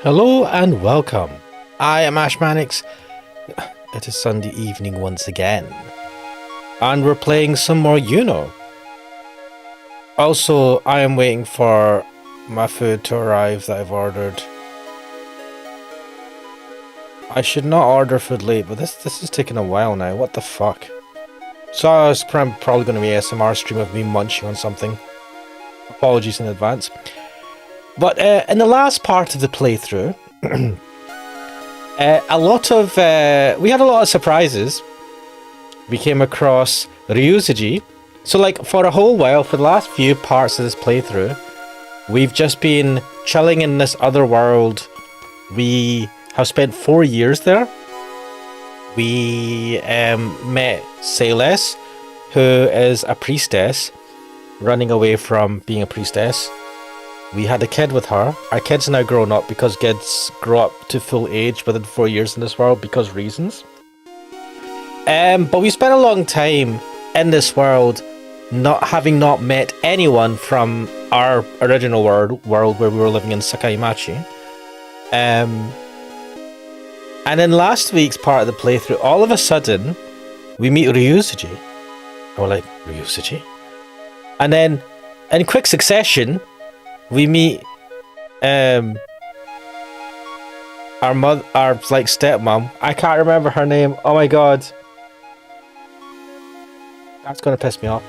Hello and welcome. I am Ashmanix. It is Sunday evening once again. And we're playing some more Uno. Also, I am waiting for my food to arrive that I've ordered. I should not order food late, but this is taking a while now. What the fuck? So it's probably going to be an ASMR stream of me munching on something. Apologies in advance. But in the last part of the playthrough, we had a lot of surprises. We came across Ryuzuji. So like for a whole while, for the last few parts of this playthrough, we've just been chilling in this other world. We have spent 4 years there. We met Celeste, who is a priestess, running away from being a priestess. We had a kid with her. Our kid's now grown up because kids grow up to full age within 4 years in this world because reasons. But we spent a long time in this world not met anyone from our original world where we were living in Sakaimachi. And in last week's part of the playthrough, all of a sudden, we meet Ryuzuji. And we're like, Ryuzuji? And then, in quick succession, we meet our like stepmom. I can't remember her name. Oh my god, that's gonna piss me off.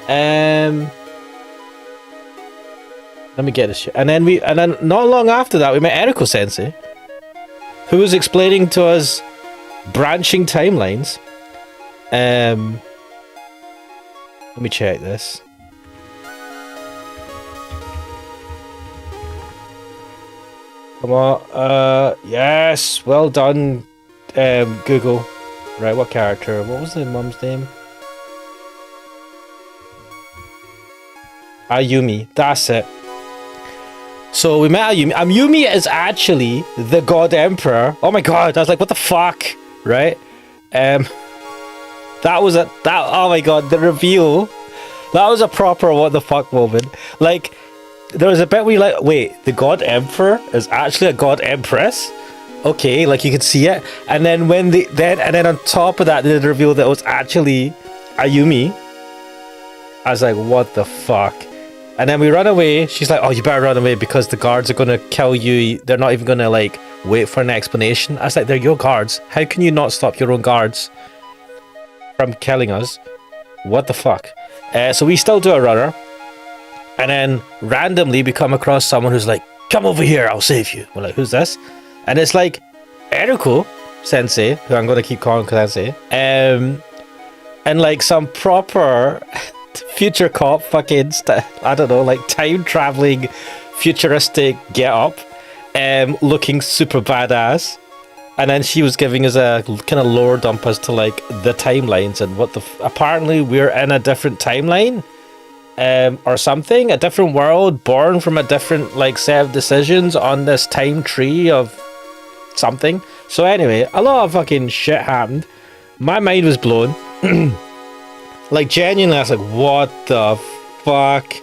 Let me get this shit. And then not long after that, we met Eriko Sensei, who was explaining to us branching timelines. Let me check this. Come on, yes, well done, Google. Right, what character? What was the mum's name? Ayumi, that's it. So we met Ayumi. Ayumi is actually the God Emperor. Oh my god, I was like, what the fuck, right? Oh my god, the reveal. That was a proper what the fuck moment. Like, there was a bit where you like, wait, the God Emperor is actually a God Empress? Okay, like you could see it. And then then on top of that, they revealed that it was actually Ayumi. I was like, what the fuck? And then we run away. She's like, oh, you better run away because the guards are going to kill you. They're not even going to like wait for an explanation. I was like, they're your guards. How can you not stop your own guards from killing us? What the fuck? So we still do a runner. And then randomly we come across someone who's like, come over here, I'll save you. We're like, who's this? And it's like Eriko Sensei, who I'm going to keep calling Sensei. And like some proper future cop fucking, I don't know, like time traveling futuristic get up, looking super badass. And then she was giving us a kind of lore dump as to like the timelines and what apparently we're in a different timeline. Or something, a different world born from a different like set of decisions on this time tree of something. So anyway, a lot of fucking shit happened. My mind was blown. Like genuinely, I was like, what the fuck?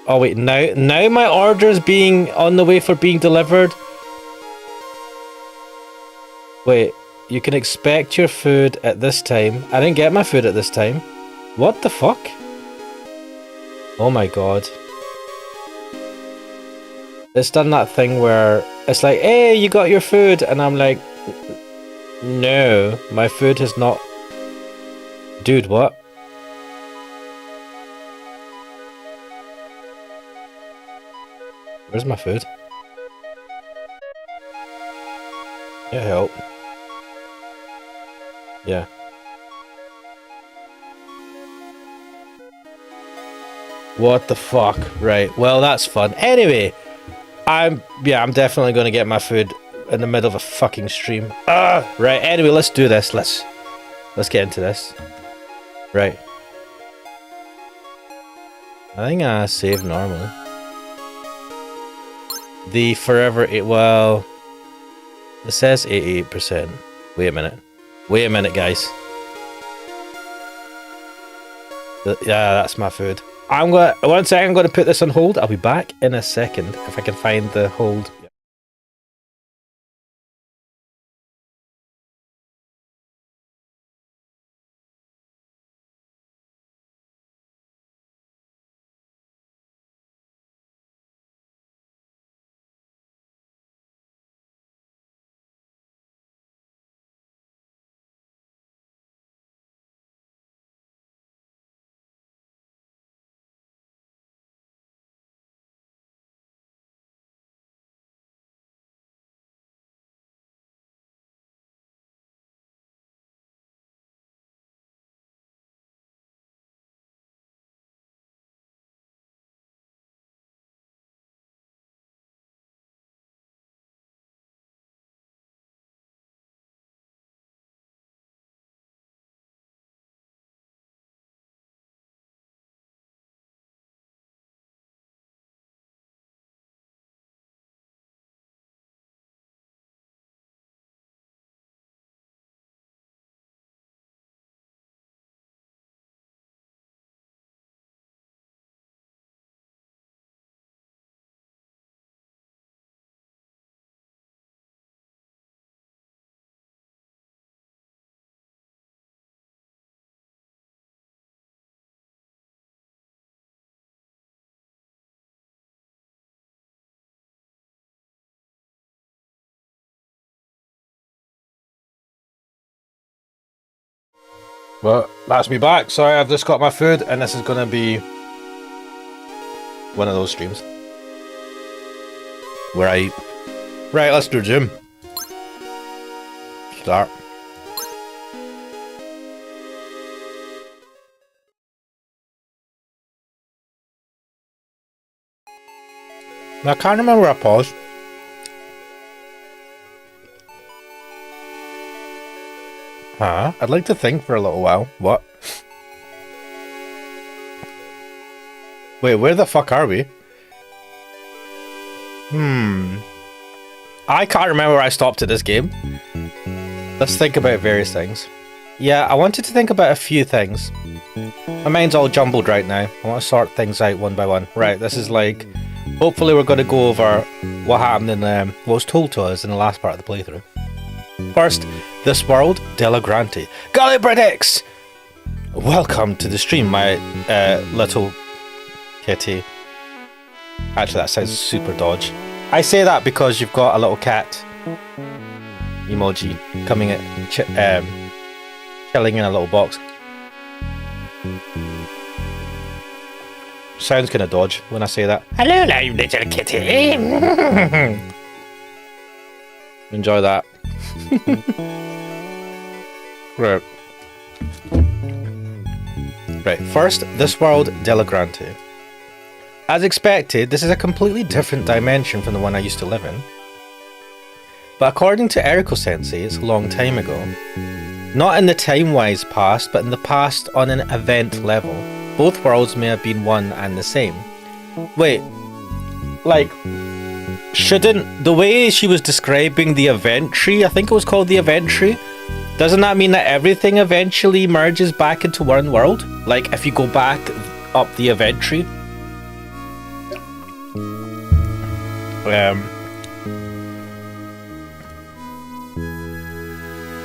Oh wait, now my order's being on the way for being delivered. Wait, you can expect your food at this time. I didn't get my food at this time. What the fuck? Oh my god. It's done that thing where it's like, hey, you got your food, and I'm like, no, my food has not. Dude, what? Where's my food? Yeah, help. Yeah. What the fuck? Right, well that's fun. Anyway, I'm definitely gonna get my food in the middle of a fucking stream. Right, anyway, let's do this. Let's get into this. Right. I think I save normally. The forever well, it says 88%. Wait a minute, guys. Yeah, that's my food. One second, I'm gonna put this on hold. I'll be back in a second if I can find the hold. Well, that's me back. Sorry, I've just got my food, and this is gonna be one of those streams where I eat. Right, let's do gym. Start. Now, I can't remember where I paused. Huh? I'd like to think for a little while. What? Wait, where the fuck are we? I can't remember where I stopped at this game. Let's think about various things. Yeah, I wanted to think about a few things. My mind's all jumbled right now. I want to sort things out one by one. Right, this is like... Hopefully we're going to go over what happened in what was told to us in the last part of the playthrough. First, this world, Della Grante. Golly Bradix! Welcome to the stream, my little kitty. Actually, that sounds super dodge. I say that because you've got a little cat emoji coming at chilling in a little box. Sounds kind of dodge when I say that. Hello, little kitty. Enjoy that. Right. First, this world, Della Grante. As expected, this is a completely different dimension from the one I used to live in. But according to Eriko Sensei, it's a long time ago. Not in the time-wise past, but in the past on an event level. Both worlds may have been one and the same. Wait, like, shouldn't the way she was describing the event tree, I think it was called the event tree, doesn't that mean that everything eventually merges back into one world? Like, if you go back up the event tree?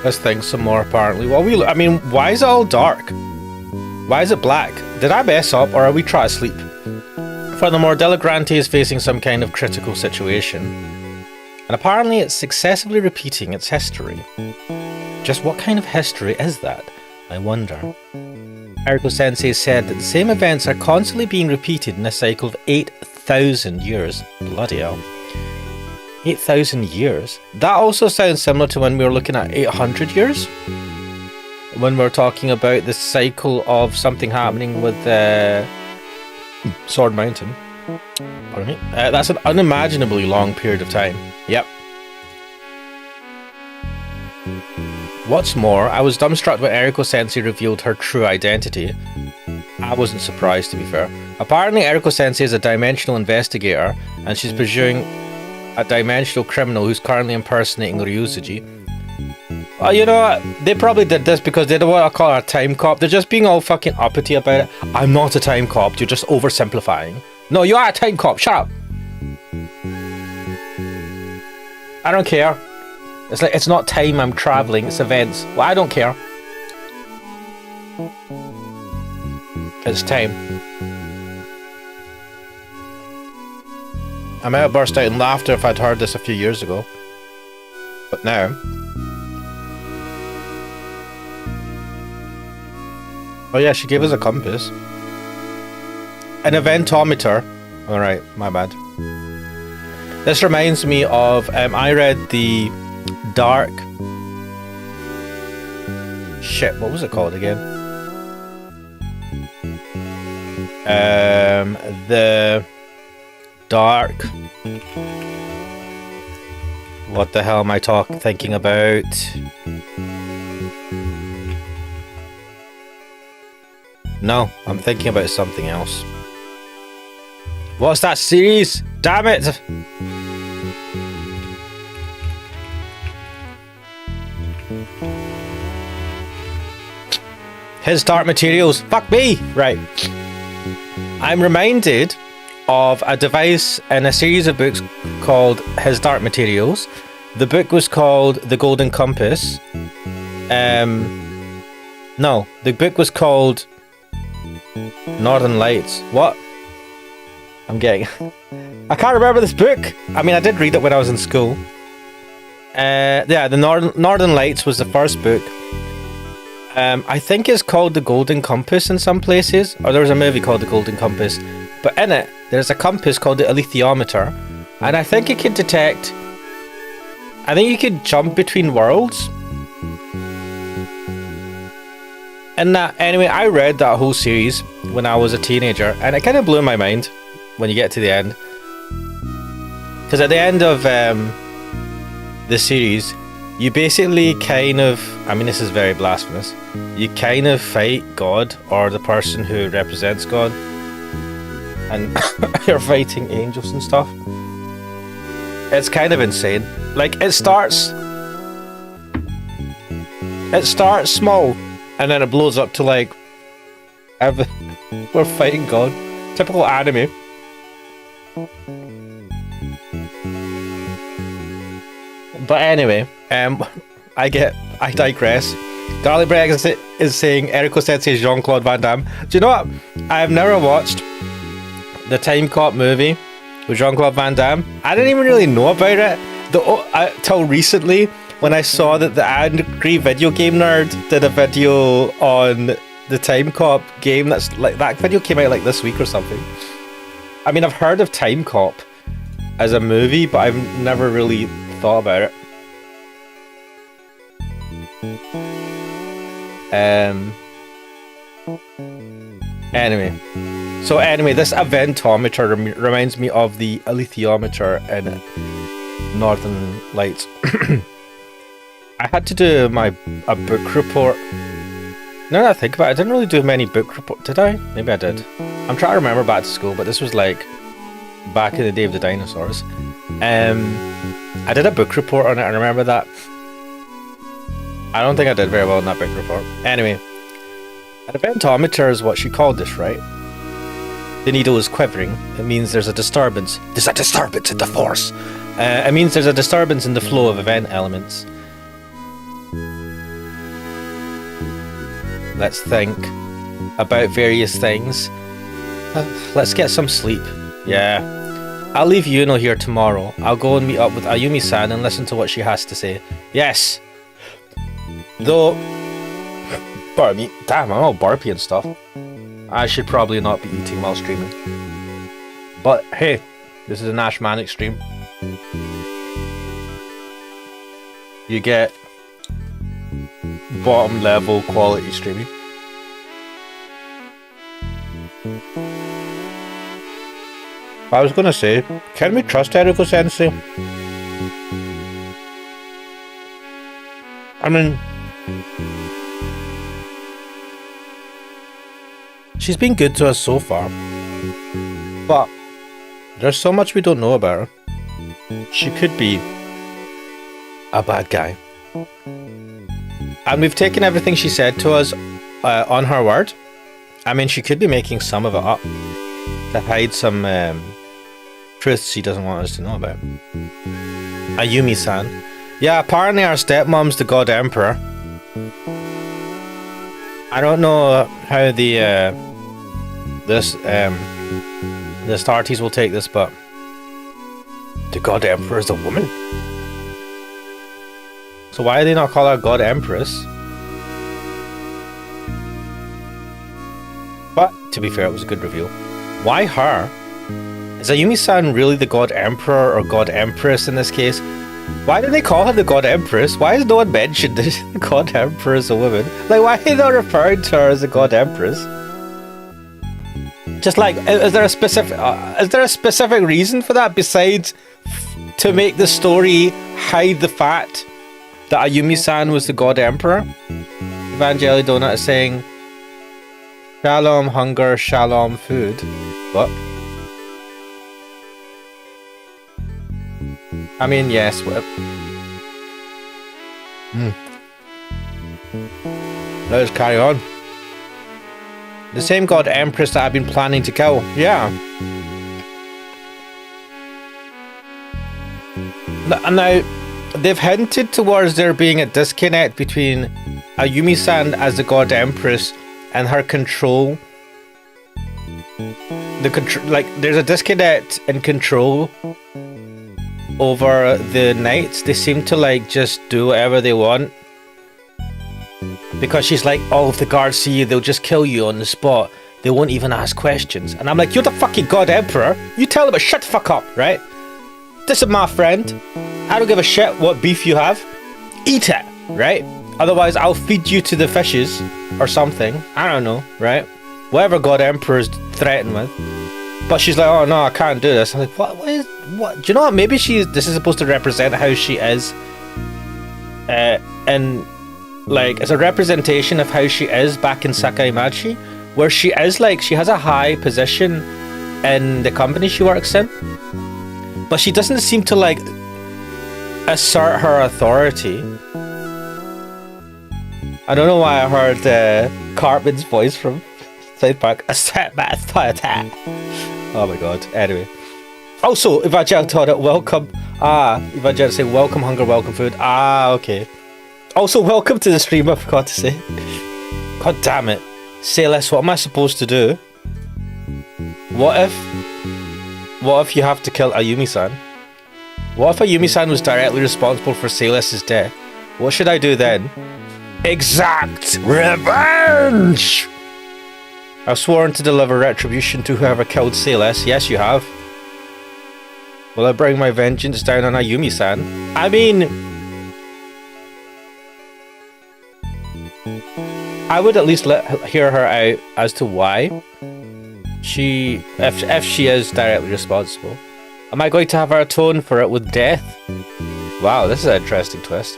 Let's think some more, apparently. Well, I mean, why is it all dark? Why is it black? Did I mess up, or are we trying to sleep? Furthermore, Della Grante is facing some kind of critical situation, and apparently it's successively repeating its history. Just what kind of history is that, I wonder? Eriko Sensei said that the same events are constantly being repeated in a cycle of 8,000 years. Bloody hell. 8,000 years? That also sounds similar to when we were looking at 800 years? When we were talking about the cycle of something happening with Sword Mountain. Pardon me. That's an unimaginably long period of time. Yep. What's more, I was dumbstruck when Eriko Sensei revealed her true identity. I wasn't surprised, to be fair. Apparently, Eriko Sensei is a dimensional investigator, and she's pursuing a dimensional criminal who's currently impersonating Ryuzuji. You know what? They probably did this because they don't want to call her a time cop. They're just being all fucking uppity about it. I'm not a time cop. You're just oversimplifying. No, you are a time cop. Shut up. I don't care. It's like, it's not time I'm traveling. It's events. Well, I don't care. It's time. I might have burst out in laughter if I'd heard this a few years ago. But now... Oh yeah, she gave us a compass. An eventometer. Alright, my bad. This reminds me of... I read the Dark... Shit, what was it called again? The... Dark... What the hell am I thinking about? No, I'm thinking about something else. What's that series? Damn it! His Dark Materials. Fuck me! Right. I'm reminded of a device in a series of books called His Dark Materials. The book was called The Golden Compass. No, the book was called Northern Lights. What? I'm getting... I can't remember this book. I mean, I did read it when I was in school. Yeah, the Northern Lights was the first book. I think it's called The Golden Compass in some places. Or there was a movie called The Golden Compass. But in it, there's a compass called the alethiometer. And I think it could detect... I think you could jump between worlds. And that, anyway, I read that whole series when I was a teenager. And it kind of blew my mind when you get to the end. Because at the end of the series, you basically kind of... I mean, this is very blasphemous. You kind of fight God or the person who represents God. And you're fighting angels and stuff. It's kind of insane. Like, it starts small, and then it blows up to like, we're fighting God. Typical anime. But anyway, I digress. Darlie Bragg is saying Eriko Sensei is Jean-Claude Van Damme. Do you know what? I have never watched the Time Cop movie with Jean-Claude Van Damme. I didn't even really know about it till recently when I saw that the Angry Video Game Nerd did a video on the Time Cop game. That's like, that video came out like this week or something. I mean, I've heard of Time Cop as a movie, but I've never really thought about it. Anyway, this eventometer reminds me of the alethiometer in Northern Lights. I had to do a book report. Now that I think about it, I didn't really do many book reports. Did I? Maybe I did. I'm trying to remember back to school, but this was like back in the day of the dinosaurs. I did a book report on it, I remember that. I don't think I did very well in that book report. Anyway, an eventometer is what she called this, right? The needle is quivering. It means there's a disturbance. There's a disturbance in the force. It means there's a disturbance in the flow of event elements. Let's think about various things. Let's get some sleep. Yeah. I'll leave Yuno here tomorrow. I'll go and meet up with Ayumi-san and listen to what she has to say. Yes! Though... Pardon me. Damn, I'm all burpy and stuff. I should probably not be eating while streaming. But hey, this is an Ash Manic stream. You get bottom level quality streaming. I was gonna say, can we trust Eriko Sensei? I mean, she's been good to us so far, but there's so much we don't know about her. She could be a bad guy. And we've taken everything she said to us on her word. I mean, she could be making some of it up to hide some truths she doesn't want us to know about. Ayumi-san. Yeah, apparently our stepmom's the God Emperor. I don't know how the authorities will take this, but the God Emperor is a woman. So why do they not call her God Empress? But to be fair, it was a good reveal. Why her? Is Ayumi-san really the God Emperor or God Empress in this case? Why do they call her the God Empress? Why has no one mentioned the God Emperor as a woman? Like, why are they not referring to her as a God Empress? Just like, is there a specific reason for that besides to make the story hide the fact that Ayumi-san was the God Emperor? Evangeli Donut is saying, Shalom hunger, shalom food. What? I mean, yes. Let's carry on. The same God Empress that I've been planning to kill. Yeah. Now, they've hinted towards there being a disconnect between Ayumi-san as the God Empress and her control. There's a disconnect in control over the knights. They seem to like just do whatever they want. Because she's like, oh, if the guards see you, they'll just kill you on the spot. They won't even ask questions. And I'm like, you're the fucking God Emperor. You tell them to shut the fuck up, right? This is my friend. I don't give a shit what beef you have. Eat it, right? Otherwise, I'll feed you to the fishes or something. I don't know, right? Whatever God Emperor is threatened with. But she's like, oh no, I can't do this. I'm like, what? Do you know what? Maybe this is supposed to represent how she is. And like, it's a representation of how she is back in Sakaimachi. Where she is like, she has a high position in the company she works in. But she doesn't seem to like assert her authority. I don't know why I heard Cartman's voice from South Park. Oh my god. Anyway. Also, Evangel taught it, welcome. Evangel saying, welcome hunger, welcome food. Okay. Also, welcome to the stream, I forgot to say. God damn it. Say less, what am I supposed to do? What if you have to kill Ayumi-san? What if Ayumi-san was directly responsible for Sayless's death? What should I do then? Exact revenge! I've sworn to deliver retribution to whoever killed Sayless. Yes, you have. Will I bring my vengeance down on Ayumi-san? I mean, I would at least hear her out as to why if she is directly responsible. Am I going to have her atone for it with death? Wow, this is an interesting twist.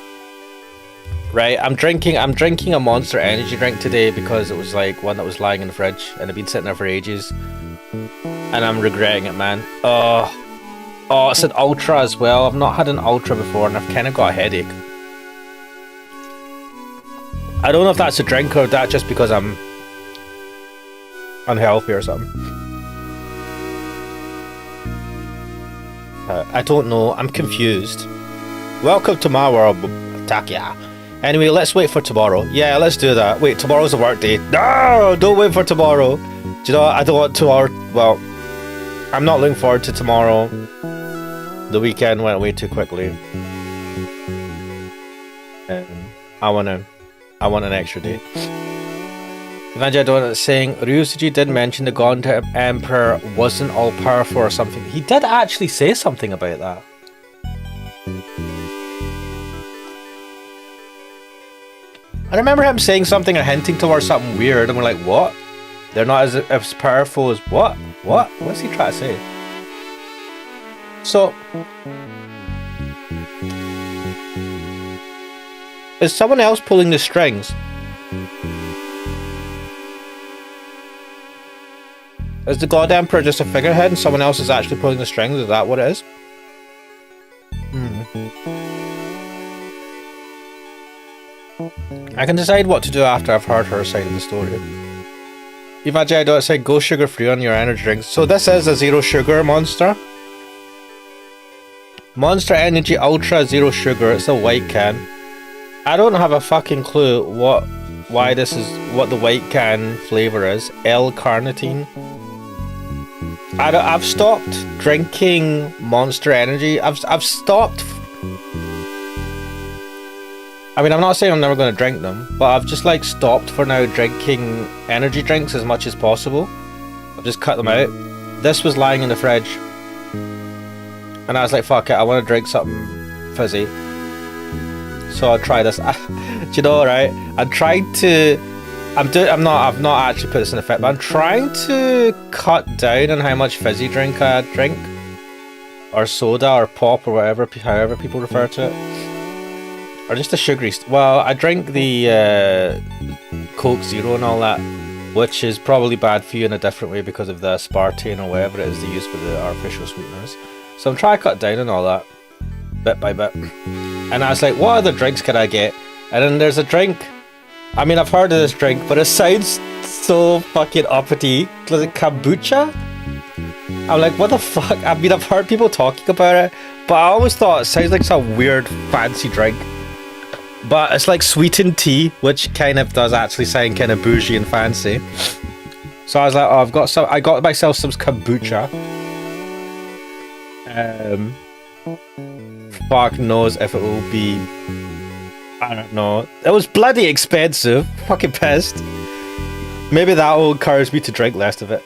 Right, I'm drinking a Monster Energy drink today because it was like one that was lying in the fridge and it'd been sitting there for ages. And I'm regretting it, man. Oh, it's an Ultra as well. I've not had an Ultra before and I've kind of got a headache. I don't know if that's a drink or that just because I'm unhealthy or something. I don't know. I'm confused. Welcome to my world, Takia. Anyway, let's wait for tomorrow. Yeah, let's do that. Wait, tomorrow's a work day. No, don't wait for tomorrow. Do you know what? I don't want tomorrow. Well, I'm not looking forward to tomorrow. The weekend went way too quickly. I want an extra day. Evangel is saying Ryusuji did mention the God Emperor wasn't all powerful or something. He did actually say something about that. I remember him saying something or hinting towards something weird, and we're like, what? They're not as powerful as what? What? What's he trying to say? So, is someone else pulling the strings? Is the God Emperor just a figurehead and someone else is actually pulling the strings? Is that what it is? I can decide what to do after I've heard her side of the story. Eva J. said go sugar free on your energy drinks. So this is a zero sugar Monster. Monster Energy Ultra Zero Sugar. It's a white can. I don't have a fucking clue what the white can flavor is. L-carnitine. I've stopped drinking Monster Energy. I've stopped. I mean, I'm not saying I'm never going to drink them, but I've just like stopped for now drinking energy drinks as much as possible. I've just cut them out. This was lying in the fridge, and I was like, "Fuck it, I want to drink something fizzy." So I'll try this. Do you know, right? I've not actually put this in effect, but I'm trying to cut down on how much fizzy drink I drink, or soda, or pop, or whatever, however people refer to it. Or just a sugary... Well, I drink the Coke Zero and all that, which is probably bad for you in a different way because of the aspartame or whatever it is they use for the artificial sweeteners. So I'm trying to cut down on all that, bit by bit. And I was like, what other drinks can I get? And then there's a drink. I mean, I've heard of this drink, but it sounds so fucking uppity. Was it kombucha? I'm like, what the fuck? I mean, I've heard people talking about it, but I always thought it sounds like some weird fancy drink. But it's like sweetened tea, which kind of does actually sound kind of bougie and fancy. So I was like, oh, I got myself some kombucha. Fuck knows if it will be... I don't know. It was bloody expensive. Fucking pissed. Maybe that will encourage me to drink less of it.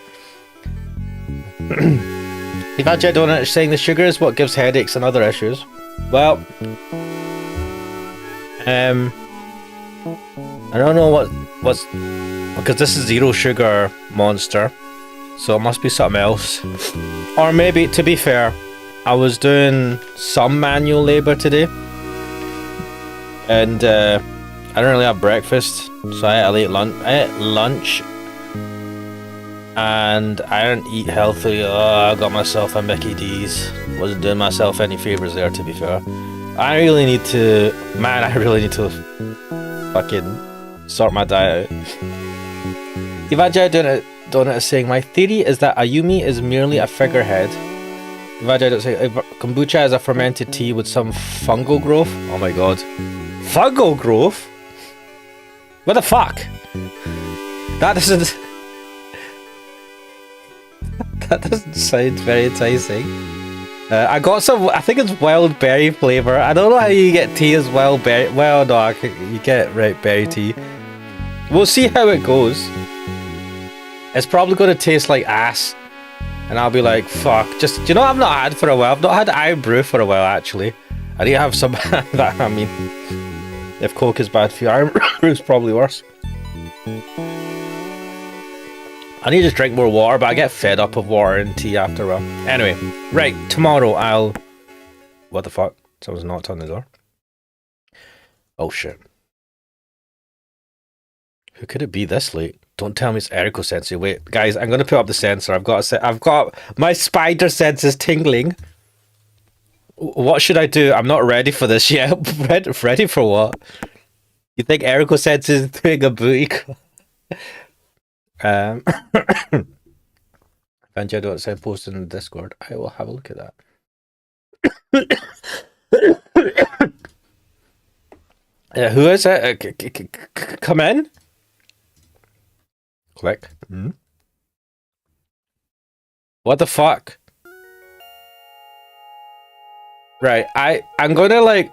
Evangelist Donut is saying the sugar is what gives headaches and other issues. Well... I don't know what's because this is zero sugar Monster, so it must be something else. Or maybe, to be fair, I was doing some manual labor today, and I didn't really have breakfast, so I ate a late lunch. I ate lunch, and I didn't eat healthy. I got myself a Mickey D's. Wasn't doing myself any favors there, to be fair. I really need to fucking sort my diet out. Ivajay Donut is saying, my theory is that Ayumi is merely a figurehead. Ivajay Donut is saying, kombucha is a fermented tea with some fungal growth. Oh my god. Fungal growth? What the fuck? That doesn't... that doesn't sound very enticing. I got some, I think it's wild berry flavour. I don't know how you get tea as wild berry. Well, no, you get right berry tea. We'll see how it goes. It's probably going to taste like ass. And I'll be like, fuck. Just, you know, I've not had for a while. I've not had iron brew for a while, actually. I need to have some, I mean, if Coke is bad for you, iron brew is probably worse. I need to drink more water, but I get fed up of water and tea after a while. Anyway, right, tomorrow I'll... What the fuck? Someone's knocked on the door. Oh shit. Who could it be this late? Don't tell me it's Eriko Sensei. Wait, guys, I'm gonna put up the sensor. I've got my spider sense is tingling. What should I do? I'm not ready for this yet. Ready for what? You think Eriko Sensei is doing a booty call? Vanjay don't say posted in the Discord. I will have a look at that. Who is it? Come in. Click. What the fuck? Right, I'm gonna like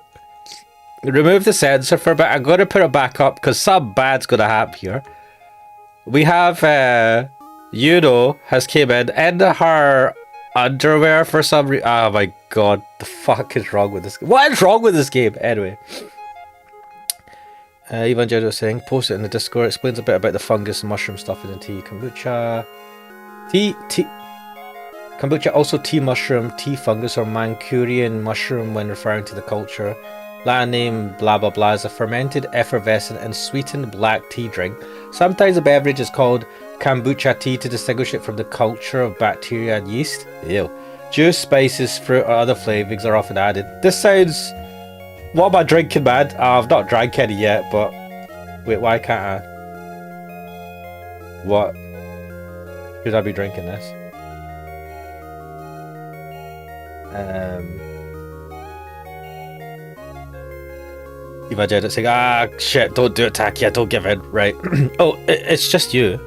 remove the sensor for a bit. I'm gonna put it back up because something bad's gonna happen here. We have Yuno has came in her underwear for some reason. Oh my god, the fuck is wrong with this game? What is wrong with this game? Anyway. Ivan Jojo saying, post it in the Discord, explains a bit about the fungus and mushroom stuff in the tea. Kombucha. Kombucha, also tea mushroom, tea fungus, or Mancurian mushroom when referring to the culture. Latin name blah blah blah is a fermented, effervescent, and sweetened black tea drink. Sometimes a beverage is called kombucha tea to distinguish it from the culture of bacteria and yeast. Ew. Juice, spices, fruit, or other flavourings are often added. This sounds... What am I drinking, man? I've not drank any yet, but Wait, why can't I? What? Should I be drinking this? If I did, it's like, ah, shit, don't do it, Takia, don't give in, right? Oh, it's just you.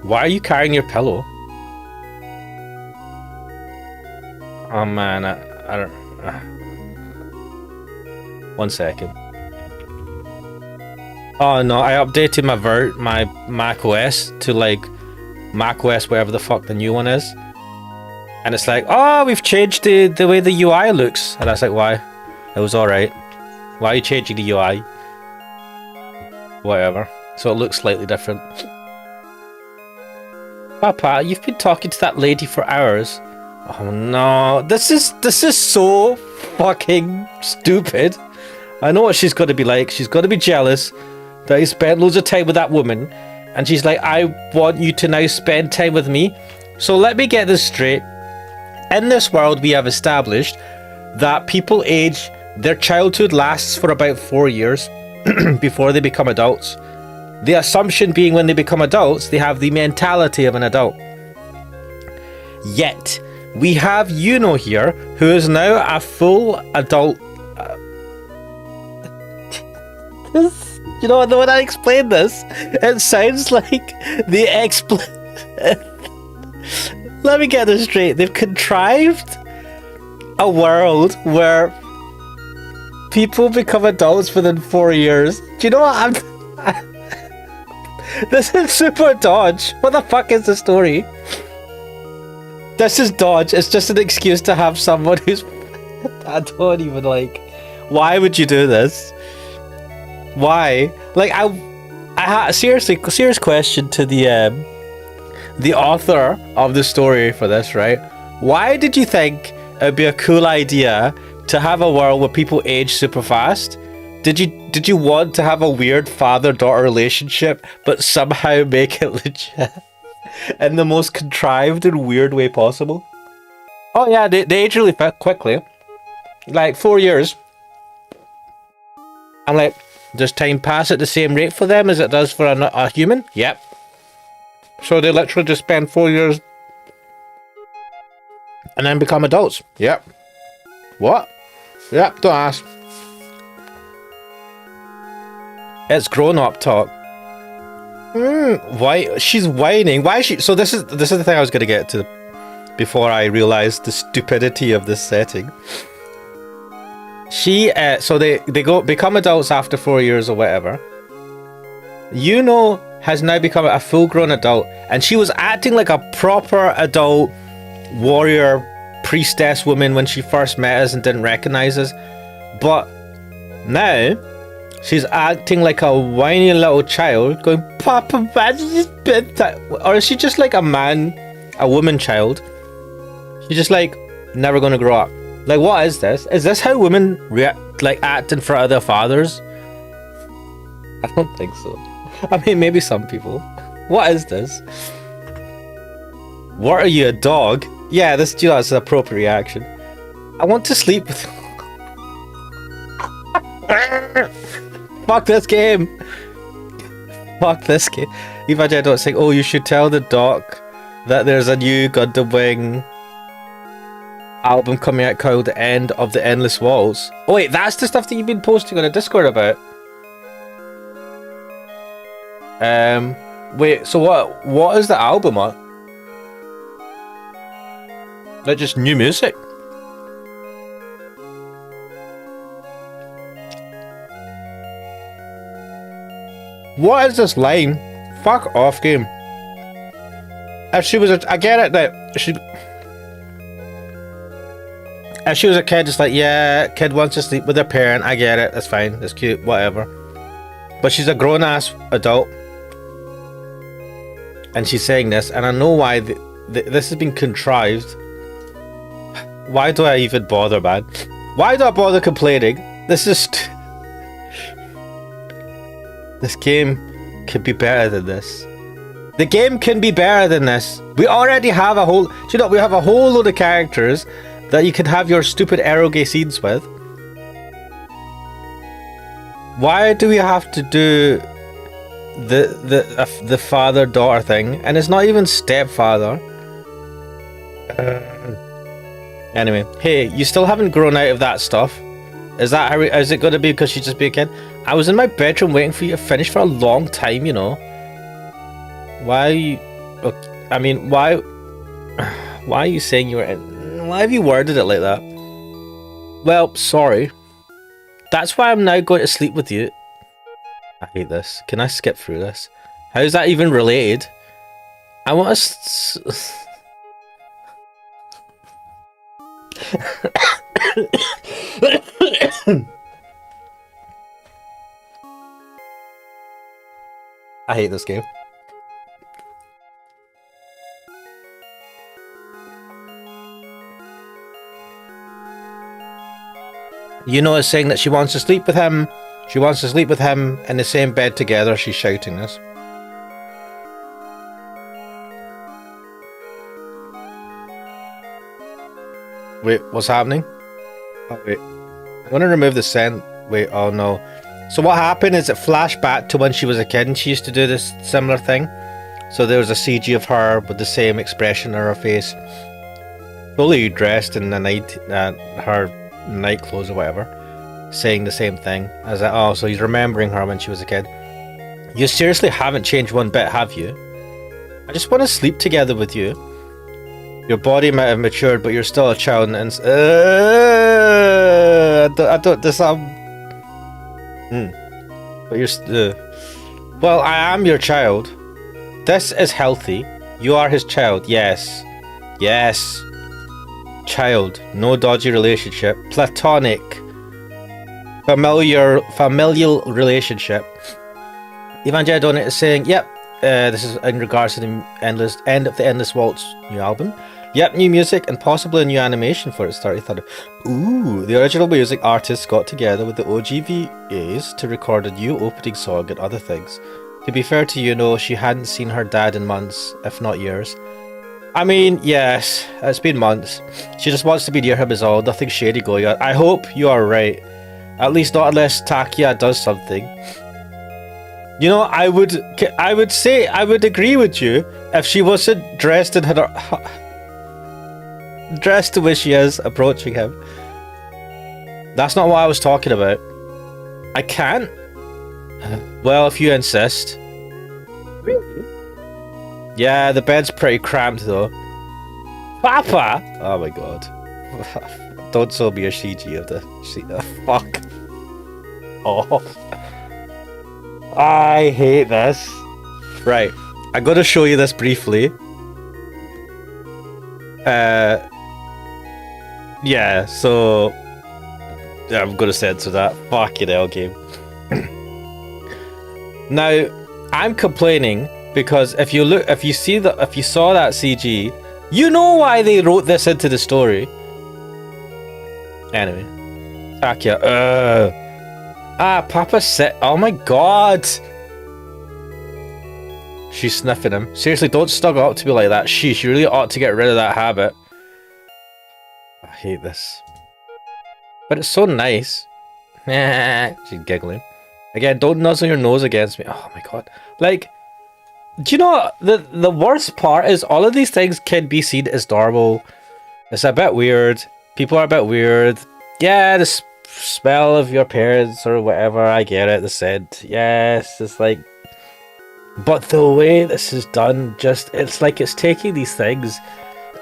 Why are you carrying your pillow? Oh man, I don't... 1 second. Oh no, I updated my Mac OS to like Mac OS whatever the fuck the new one is. And it's like, oh, we've changed the way the UI looks. And I was like, why? It was alright. Why are you changing the UI? Whatever. So it looks slightly different. Papa, you've been talking to that lady for hours. Oh no, this is so fucking stupid. I know what she's gonna be like. She's gonna be jealous that he spent loads of time with that woman. And she's like, I want you to now spend time with me. So let me get this straight. In this world, we have established that people age, their childhood lasts for about 4 years before they become adults. The assumption being when they become adults, they have the mentality of an adult. Yet, we have Yuno here, who is now a full adult. You know, when I explain this, it sounds like the Let me get this straight. They've contrived a world where people become adults within 4 years. Do you know what This is super dodge. What the fuck is the story? This is dodge. It's just an excuse to have someone who's... I don't even like... Why would you do this? Why? Like, serious question to the author of the story for this, right? Why did you think it would be a cool idea to have a world where people age super fast? Did you want to have a weird father-daughter relationship, but somehow make it legit in the most contrived and weird way possible? Oh yeah, they age really quickly, like 4 years. I'm like, does time pass at the same rate for them as it does for a human? Yep. So they literally just spend 4 years and then become adults. Yep. What? Yep, don't ask. It's grown-up talk. Why? She's whining. Why is she? So this is the thing I was going to get to before I realized the stupidity of this setting. So they become adults after 4 years or whatever. Yuno has now become a full-grown adult, and she was acting like a proper adult warrior priestess woman when she first met us and didn't recognize us. But now she's acting like a whiny little child, going, Papa, man, it's bedtime. Or is she just like a woman child? She's just like, never gonna grow up. Like, what is this? Is this how women act in front of their fathers? I don't think so. I mean, maybe some people. What is this? What are you, a dog? Yeah, that's an appropriate reaction. I want to sleep with... Fuck this game. Fuck this game. Imagine I don't say, oh, you should tell the doc that there's a new Gundam Wing album coming out called The End of the Endless Walls. Oh wait, that's the stuff that you've been posting on a Discord about. Wait, so what is the album on? Like just new music? What is this line? Fuck off, game. If she was I get it that if she was a kid, it's like, yeah, kid wants to sleep with her parent, I get it, that's fine, that's cute, whatever. But she's a grown-ass adult. And she's saying this, and I know why this has been contrived. Why do I even bother, man? Why do I bother complaining? This game could be better than this. The game can be better than this. We already have a whole... we have a whole load of characters that you could have your stupid eroge scenes with. Why do we have to do the father-daughter thing? And it's not even stepfather. Anyway, hey, you still haven't grown out of that stuff. Is that how? Is it going to be because you just be a kid? I was in my bedroom waiting for you to finish for a long time, you know. Why are you... I mean, why... Why are you saying you were in... Why have you worded it like that? Well, sorry. That's why I'm now going to sleep with you. I hate this. Can I skip through this? How is that even related? I want to... I hate this game. You know, it's saying that she wants to sleep with him. She wants to sleep with him in the same bed together. She's shouting this. Wait, what's happening? Oh, wait. I'm going to remove the scent. Wait, oh no. So what happened is it flashed back to when she was a kid and she used to do this similar thing. So there was a CG of her with the same expression on her face. Fully dressed in the her night clothes or whatever. Saying the same thing. As that, oh, so he's remembering her when she was a kid. You seriously haven't changed one bit, have you? I just want to sleep together with you. Your body might have matured, but you're still a child. And I don't. This But you're. Well, I am your child. This is healthy. You are his child. Yes. Yes. Child. No dodgy relationship. Platonic. Familial relationship. Evangel is saying, yep. This is in regards to the end of the Endless Waltz new album. Yep, new music and possibly a new animation for its 30th. Ooh, the original music artists got together with the OGVAs to record a new opening song and other things. To be fair to Yuno, she hadn't seen her dad in months, if not years. I mean, yes, it's been months. She just wants to be near him is all, nothing shady going on. I hope you are right. At least not unless Takia does something. You know, I would agree with you if she wasn't dressed in her... dressed the way she is, approaching him. That's not what I was talking about. I can't. Well, if you insist. Really? Yeah, the bed's pretty cramped though. Papa! Oh my god. Don't show me a CG of the... fuck. Oh. I hate this. Right. I'm gonna show you this briefly. Yeah, so... Yeah, I'm gonna censor that. Fucking hell, game. Now, I'm complaining because if you saw that CG, you know why they wrote this into the story. Anyway. Takia, Papa said, oh my god! She's sniffing him. Seriously, don't snuggle up to me like that. Sheesh, you really ought to get rid of that habit. I hate this. But it's so nice. She's giggling. Again, don't nuzzle your nose against me. Oh my god. Like, do you know the worst part is all of these things can be seen as normal. It's a bit weird. People are a bit weird. Yeah, the smell of your parents or whatever, I get it. The scent. Yes, it's like... But the way this is done, just... It's like it's taking these things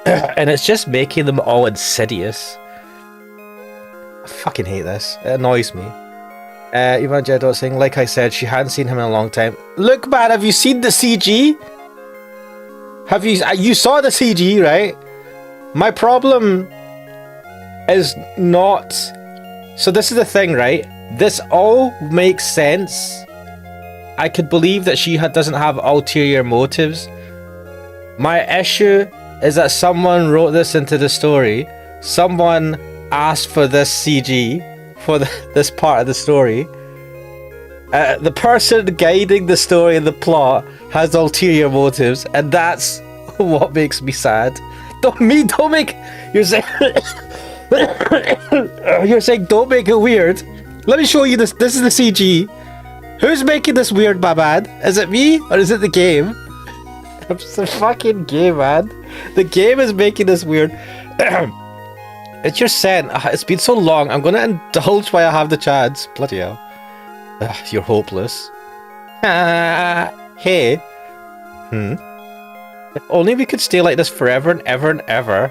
and it's just making them all insidious. I fucking hate this. It annoys me. Ivan Jeddo saying, like I said, she hadn't seen him in a long time. Look, man, have you seen the CG? Have you saw the CG, right? My problem is not... So this is the thing, right? This all makes sense. I could believe that she doesn't have ulterior motives. My issue is that someone wrote this into the story. Someone asked for this CG for this part of the story. The person guiding the story and the plot has ulterior motives, and that's what makes me sad. Don't make... You're saying... You're saying don't make it weird. Let me show you this. This is the CG. Who's making this weird, my man? Is it me or is it the game? It's the fucking game, man. The game is making this weird. It's your scent. It's been so long. I'm gonna indulge while I have the chance. Bloody hell. You're hopeless. Hey. If only we could stay like this forever and ever and ever.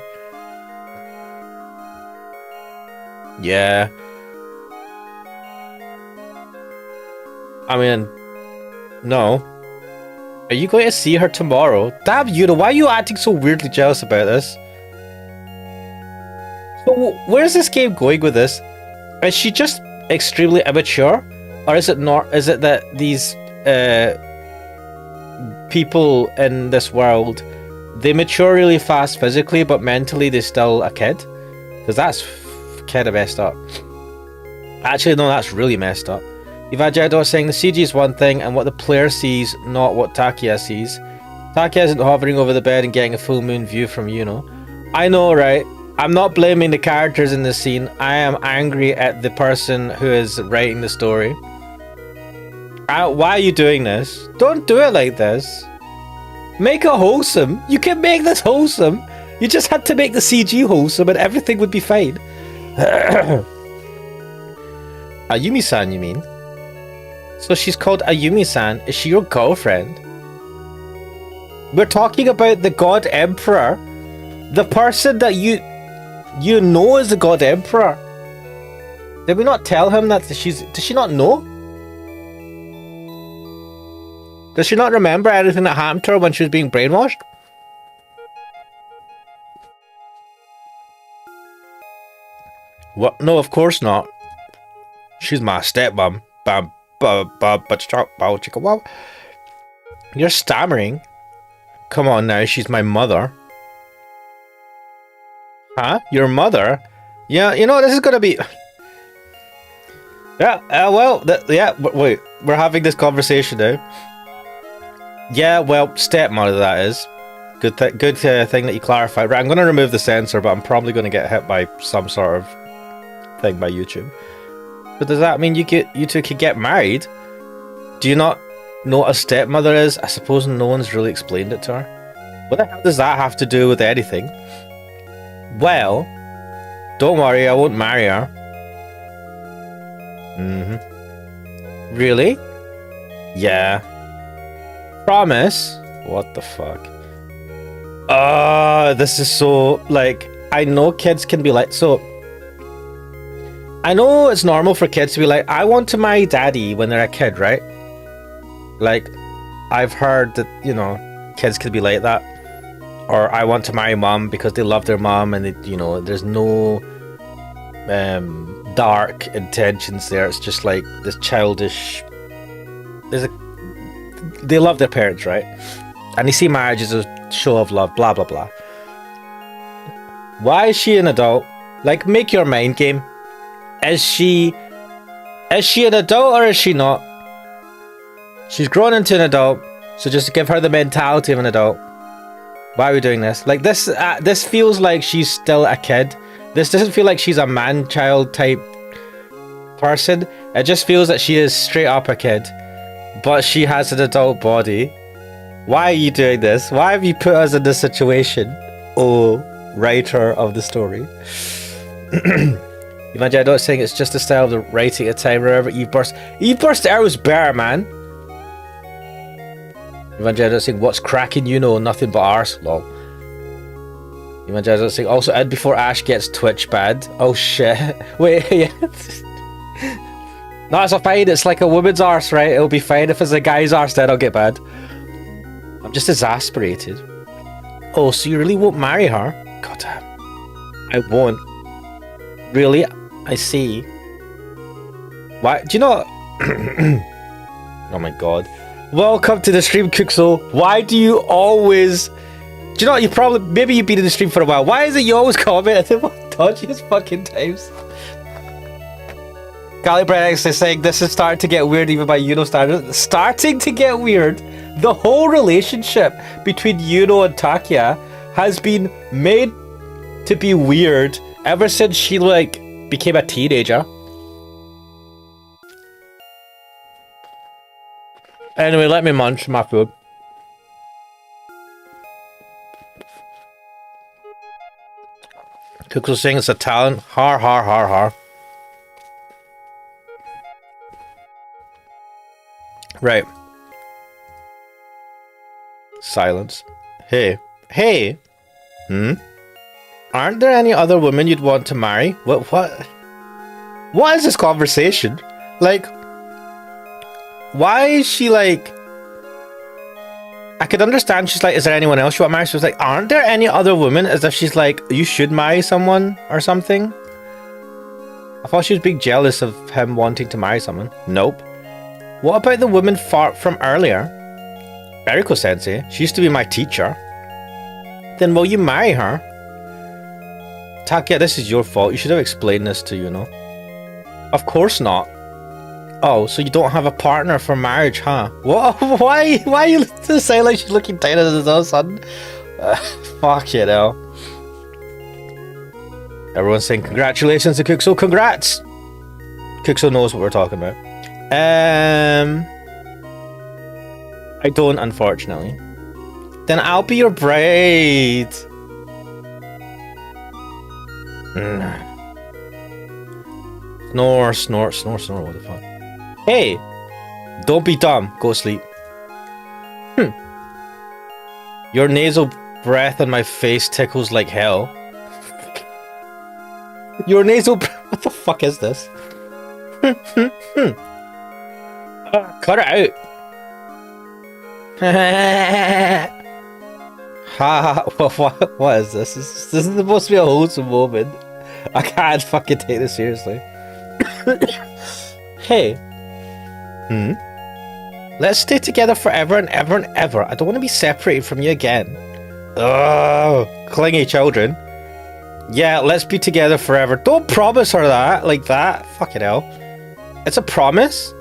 Yeah. I mean, no. Are you going to see her tomorrow? Damn you, why are you acting so weirdly jealous about this? So, where's this game going with this? Is she just extremely immature? Or is it not? Is it that these people in this world, they mature really fast physically, but mentally they're still a kid? Because that's kind of messed up. Actually, no, that's really messed up. Evangelido is saying the CG is one thing and what the player sees, not what Takia sees. Takia isn't hovering over the bed and getting a full moon view from Yuno. I know, right? I'm not blaming the characters in this scene. I am angry at the person who is writing the story. Why are you doing this? Don't do it like this. Make it wholesome. You can make this wholesome. You just had to make the CG wholesome and everything would be fine. Ayumi-san, you mean? So she's called Ayumi-san. Is she your girlfriend? We're talking about the God Emperor. The person that you know is the God Emperor. Did we not tell him that does she not know? Does she not remember anything that happened to her when she was being brainwashed? What? No, of course not. She's my stepmom. You're stammering. Come on now, she's my mother. Huh? Your mother? Yeah, you know, this is gonna be... Yeah, wait, we're having this conversation now. Yeah, well, stepmother that is. Good thing that you clarified. Right, I'm gonna remove the censor, but I'm probably gonna get hit by some sort of thing by YouTube. But does that mean you two could get married? Do you not know what a stepmother is? I suppose no one's really explained it to her. What the hell does that have to do with anything? Well, don't worry, I won't marry her. Really? Yeah. Promise? What the fuck? This is so, like, I know kids can be like, so... I know it's normal for kids to be like, I want to marry daddy when they're a kid, right? Like, I've heard that, you know, kids can be like that. Or I want to marry mom because they love their mom and, they, you know, there's no dark intentions there. It's just like this childish... They love their parents, right? And they see marriage as a show of love, blah, blah, blah. Why is she an adult? Like, make your mind game. Is she an adult or is she not? She's grown into an adult, so just give her the mentality of an adult. Why are we doing this? Like, this feels like she's still a kid. This doesn't feel like she's a man-child type person. It just feels that she is straight up a kid, but she has an adult body. Why are you doing this? Why have you put us in this situation? Oh, writer of the story. Imagine I don't saying it's just the style of the writing at a time. Remember, Eve Burst Air was better, man. Imagine I don't saying what's cracking, you know, nothing but arse. Lol. Imagine I don't saying also Ed before Ash gets Twitch bad. Oh shit. Wait, yeah. No, it's not fine. It's like a woman's arse, right? It'll be fine. If it's a guy's arse, then I'll get bad. I'm just exasperated. Oh, so you really won't marry her? God damn. I won't. Really? I see. Why? Do you know? Oh my god. Welcome to the stream, Kuxo. Why do you always... Do you know what? You probably... Maybe you've been in the stream for a while. Why is it you always comment at the dodgiest fucking times? Calibrex is saying this is starting to get weird even by Yuno standards. Starting to get weird? The whole relationship between Yuno and Takia has been made to be weird ever since she, like, became a teenager. Anyway, let me munch my food. Cook was saying it's a talent. Har, har, har, har. Right. Silence. Hey. Hey. Aren't there any other women you'd want to marry? What is this conversation? Like, why is she like... I could understand she's like, is there anyone else you want to marry? She was like, aren't there any other women? As if she's like, you should marry someone or something. I thought she was being jealous of him wanting to marry someone. Nope. What about the woman from earlier? Eriko-sensei, she used to be my teacher. Then will you marry her? Takia, this is your fault. You should have explained this to you know. Of course not. Oh, so you don't have a partner for marriage, huh? What? Why are you say like she's looking down at us all of a sudden? Fuck it hell. Everyone's saying congratulations to Kuxo. Congrats! Kuxo knows what we're talking about. I don't, unfortunately. Then I'll be your bride. Snore, snore, snore, snore, what the fuck? Hey! Don't be dumb, go sleep. Your nasal breath on my face tickles like hell. Your nasal what the fuck is this? Cut it out. What is this? This is supposed to be a wholesome moment. I can't fucking take this seriously. Hey. Let's stay together forever and ever and ever. I don't want to be separated from you again. Ugh, clingy children. Yeah, let's be together forever. Don't promise her that, like that. Fucking hell. It's a promise?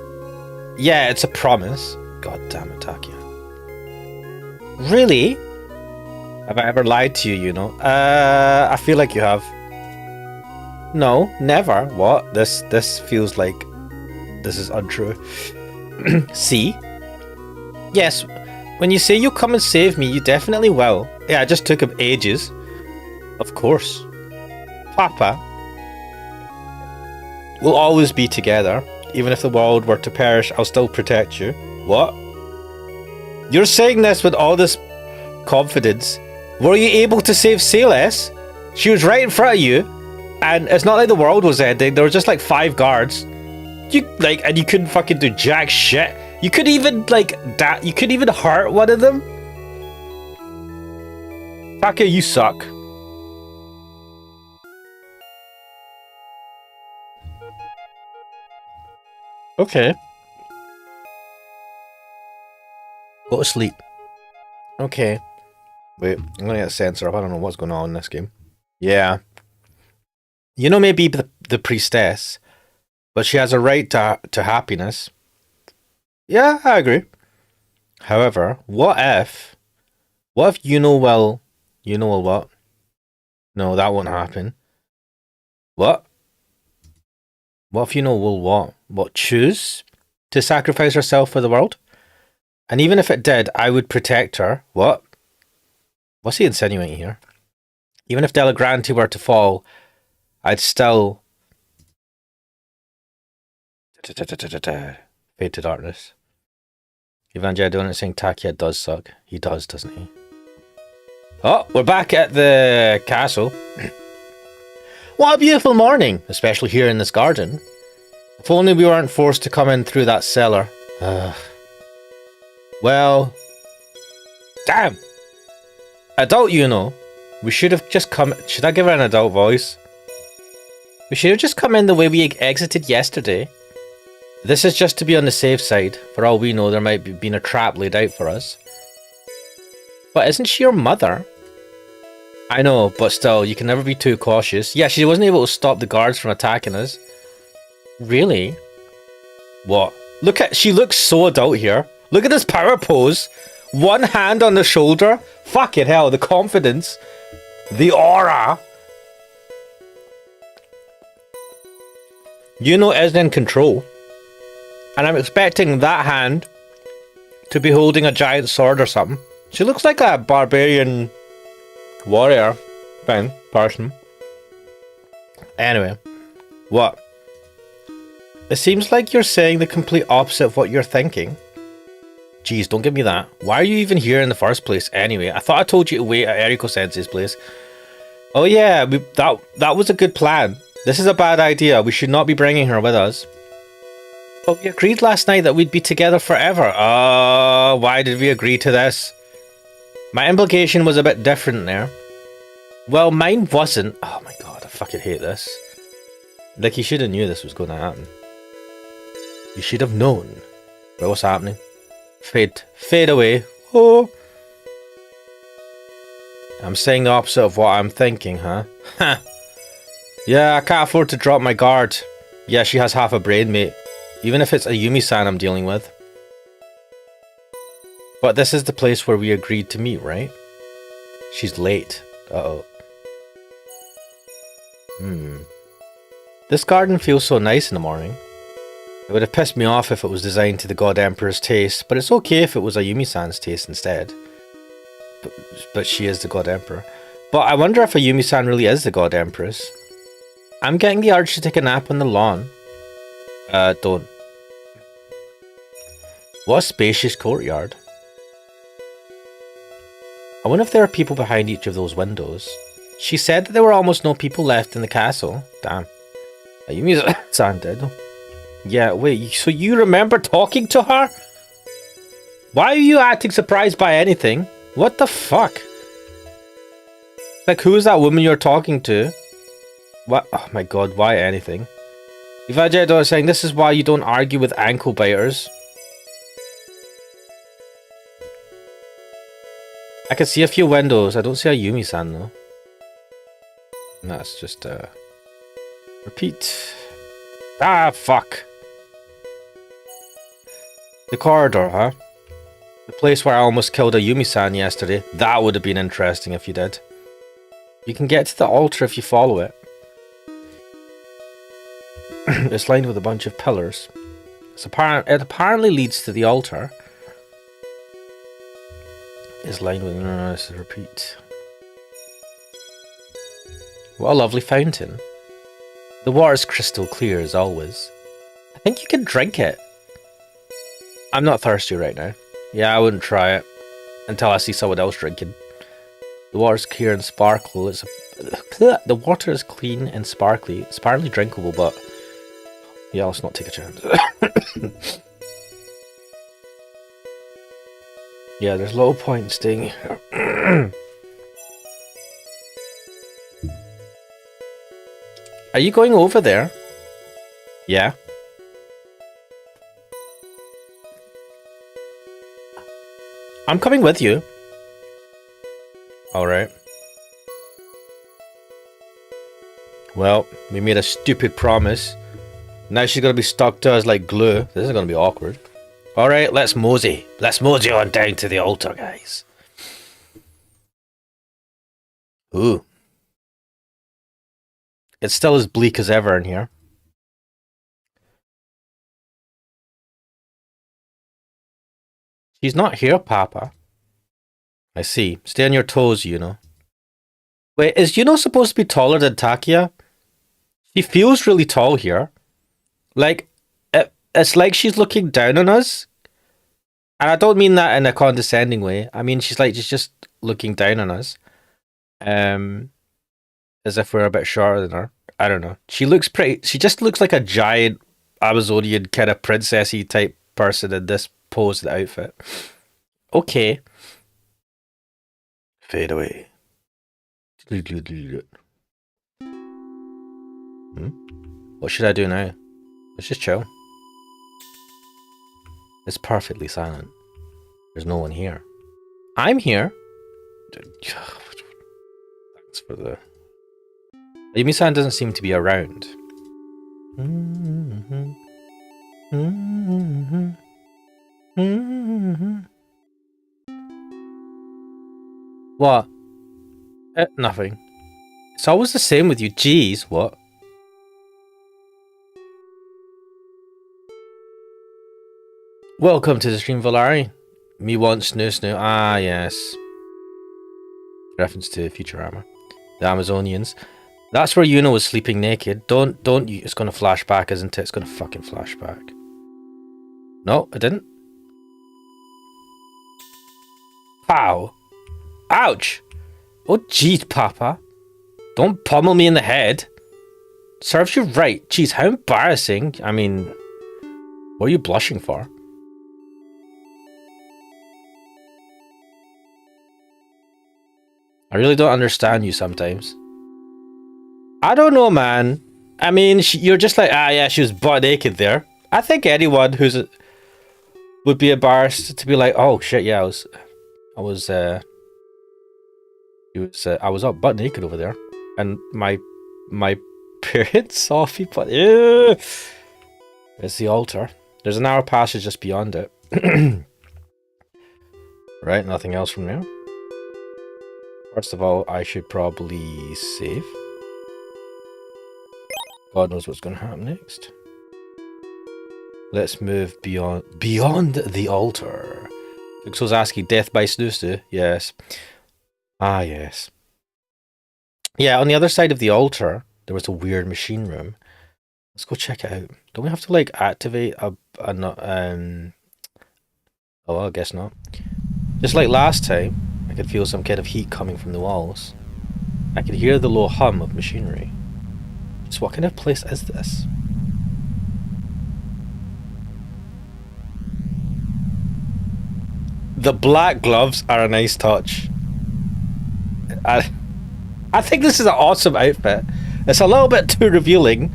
Yeah, it's a promise. God damn it, Takia. Really? Have I ever lied to you, you know? I feel like you have. No, never. What? This feels like this is untrue. See? Yes, when you say you'll come and save me, you definitely will. Yeah, it just took him ages. Of course. Papa. We'll always be together. Even if the world were to perish, I'll still protect you. What? You're saying this with all this confidence. Were you able to save Celeste? She was right in front of you. And it's not like the world was ending. There were just like 5 guards. And you couldn't fucking do jack shit. You could even you could even hurt one of them. Taka, you suck. Okay. Go to sleep. Okay. Wait, I'm gonna get a sensor up. I don't know what's going on in this game. Yeah. You know, maybe the priestess, but she has a right to happiness. Yeah, I agree. However, what if you know well what? No, that won't happen. What? What if you know well what? What, choose to sacrifice herself for the world? And even if it did, I would protect her. What? What's he insinuating here? Even if Delagranti were to fall, I'd still... Fade to darkness. Evangelion is saying Takia does suck. He does, doesn't he? Oh, we're back at the castle. What a beautiful morning, especially here in this garden. If only we weren't forced to come in through that cellar. Well... Damn! Adult, you know. We should have just come... Should I give her an adult voice? We should have just come in the way we exited yesterday. This is just to be on the safe side. For all we know, there might be been a trap laid out for us. But isn't she your mother? I know, but still, you can never be too cautious. Yeah, she wasn't able to stop the guards from attacking us. Really? What? Look at... She looks so adult here. Look at this power pose. One hand on the shoulder. Fucking hell, the confidence. The aura. Yuno isn't in control. And I'm expecting that hand to be holding a giant sword or something. She looks like a barbarian warrior person. Anyway, what? It seems like you're saying the complete opposite of what you're thinking. Jeez, don't give me that. Why are you even here in the first place anyway? I thought I told you to wait at Eriko-sensei's place. Oh yeah, that was a good plan. This is a bad idea. We should not be bringing her with us. But we agreed last night that we'd be together forever. Why did we agree to this? My implication was a bit different there. Well, mine wasn't. Oh my god, I fucking hate this. Like, you should have knew this was going to happen. You should have known. But what's happening? Fade away. Oh. I'm saying the opposite of what I'm thinking, huh? Ha. Yeah, I can't afford to drop my guard. Yeah, she has half a brain, mate. Even if it's a Yumi-san I'm dealing with. But this is the place where we agreed to meet, right? She's late. Uh-oh. This garden feels so nice in the morning. It would have pissed me off if it was designed to the God Emperor's taste, but it's okay if it was a Yumi-san's taste instead. But she is the God Emperor. But I wonder if a Yumi-san really is the God Empress. I'm getting the urge to take a nap on the lawn. Don't. What a spacious courtyard. I wonder if there are people behind each of those windows. She said that there were almost no people left in the castle. Damn. A Yumi-san did. Yeah, wait, so you remember talking to her? Why are you acting surprised by anything? What the fuck? Like, who is that woman you're talking to? What? Oh my god, why anything? Ivajedo is saying this is why you don't argue with ankle biters. I can see a few windows. I don't see a Yumi-san though. That's just repeat. Ah, fuck. The corridor, huh? The place where I almost killed a Yumi-san yesterday. That would have been interesting if you did. You can get to the altar if you follow it. It's lined with a bunch of pillars. It apparently leads to the altar. It's lined with... No, this is repeat. What a lovely fountain. The water's crystal clear as always. I think you can drink it. I'm not thirsty right now. Yeah, I wouldn't try it until I see someone else drinking. The water's clear and sparkle. The water is clean and sparkly. It's apparently drinkable, but yeah, let's not take a chance. Yeah, there's little point in staying here. Are you going over there? Yeah. I'm coming with you. Alright. Well, we made a stupid promise. Now she's gonna be stuck to us like glue. This is gonna be awkward. Alright, let's mosey. Let's mosey on down to the altar, guys. Ooh. It's still as bleak as ever in here. She's not here, Papa. I see. Stay on your toes, Yuno. Wait, is Yuno supposed to be taller than Takia? She feels really tall here. Like, it's like she's looking down on us. And I don't mean that in a condescending way. I mean, she's just looking down on us. As if we're a bit shorter than her. I don't know. She just looks like a giant Amazonian kind of princessy type person in this pose, the outfit. Okay. Fade away. What should I do now? Let's just chill. It's perfectly silent. There's no one here. I'm here. Thanks for the... Yumi-san doesn't seem to be around. What? Nothing. It's always the same with you. Jeez, what? Welcome to the stream, Valari. Me wants snoo snoo. Ah, yes. Reference to Futurama. The Amazonians. That's where Yuno was sleeping naked. Don't. It's gonna flash back, isn't it? It's gonna fucking flash back. No, it didn't. Pow. Ouch. Oh, jeez, Papa. Don't pummel me in the head. Serves you right. Jeez, how embarrassing. I mean, what are you blushing for? I really don't understand you sometimes. I don't know, man. I mean, you're just like, ah, yeah, she was butt naked there. I think anyone would be embarrassed to be like, oh shit, yeah, I was up butt naked over there, and my parents saw me. But it's the altar. There's a narrow passage just beyond it. Right, nothing else from there. First of all, I should probably save. God knows what's going to happen next. Let's move beyond the altar. Pixel's asking, death by snoo. Yes. Ah, yes. Yeah, on the other side of the altar, there was a weird machine room. Let's go check it out. Don't we have to, like, activate oh, I guess not. Just like last time, I could feel some kind of heat coming from the walls. I could hear the low hum of machinery. So what kind of place is this? The black gloves are a nice touch. I think this is an awesome outfit. It's a little bit too revealing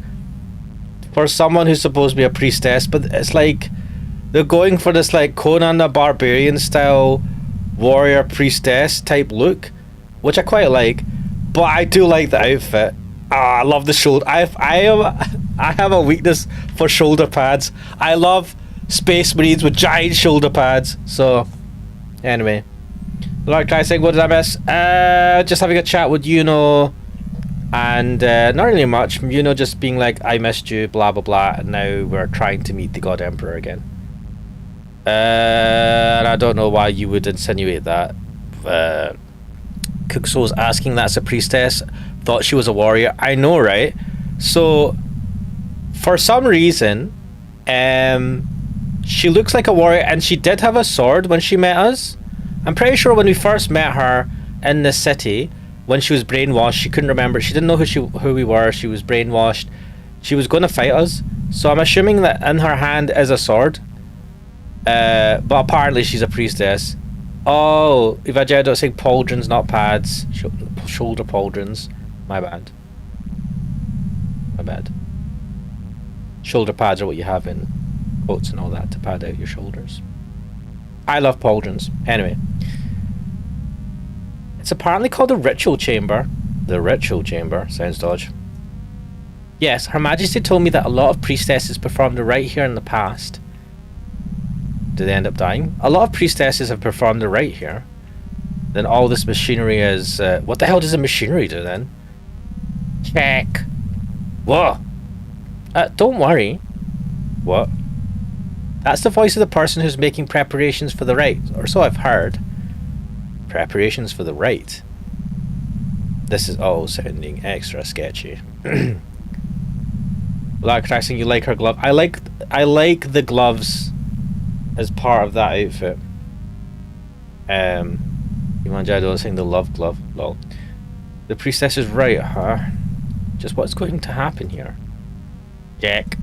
for someone who's supposed to be a priestess, but it's like they're going for this like Conan the Barbarian style warrior priestess type look, which I quite like. But I do like the outfit. I love the shoulder. I have a weakness for shoulder pads. I love Space Marines with giant shoulder pads. So, anyway, Lord Kai saying, what did I miss? Just having a chat with Yuno, and not really much. Yuno just being like, I missed you, blah blah blah, and now we're trying to meet the God Emperor again. And I don't know why you would insinuate that. Cookso's asking, that's a priestess. Thought she was a warrior. I know, right? So, for some reason, she looks like a warrior, and she did have a sword when she met us. I'm pretty sure when we first met her in the city, when she was brainwashed, she couldn't remember. She didn't know who we were. She was brainwashed. She was going to fight us. So I'm assuming that in her hand is a sword. But apparently she's a priestess. Oh, Evangelion saying pauldrons, not pads. Shoulder pauldrons. My bad. My bad. Shoulder pads are what you have in quotes and all that to pad out your shoulders. I love pauldrons. Anyway. It's apparently called the Ritual Chamber. The Ritual Chamber. Sounds dodge. Yes, Her Majesty told me that a lot of priestesses performed the rite here in the past. Did they end up dying? A lot of priestesses have performed the rite here. Then all this machinery is... what the hell does the machinery do then? Check. Whoa. Don't worry. What? That's the voice of the person who's making preparations for the rite. Or so I've heard. Preparations for the rite. This is all sounding extra sketchy. Black Traxing, you like her glove? I like the gloves as part of that outfit. Imanjado saying the love glove. Lol. The priestess is right, huh? Just what's going to happen here? Jack.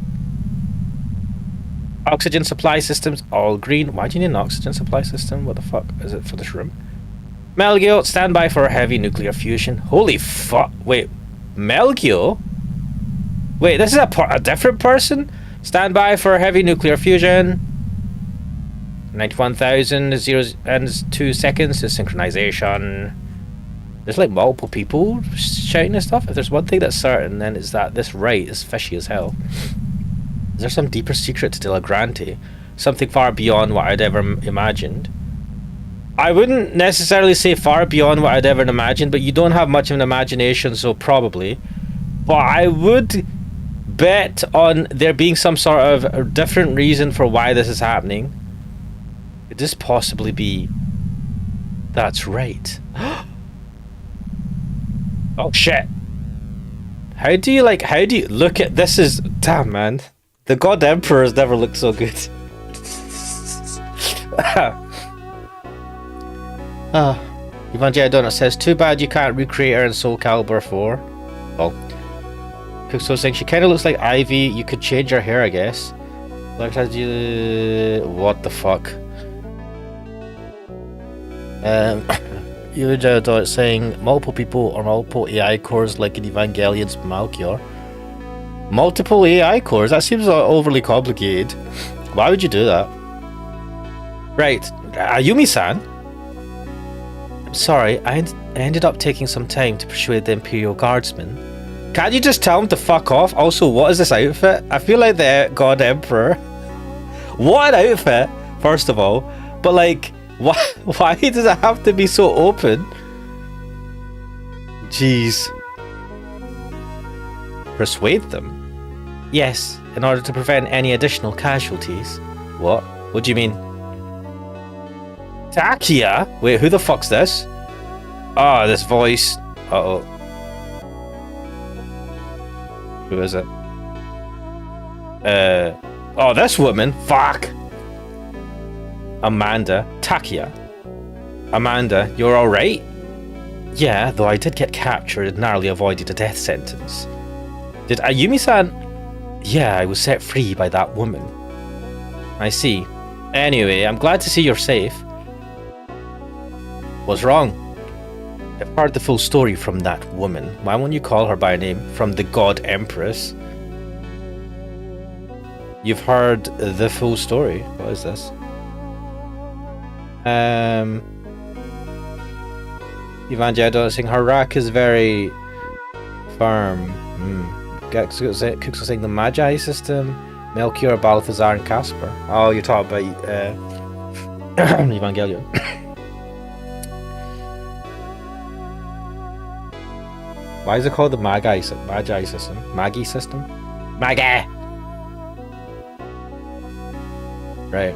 Oxygen supply systems all green. Why do you need an oxygen supply system? What the fuck is it for this room? Melgio, stand by for a heavy nuclear fusion. Holy fuck. Wait, Melgio? Wait, this is a different person? Stand by for a heavy nuclear fusion. 91,000 zeros and 2 seconds to synchronization. There's like multiple people shouting and stuff. If there's one thing that's certain, then it's that this rite is fishy as hell. Is there some deeper secret to Dilla Grante? Something far beyond what I'd ever imagined? I wouldn't necessarily say far beyond what I'd ever imagined, but you don't have much of an imagination, so probably. But I would bet on there being some sort of different reason for why this is happening. Could this possibly be... That's right. Oh shit. How do you look at this? Is damn, man. The God Emperor has never looked so good. Evangelion Donut says, too bad you can't recreate her in Soul Calibur 4. Well, Cookso saying she kind of looks like Ivy. You could change her hair, I guess. Like, what the fuck? Evangelion Donut saying multiple people or multiple AI cores like in Evangelion's Malchior. Multiple AI cores? That seems overly complicated. Why would you do that? Right, Ayumi-san. I'm sorry, I ended up taking some time to persuade the Imperial Guardsmen. Can't you just tell him to fuck off? Also, what is this outfit? I feel like the God Emperor. What an outfit, first of all. But like, why does it have to be so open? Jeez. Persuade them? Yes, in order to prevent any additional casualties. What? What do you mean? Takia? Wait, who the fuck's this? Oh, this voice. Uh-oh. Who is it? Oh, this woman. Fuck. Amanda. Takia. Amanda, you're alright? Yeah, though I did get captured and narrowly avoided a death sentence. Did Ayumi-san... Yeah, I was set free by that woman. I see. Anyway, I'm glad to see you're safe. What's wrong? I've heard the full story from that woman. Why won't you call her by name? From the God Empress. You've heard the full story. What is this? Evangelion saying her rack is very firm. Cooks are saying the Magi system. Melchior, Balthazar, and Casper. Oh, you're talking about Evangelion. Why is it called the Magi system? Magi system? Magi! Right.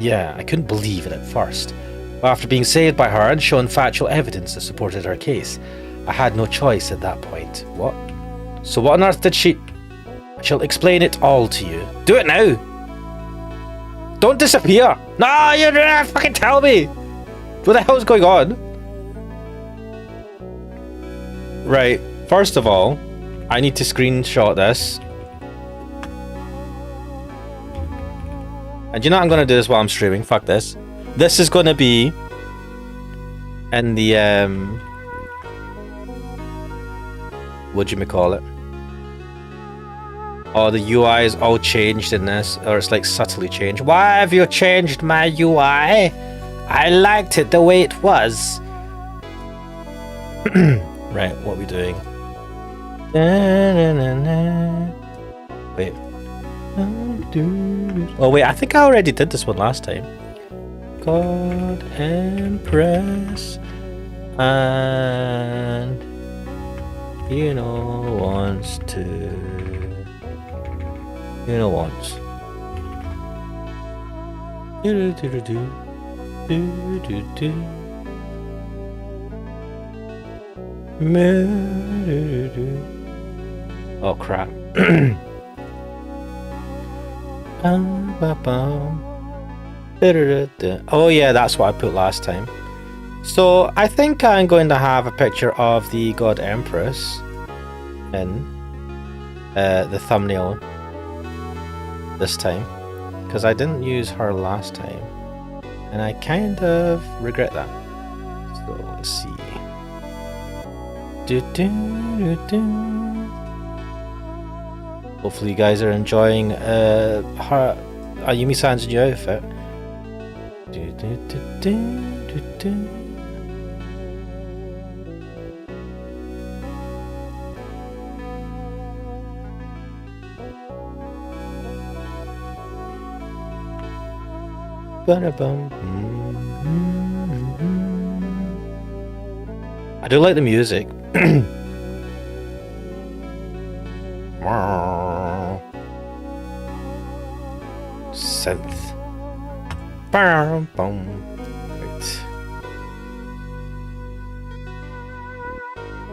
Yeah, I couldn't believe it at first. But after being saved by her and shown factual evidence that supported her case, I had no choice at that point. What? So what on earth did she... I shall explain it all to you. Do it now! Don't disappear! No, you're gonna fucking tell me! What the hell's going on? Right, first of all, I need to screenshot this. And you know I'm gonna do this while I'm streaming, fuck this. This is gonna be in the whatchamacallit? Oh, the UI is all changed in this, or it's like subtly changed. Why have you changed my UI? I liked it the way it was. Right, what are we doing? Wait. Oh wait, I think I already did this one last time. God Empress and wants to wants oh crap. Oh yeah, that's what I put last time. So I think I'm going to have a picture of the God Empress in the thumbnail this time, because I didn't use her last time and I kind of regret that. So let's see. Hopefully you guys are enjoying her Ayumi-san's new outfit. I do like the music. synth. Boom, boom. Right.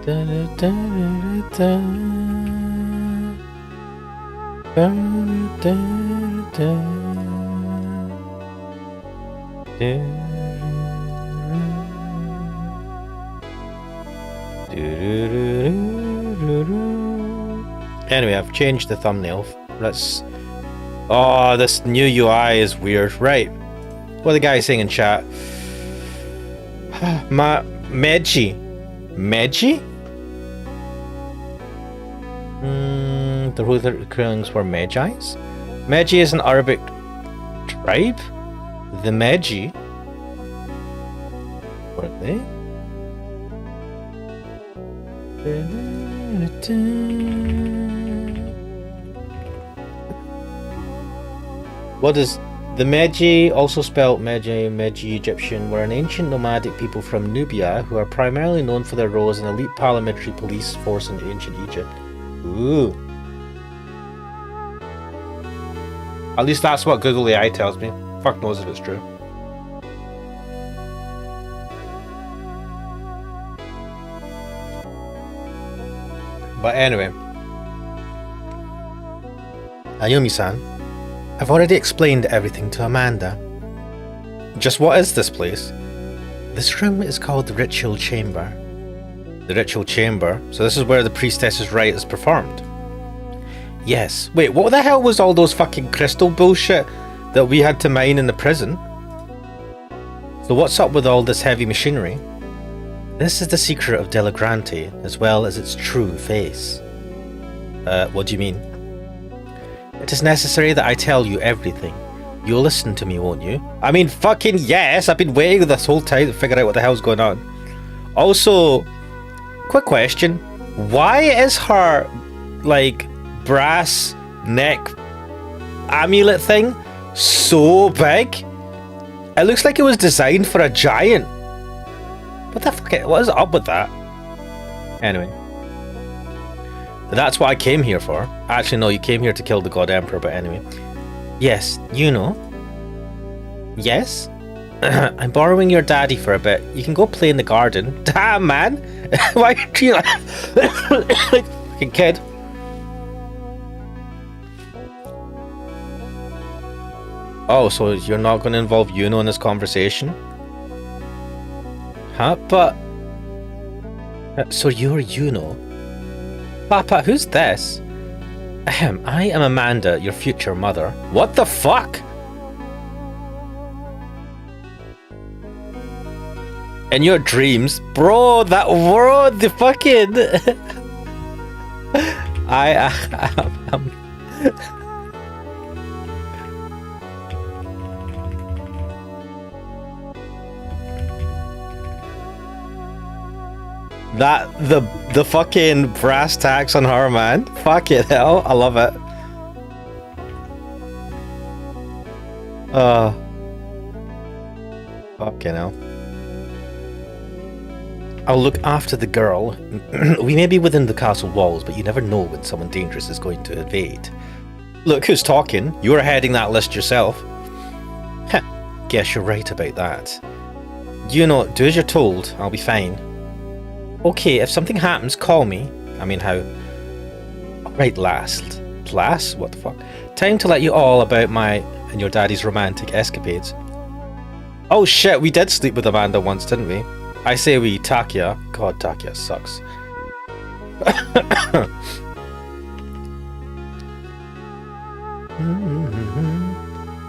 Da, da, da, da, da. Da, da, da. Anyway, I've changed the thumbnail. Let's. Oh, this new UI is weird. Right. What are the guys saying in chat? Meji. Meji? The Ruther Krillings were Magi's? Meji is an Arabic tribe? The Meji? Were they? What is the Meji, also spelled Meji Egyptian, were an ancient nomadic people from Nubia who are primarily known for their role as an elite paramilitary police force in ancient Egypt. Ooh. At least that's what Google AI tells me. Fuck knows if it's true. But anyway. Ayumi-san, I've already explained everything to Amanda. Just what is this place? This room is called the Ritual Chamber. The Ritual Chamber? So this is where the priestess's rite is performed? Yes. Wait, what the hell was all those fucking crystal bullshit that we had to mine in the prison? So what's up with all this heavy machinery? This is the secret of Delagrante, as well as its true face. What do you mean? It is necessary that I tell you everything. You'll listen to me, won't you? I mean, fucking yes! I've been waiting this whole time to figure out what the hell's going on. Also, quick question. Why is her, like, brass neck amulet thing so big? It looks like it was designed for a giant. What the fuck? What is up with that? Anyway. That's what I came here for. Actually, no, you came here to kill the God Emperor, but anyway. Yes, you know. Yes? I'm borrowing your daddy for a bit. You can go play in the garden. Damn, man! Why are you like a fucking kid? Oh, so you're not going to involve Yuno in this conversation? Huh? But... so you're Yuno? Papa, who's this? Ahem, I am Amanda, your future mother. What the fuck? In your dreams? Bro, that world, the fucking... I'm... That, the fucking brass tacks on her, man. Fuck it, hell. I love it. Fucking hell. I'll look after the girl. We may be within the castle walls, but you never know when someone dangerous is going to invade. Look who's talking. You were heading that list yourself. Heh, guess you're right about that. You know, do as you're told. I'll be fine. Okay, if something happens, call me. I mean, how? Right, last? What the fuck? Time to let you all about my and your daddy's romantic escapades. Oh shit, we did sleep with Amanda once, didn't we? I say we, Takia. God, Takia sucks.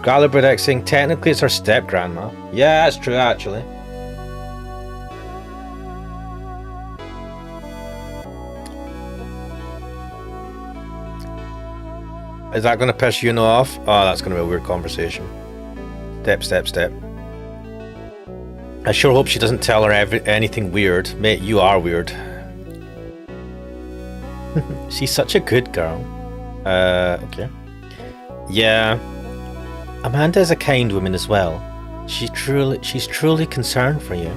Galibredex saying technically it's her step-grandma. Yeah, that's true, actually. Is that going to piss Yuno off? Oh, that's going to be a weird conversation. Step. I sure hope she doesn't tell her anything weird. Mate, you are weird. She's such a good girl. Okay. Yeah. Amanda is a kind woman as well. She's truly concerned for you.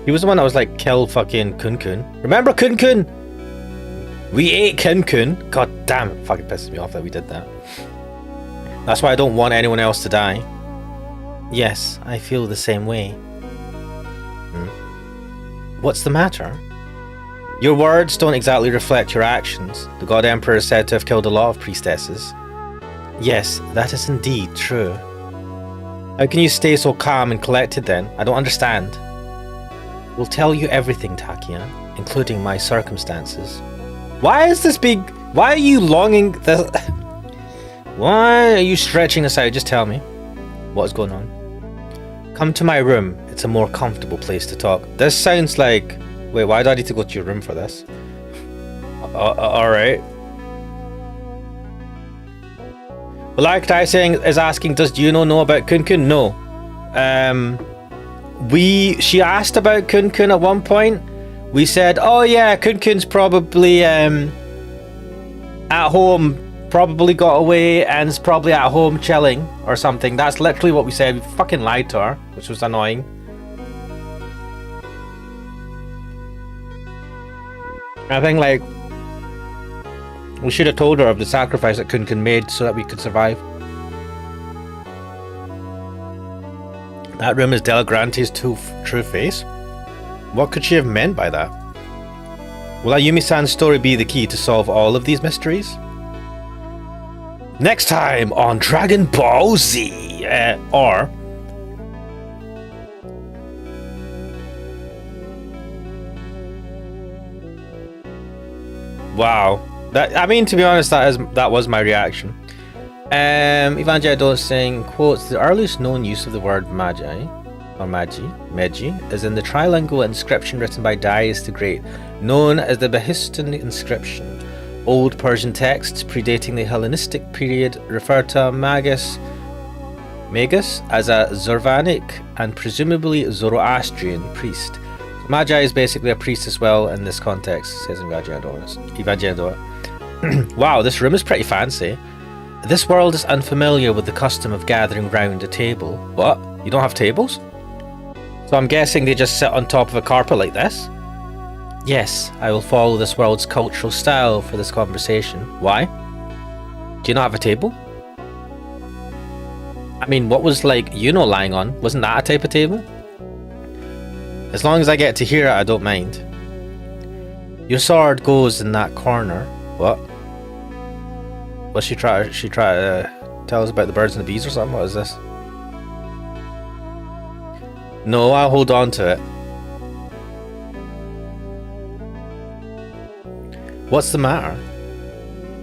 He was the one that was like, kill fucking Kun-kun. Remember Kun-kun? We ate Kun-kun. God damn, it fucking pisses me off that we did that. That's why I don't want anyone else to die. Yes, I feel the same way. What's the matter? Your words don't exactly reflect your actions. The God Emperor is said to have killed a lot of priestesses. Yes, that is indeed true. How can you stay so calm and collected then? I don't understand. We'll tell you everything, Takia, including my circumstances. Why is this big... Why are you longing... Why are you stretching this out? Just tell me. What is going on? Come to my room. It's a more comfortable place to talk. This sounds like... Wait, why do I need to go to your room for this? Alright. Black Dicing is asking, does Juno know about Kun Kun? No. She asked about Kun Kun at one point. We said, oh yeah, Kun Kun's probably at home, probably got away and is probably at home chilling or something. That's literally what we said. We fucking lied to her, which was annoying. I think, like, we should have told her of the sacrifice that Kun Kun made so that we could survive. That room is Delagrante's true face? What could she have meant by that? Will Ayumi-san's story be the key to solve all of these mysteries? Next time on Dragon Ball Z! Wow. I mean, to be honest, that was my reaction. Evangelion saying, quotes, the earliest known use of the word magi, or meji, is in the trilingual inscription written by Darius the Great, known as the Behistun inscription. Old Persian texts predating the Hellenistic period refer to magus as a Zurvanic and presumably Zoroastrian priest. Magi is basically a priest as well in this context, says Evangelion. Wow, this room is pretty fancy. This world is unfamiliar with the custom of gathering round a table. What? You don't have tables? So I'm guessing they just sit on top of a carpet like this? Yes, I will follow this world's cultural style for this conversation. Why? Do you not have a table? I mean, what was, like, lying on? Wasn't that a type of table? As long as I get to hear it, I don't mind. Your sword goes in that corner. What? Was she try to tell us about the birds and the bees or something? What is this? No, I'll hold on to it. What's the matter?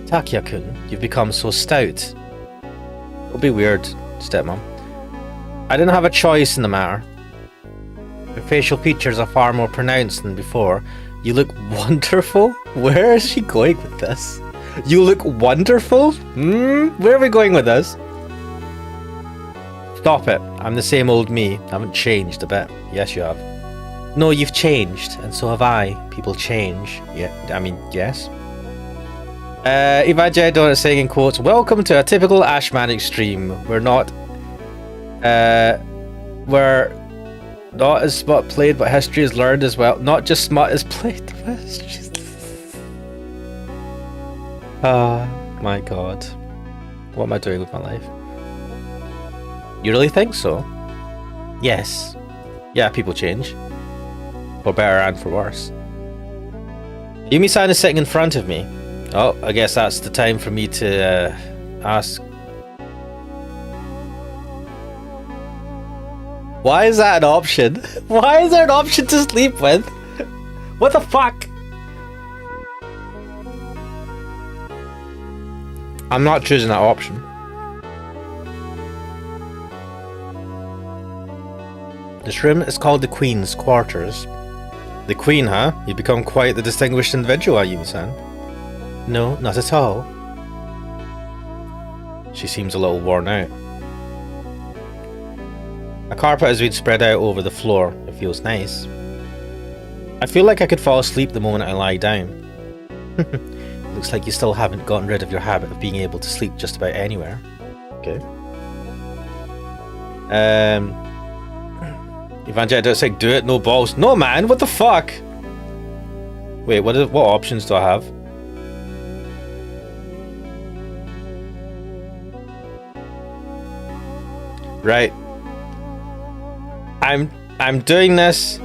Takia-kun, you've become so stout. It'll be weird, stepmom. I didn't have a choice in the matter. Your facial features are far more pronounced than before. You look wonderful? Where is she going with this? You look wonderful? Where are we going with this? Stop it. I'm the same old me. I haven't changed a bit. Yes, you have. No, you've changed, and so have I. People change. Yeah, I mean, yes. Evangelion is saying in quotes, welcome to a typical Ashmanic stream. We're not as smut played, but history is learned as well. Not just smut is played. My god. What am I doing with my life? You really think so? Yes. Yeah, people change. For better and for worse. Yumi-san is sitting in front of me. Oh, I guess that's the time for me to ask. Why is that an option? Why is there an option to sleep with? What the fuck? I'm not choosing that option. This room is called the Queen's Quarters. The Queen, huh? You've become quite the distinguished individual, Ayumi-san. No, not at all. She seems a little worn out. A carpet has been spread out over the floor. It feels nice. I feel like I could fall asleep the moment I lie down. Looks like you still haven't gotten rid of your habit of being able to sleep just about anywhere. Okay. Evangelion saying, do it, no balls. No, man, what the fuck? Wait, what options do I have? Right. I'm doing this.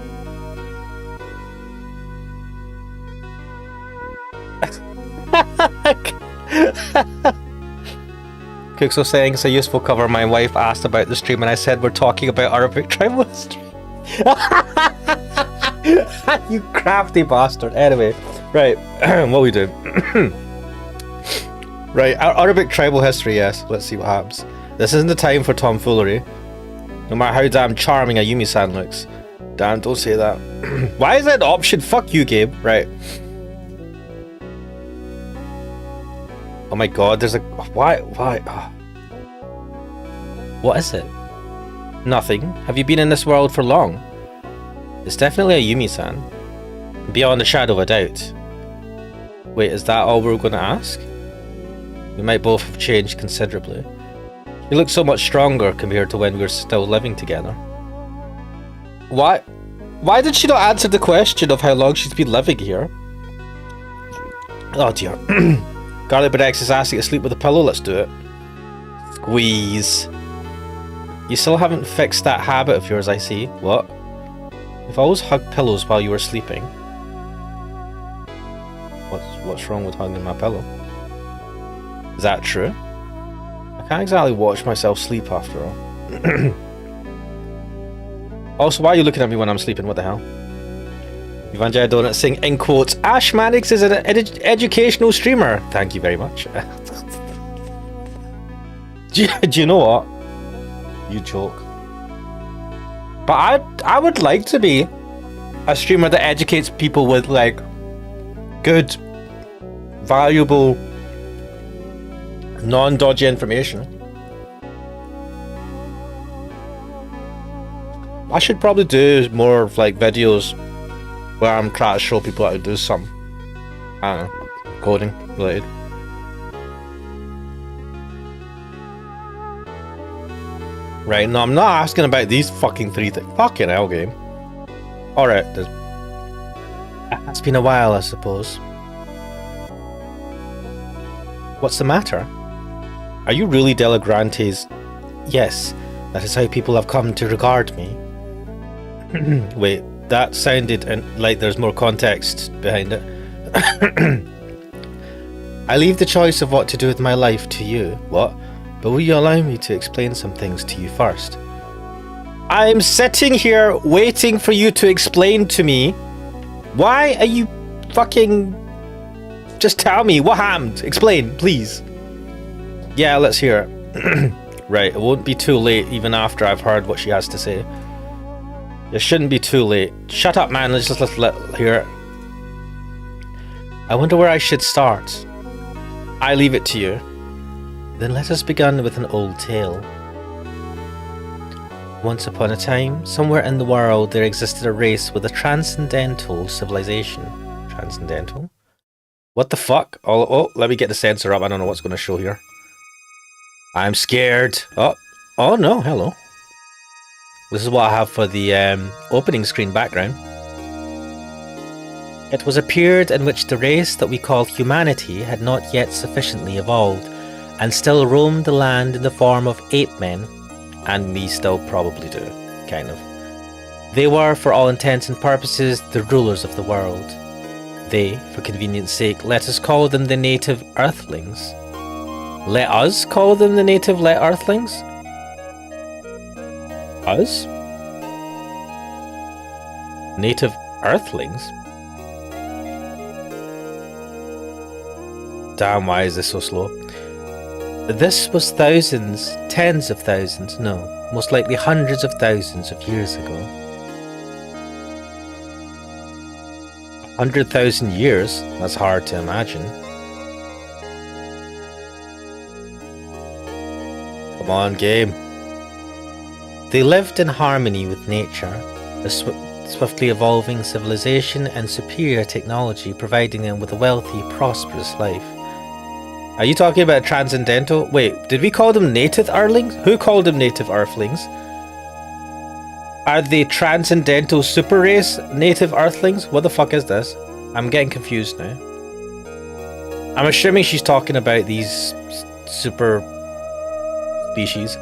Cook's was saying it's a useful cover. My wife asked about the stream and I said we're talking about Arabic tribal history. You crafty bastard. Anyway, right. What we do? Right, Arabic tribal history, yes. Let's see what happens. This isn't the time for tomfoolery. No matter how damn charming a Yumi-san looks. Damn, don't say that. Why is that an option? Fuck you, Gabe. Right. Oh my god, there's a... Why? Oh. What is it? Nothing. Have you been in this world for long? It's definitely a Yumi-san. Beyond a shadow of a doubt. Wait, is that all we're gonna ask? We might both have changed considerably. You look so much stronger compared to when we were still living together. Why did she not answer the question of how long she's been living here? Oh dear. Garlic Bread X is asking to sleep with a pillow. Let's do it. Squeeze. You still haven't fixed that habit of yours, I see. What? You've always hugged pillows while you were sleeping. What's wrong with hugging my pillow? Is that true? I can't exactly watch myself sleep after all. Also, why are you looking at me when I'm sleeping? What the hell? Evangelion Donut saying, in quotes, Ash Mannix is an educational streamer. Thank you very much. do you know what? You joke. But I would like to be a streamer that educates people with, like, good, valuable, non-dodgy information. I should probably do more of like videos where I'm trying to show people how to do some, I don't know, coding related. Right, no, I'm not asking about these fucking three things. Fucking hell, game. Alright, it's been a while, I suppose. What's the matter? Are you really Della Grante's? Yes, that is how people have come to regard me. Wait, that sounded like there's more context behind it. I leave the choice of what to do with my life to you. What? But will you allow me to explain some things to you first? I'm sitting here waiting for you to explain to me. Why are you fucking... Just tell me, what happened? Explain, please. Yeah, let's hear it. Right, it won't be too late even after I've heard what she has to say. It shouldn't be too late. Shut up, man, let's hear it. I wonder where I should start. I leave it to you. Then let us begin with an old tale. Once upon a time, somewhere in the world, there existed a race with a transcendental civilization. Transcendental? What the fuck? Oh, let me get the sensor up. I don't know what's going to show here. I'm scared. Oh no, hello. This is what I have for the opening screen background. It was a period in which the race that we call humanity had not yet sufficiently evolved, and still roamed the land in the form of ape men, and we still probably do, kind of. They were, for all intents and purposes, the rulers of the world. They, for convenience sake, let us call them the native Earthlings. Let us call them the native Earthlings? Us? Native Earthlings? Damn, why is this so slow? This was thousands, tens of thousands, no, most likely hundreds of thousands of years ago. 100,000 years? That's hard to imagine. Come on, game. They lived in harmony with nature, a swiftly evolving civilization and superior technology providing them with a wealthy, prosperous life. Are you talking about transcendental? Wait, did we call them native Earthlings? Who called them native Earthlings? Are they transcendental super race native Earthlings? What the fuck is this? I'm getting confused now. I'm assuming she's talking about these super species.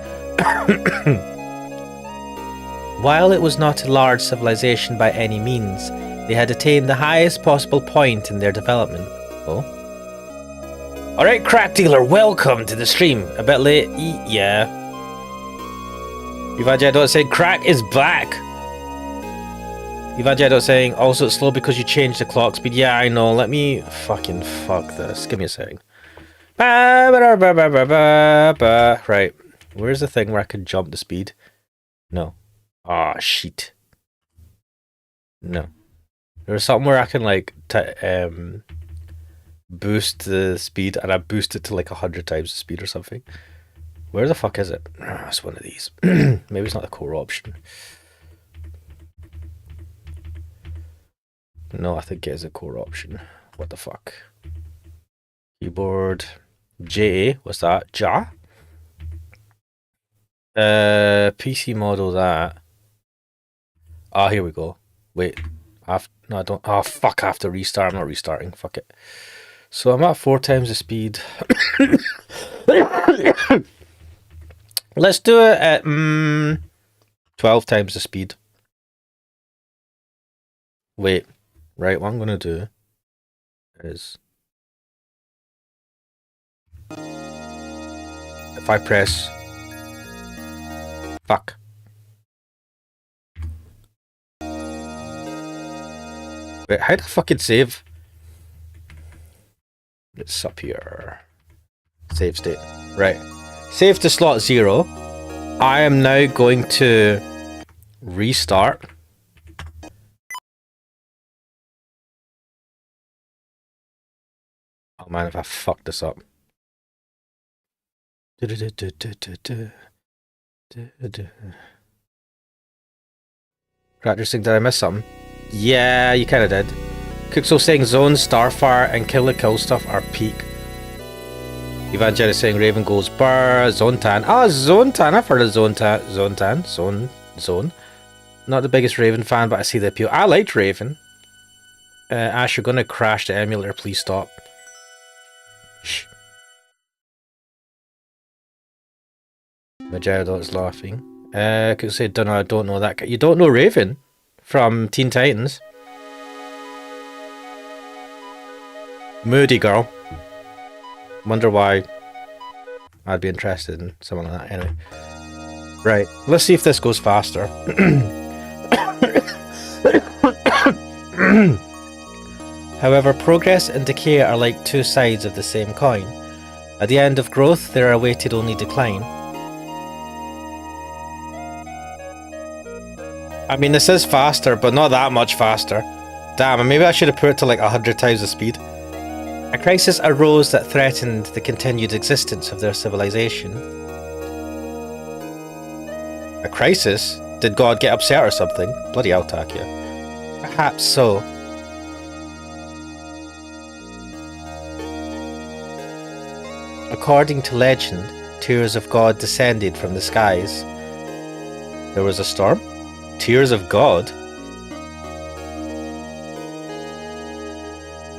While it was not a large civilization by any means, they had attained the highest possible point in their development. Oh. Alright, crack dealer, welcome to the stream. A bit late, yeah. Evangedo saying crack is back. Evangedo saying also it's slow because you changed the clock speed. Yeah, I know. Let me fucking fuck this. Give me a second. Right. Where's the thing where I can jump the speed? No. Ah, shit. No. There's something where I can like boost the speed, and I boost it to like 100 times the speed or something. Where the fuck is it? Ah, it's one of these. Maybe it's not the core option. No, I think it is a core option. What the fuck? Keyboard. J. What's that? Ja? PC model that. Ah, here we go. Wait. No, I don't. Oh, fuck. I have to restart. I'm not restarting. Fuck it. So I'm at 4 times the speed. Let's do it at 12 times the speed. Wait. Right, what I'm going to do is if I press fuck. Wait, how do I fucking save? It's up here. Save state. Right. Save to slot 0. I am now going to restart. Oh man, if I fucked this up. Raptor saying, did I miss something? Yeah, you kinda did. Cookso saying Zone, Starfire, and Kill stuff are peak. Evangelic saying Raven goes burr, Zontan. Ah, Zontan, I've heard of Zontan. Zone. Not the biggest Raven fan, but I see the appeal. I liked Raven. Ash, you're gonna crash the emulator, please stop. Shh. Majerdo is laughing. Could say, I don't know that guy. You don't know Raven from Teen Titans? Moody girl. Wonder why I'd be interested in someone like that. Anyway. Right. Let's see if this goes faster. However, progress and decay are like two sides of the same coin. At the end of growth, there are awaited only decline. I mean, this is faster, but not that much faster. Damn, maybe I should have put it to like 100 times the speed. A crisis arose that threatened the continued existence of their civilization. A crisis? Did God get upset or something? Bloody hell, Takia. Perhaps so. According to legend, tears of God descended from the skies. There was a storm? Tears of God?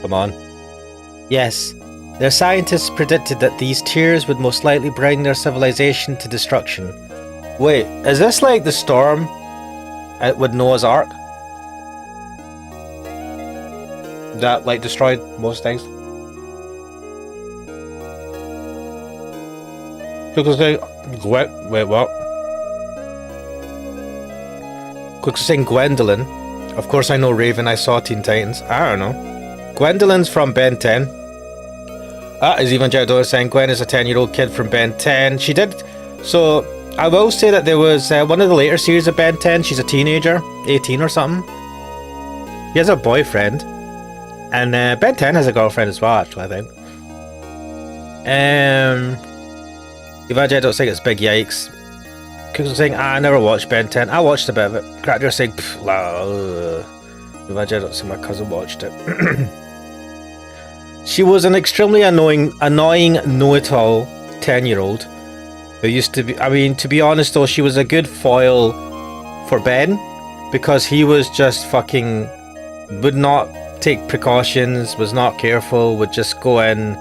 Come on. Yes, their scientists predicted that these tears would most likely bring their civilization to destruction. Wait, is this like the storm with Noah's Ark? That like destroyed most things? Wait, what? Quick saying Gwendolyn. Of course I know Raven, I saw Teen Titans. I don't know. Gwendolyn's from Ben 10. Is even Jared saying Gwen is a 10-year-old kid from Ben 10. She did. So, I will say that there was one of the later series of Ben 10. She's a teenager, 18 or something. He has a boyfriend. And Ben 10 has a girlfriend as well, actually, I think. Evangel saying it's big yikes. Cooks saying, I never watched Ben 10. I watched a bit of it. Cracker saying, Evangel saying my cousin watched it. She was an extremely annoying know-it-all 10-year-old who used to be, I mean, to be honest though, she was a good foil for Ben because he was just fucking, would not take precautions, was not careful, would just go in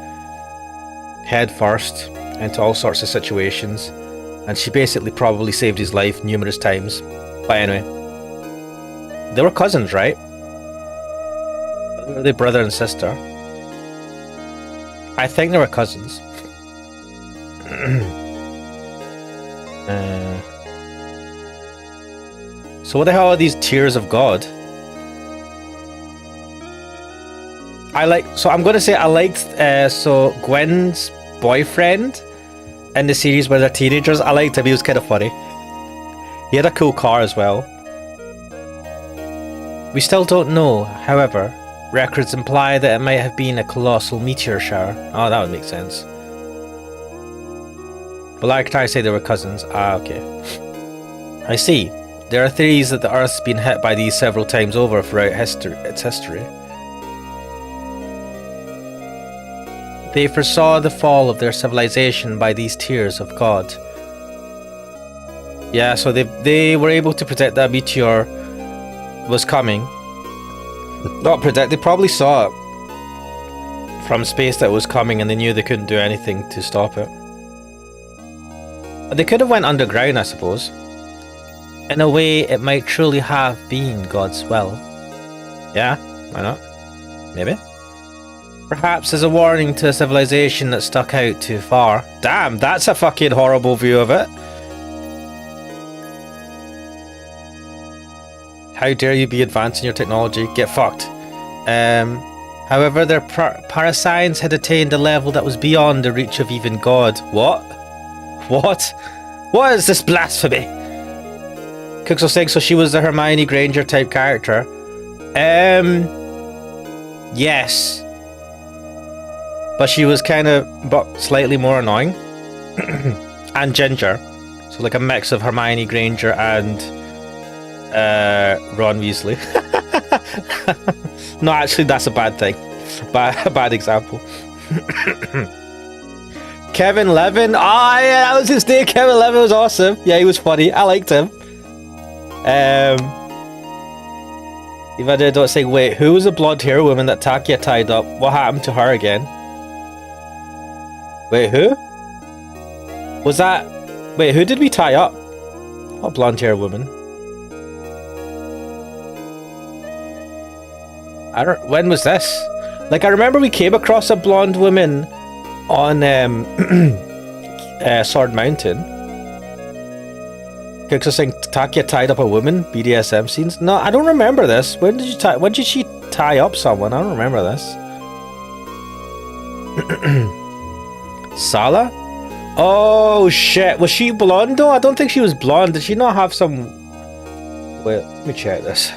head first into all sorts of situations. And she basically probably saved his life numerous times. But anyway. They were cousins, right? Were they brother and sister? I think they were cousins. So what the hell are these tears of God? So I'm gonna say I liked so Gwen's boyfriend in the series when they're teenagers. I liked him, he was kind of funny. He had a cool car as well. We still don't know, however, records imply that it might have been a colossal meteor shower. Oh, that would make sense. But like I say, they were cousins. Ah, okay. I see. There are theories that the Earth's been hit by these several times over throughout its history. They foresaw the fall of their civilization by these tears of God. Yeah, so they were able to predict that a meteor was coming. Not predict, they probably saw it from space that it was coming, and they knew they couldn't do anything to stop it. But they could have went underground, I suppose. In a way, it might truly have been God's will. Yeah, why not? Maybe. Perhaps as a warning to a civilization that stuck out too far. Damn, that's a fucking horrible view of it. How dare you be advancing your technology? Get fucked. However, their parascience had attained a level that was beyond the reach of even God. What? What? What is this blasphemy? Cooks was saying, so she was the Hermione Granger type character. Yes. But she was kind of, but slightly more annoying. And ginger. So like a mix of Hermione Granger and Ron Weasley. No, actually that's a bad thing. A bad example. Kevin Levin. Oh yeah, that was his name. Kevin Levin was awesome. Yeah, he was funny. I liked him. If I don't say, wait, who was the blonde hair woman that Takia tied up? What happened to her again? Wait, who? Was that... Wait, who did we tie up? What blonde hair woman? When was this? Like, I remember we came across a blonde woman on Sword Mountain. Because I was saying Takia tied up a woman, BDSM scenes. No, I don't remember this. When did she tie up someone? I don't remember this. Sala? Oh shit, was she blonde though? I don't think she was blonde. Did she not have some... Wait, let me check this.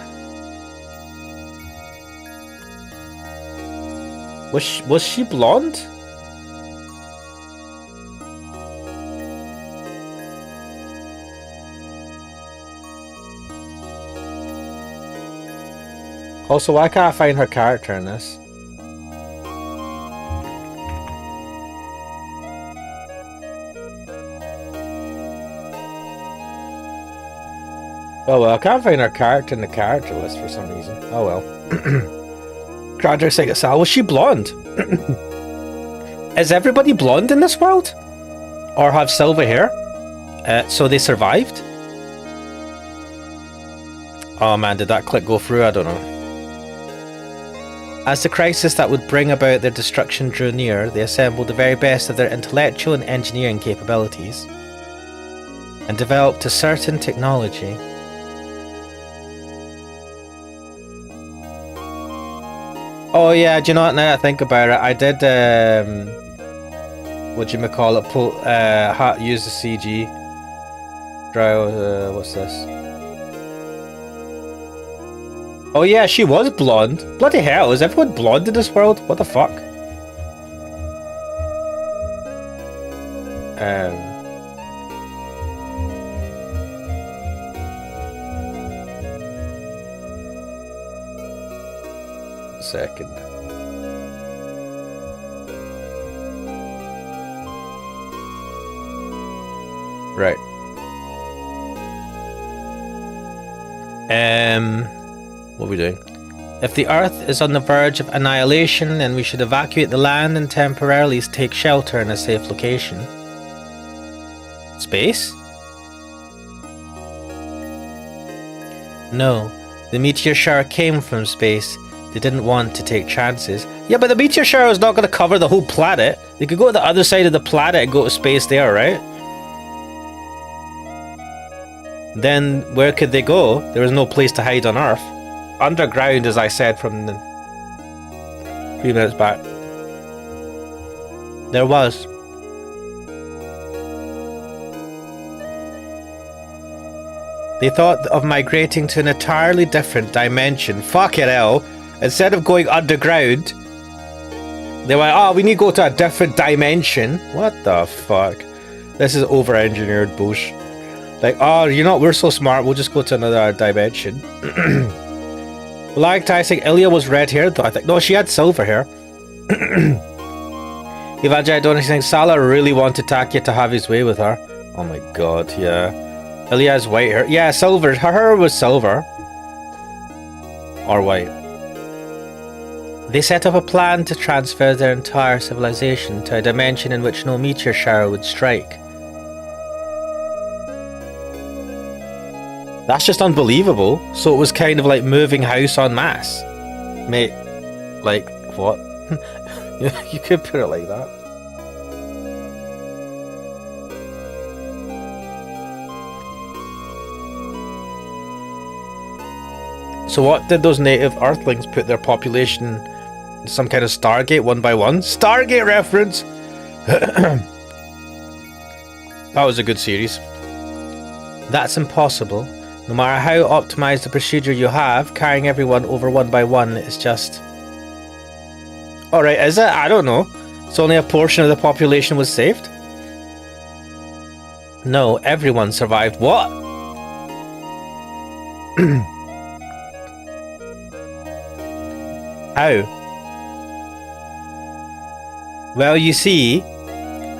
Was she blonde? Also, why can't I find her character in this? Oh well, I can't find her character in the character list for some reason. Oh well. Graduate Second Sal, was she blonde? Is everybody blonde in this world? Or have silver hair? So they survived? Oh man, did that clip go through? I don't know. As the crisis that would bring about their destruction drew near, they assembled the very best of their intellectual and engineering capabilities and developed a certain technology. Oh yeah, do you know what, now that I think about it, I did, use the CG. What's this? Oh yeah, she was blonde. Bloody hell, is everyone blonde in this world? What the fuck? Second. Right. What are we doing? If the Earth is on the verge of annihilation, then we should evacuate the land and temporarily take shelter in a safe location. Space? No, the meteor shower came from space. They didn't want to take chances. Yeah, but the meteor shower is not going to cover the whole planet. They could go to the other side of the planet and go to space there, right? Then where could they go? There was no place to hide on Earth. Underground, as I said from the 3 minutes back. There was. They thought of migrating to an entirely different dimension. Fucking hell. Instead of going underground, they went, oh, we need to go to a different dimension. What the fuck? This is over-engineered bullshit. Like, oh, you know, we're so smart, we'll just go to another dimension. Like I think Ilya was red-haired, though. I think, no, she had silver hair. Evangelii, don't you think Salah really wanted Takia to have his way with her? Oh my god, yeah. Ilya has white hair. Yeah, silver. Her hair was silver. Or white. They set up a plan to transfer their entire civilization to a dimension in which no meteor shower would strike. That's just unbelievable. So it was kind of like moving house en masse. Mate, like, what? You could put it like that. So what did those native Earthlings put their population in some kind of Stargate one by one? Stargate reference! That was a good series. That's impossible. No matter how optimized the procedure you have, carrying everyone over one by one is just... Alright, is it? I don't know. So only a portion of the population was saved? No, everyone survived. What? How? Well, you see,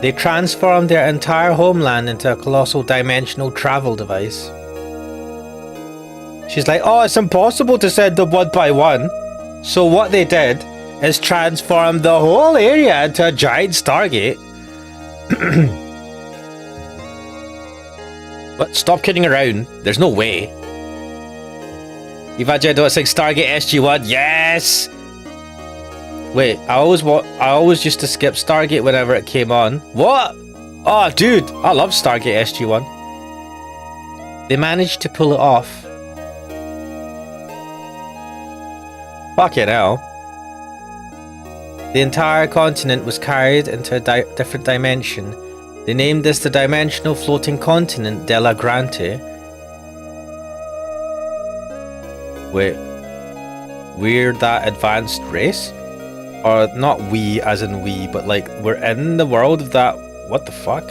they transformed their entire homeland into a colossal dimensional travel device. She's like, oh, it's impossible to send them one by one. So what they did is transform the whole area into a giant Stargate. But stop kidding around. There's no way. Evangelii, don't think Stargate SG-1. Yes! Wait, I always used to skip Stargate whenever it came on. What? Oh, dude, I love Stargate SG-1. They managed to pull it off. Fucking hell. The entire continent was carried into a different dimension. They named this the dimensional floating continent Della Grante. Wait, we're that advanced race? Or not we as in we, but like we're in the world of that. What the fuck?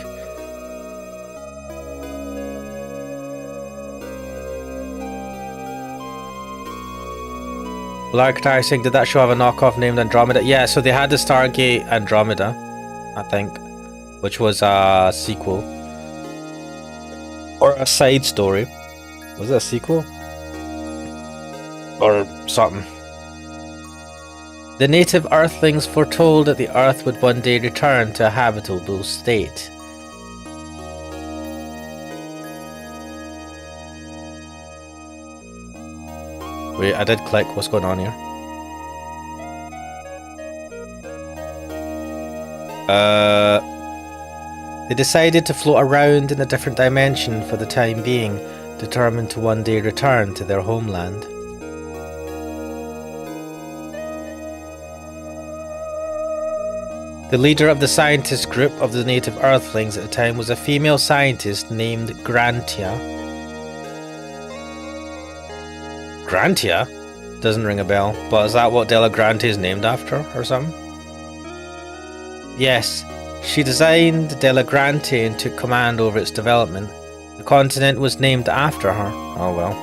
Larktar, did that show have a knockoff named Andromeda? Yeah, so they had the Stargate Andromeda, I think, which was a sequel. Or a side story. Was it a sequel? Or something. The native Earthlings foretold that the Earth would one day return to a habitable state. Wait, I did click. What's going on here? They decided to float around in a different dimension for the time being, determined to one day return to their homeland. The leader of the scientist group of the native Earthlings at the time was a female scientist named Grantia. Grantia? Doesn't ring a bell, but is that what Della Grante is named after, or something? Yes, she designed Della Grante and took command over its development. The continent was named after her. Oh well.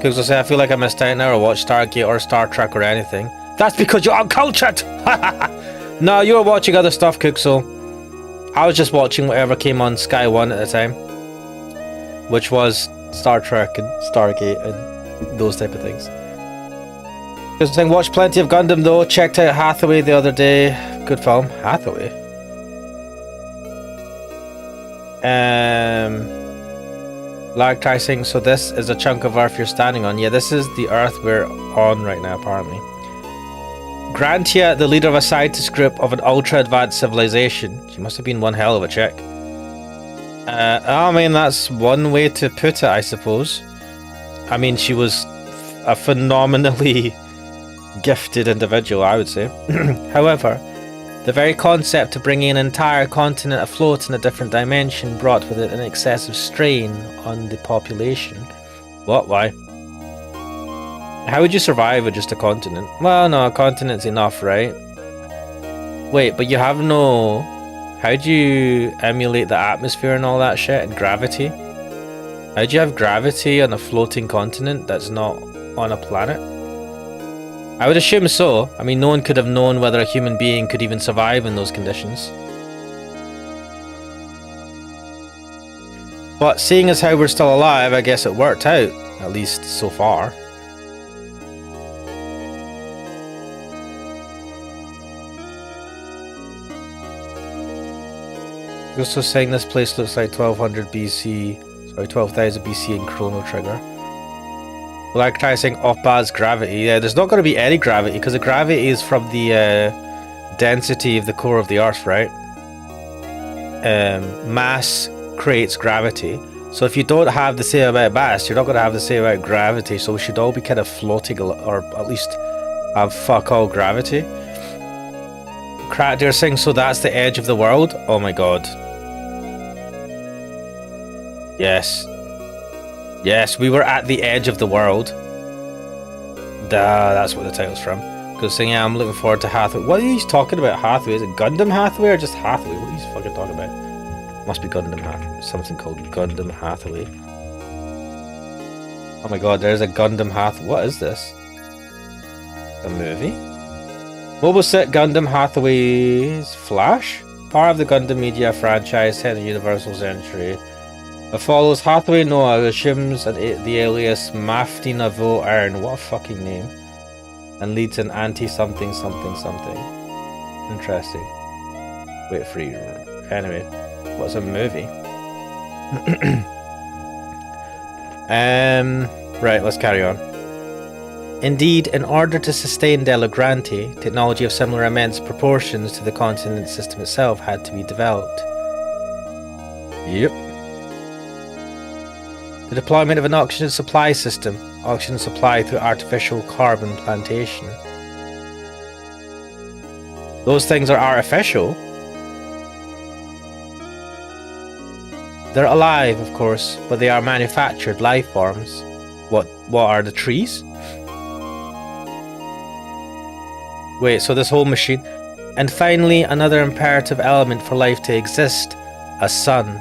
Cooks will say, I feel like I missed out now or watched Stargate or Star Trek or anything. That's because you're uncultured! No, you were watching other stuff, Cookso. I was just watching whatever came on Sky 1 at the time. Which was Star Trek and Stargate and those type of things. Cooks saying, watched plenty of Gundam though. Checked out Hathaway the other day. Good film. Hathaway. Lagtai saying, so this is a chunk of Earth you're standing on. Yeah, this is the Earth we're on right now, apparently. Grantia, the leader of a scientist group of an ultra-advanced civilization. She must have been one hell of a chick. I mean, that's one way to put it, I suppose. I mean, she was a phenomenally gifted individual, I would say. However, the very concept of bringing an entire continent afloat in a different dimension brought with it an excessive strain on the population. What? Why? How would you survive with just a continent? Well, no, a continent's enough, right? Wait, but you have no... How do you emulate the atmosphere and all that shit and gravity? How do you have gravity on a floating continent that's not on a planet? I would assume so. I mean, no one could have known whether a human being could even survive in those conditions. But seeing as how we're still alive, I guess it worked out, at least so far. Also saying this place looks like 1200 BC, sorry, 12,000 BC in Chrono Trigger. Like try saying off-baz gravity. Yeah, there's not going to be any gravity because the gravity is from the density of the core of the Earth, right? Mass creates gravity. So if you don't have the same amount of mass, you're not going to have the same amount of gravity. So we should all be kind of floating, or at least have fuck all gravity. They're saying, so that's the edge of the world? Oh my god. Yes. Yes, we were at the edge of the world. That's what the title's from. Because saying, yeah, I'm looking forward to Hathaway. What are you talking about, Hathaway? Is it Gundam Hathaway or just Hathaway? What are you fucking talking about? Must be Gundam Hathaway. Something called Gundam Hathaway. Oh my god, there's a Gundam Hathaway. What is this? A movie? Mobile Suit Gundam Hathaway's Flash? Part of the Gundam Media franchise set in Universal Century. It follows Hathaway Noah, who assumes the alias Mafti Navo Iron, what a fucking name, and leads an anti-something something something. Interesting. Wait for you. Anyway, what's a movie? Right, let's carry on. Indeed, in order to sustain Delagrante, technology of similar immense proportions to the continent system itself had to be developed. Yep. The deployment of an oxygen supply system, oxygen supply through artificial carbon plantation. Those things are artificial. They're alive, of course, but they are manufactured life forms. What are the trees? Wait, so this whole machine... And finally, another imperative element for life to exist, a sun.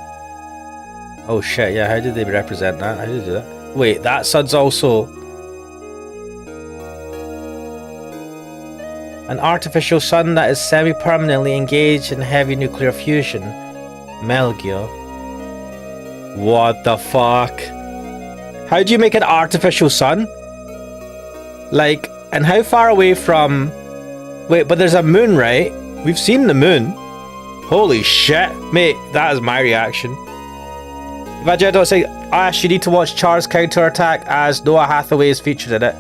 Oh shit, yeah, how did they represent that? How did they do that? Wait, that sun's also... An artificial sun that is semi-permanently engaged in heavy nuclear fusion. Melgio. What the fuck? How do you make an artificial sun? Like, and how far away from... Wait, but there's a moon, right? We've seen the moon. Holy shit. Mate, that is my reaction. Vegeta saying, Ash, you need to watch Char's Counterattack as Noah Hathaway is featured in it.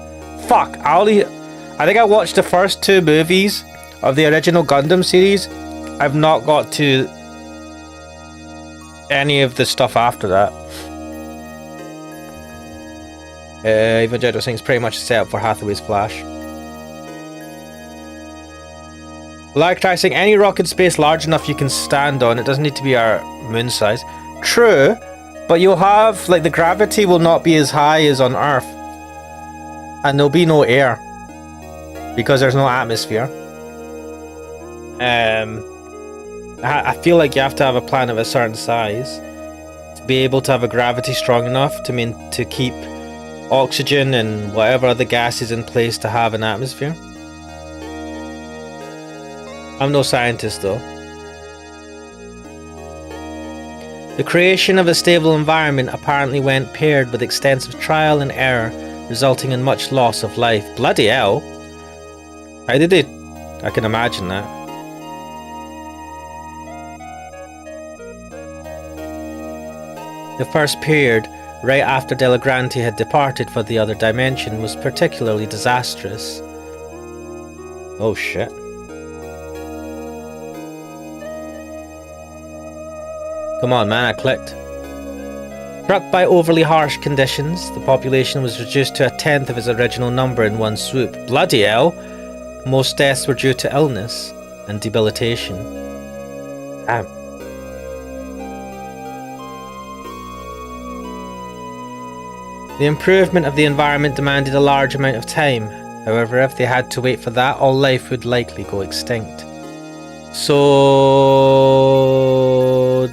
Fuck, I think I watched the first two movies of the original Gundam series. I've not got to any of the stuff after that. Vegeta saying it's pretty much set up for Hathaway's Flash. Like try saying, any rock in space large enough you can stand on. It doesn't need to be our moon size. True. But you'll have, like, the gravity will not be as high as on Earth. And there'll be no air. Because there's no atmosphere. I feel like you have to have a planet of a certain size to be able to have a gravity strong enough to keep oxygen and whatever other gases in place to have an atmosphere. I'm no scientist, though. The creation of a stable environment apparently went paired with extensive trial and error, resulting in much loss of life. Bloody hell. How did they... I can imagine that. The first period, right after Delagranti had departed for the other dimension, was particularly disastrous. Oh shit. Come on, man, I clicked. Struck by overly harsh conditions, the population was reduced to 1/10 of its original number in one swoop. Bloody hell! Most deaths were due to illness and debilitation. Damn. The improvement of the environment demanded a large amount of time. However, if they had to wait for that, all life would likely go extinct. So...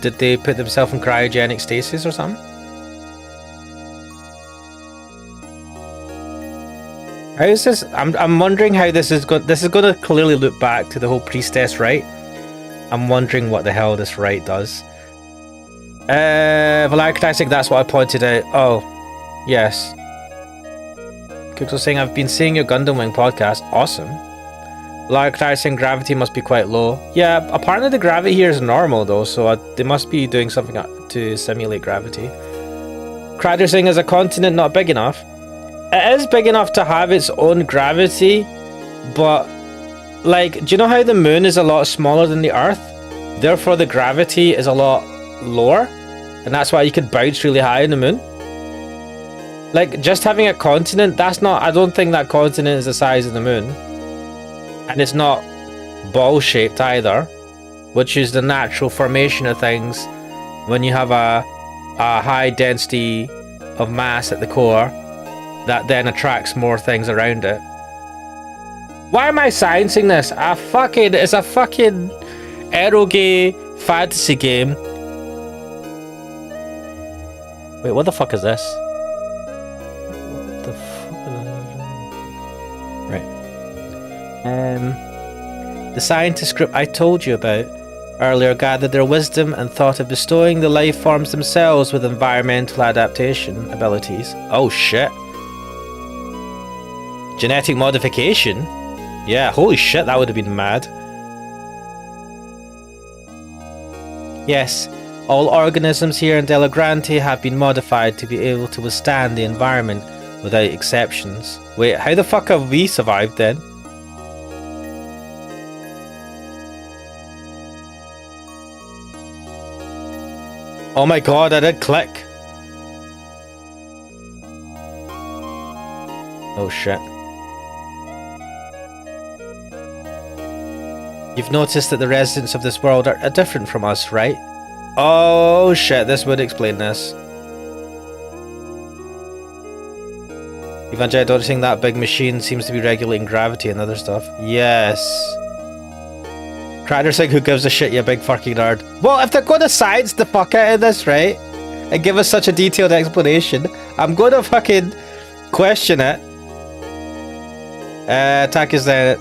did they put themselves in cryogenic stasis or something? How is this? I'm wondering how this is going. This is going to clearly look back to the whole priestess rite. I'm wondering what the hell this rite does. Valarctic, that's what I pointed out. Oh, yes. Cooks was saying, I've been seeing your Gundam Wing podcast. Awesome. Valarctic saying gravity must be quite low. Yeah, apparently the gravity here is normal though, so they must be doing something to simulate gravity. Crater saying, is a continent not big enough? It is big enough to have its own gravity, but like, do you know how the moon is a lot smaller than the Earth? Therefore the gravity is a lot lower, and that's why you could bounce really high in the moon. Like, just having a continent, that's not, I don't think that continent is the size of the moon. And it's not ball shaped either, which is the natural formation of things when you have a high density of mass at the core that then attracts more things around it. Why am I sciencing this? It's a fucking eroge fantasy game. Wait, what the fuck is this? What the fuck? Right. The scientist group I told you about earlier gathered their wisdom and thought of bestowing the life forms themselves with environmental adaptation abilities. Oh shit. Genetic modification? Yeah, holy shit, that would have been mad. Yes, all organisms here in Delagranti have been modified to be able to withstand the environment without exceptions. Wait, how the fuck have we survived then? Oh my god, I did click. Oh shit. You've noticed that the residents of this world are different from us, right? Oh shit, this would explain this. Evangelii noticing that big machine seems to be regulating gravity and other stuff. Yes. Crater's like, who gives a shit, you big fucking nerd? Well, if they're going to science the fuck out of this, right? And give us such a detailed explanation, I'm going to fucking question it. Attack is there.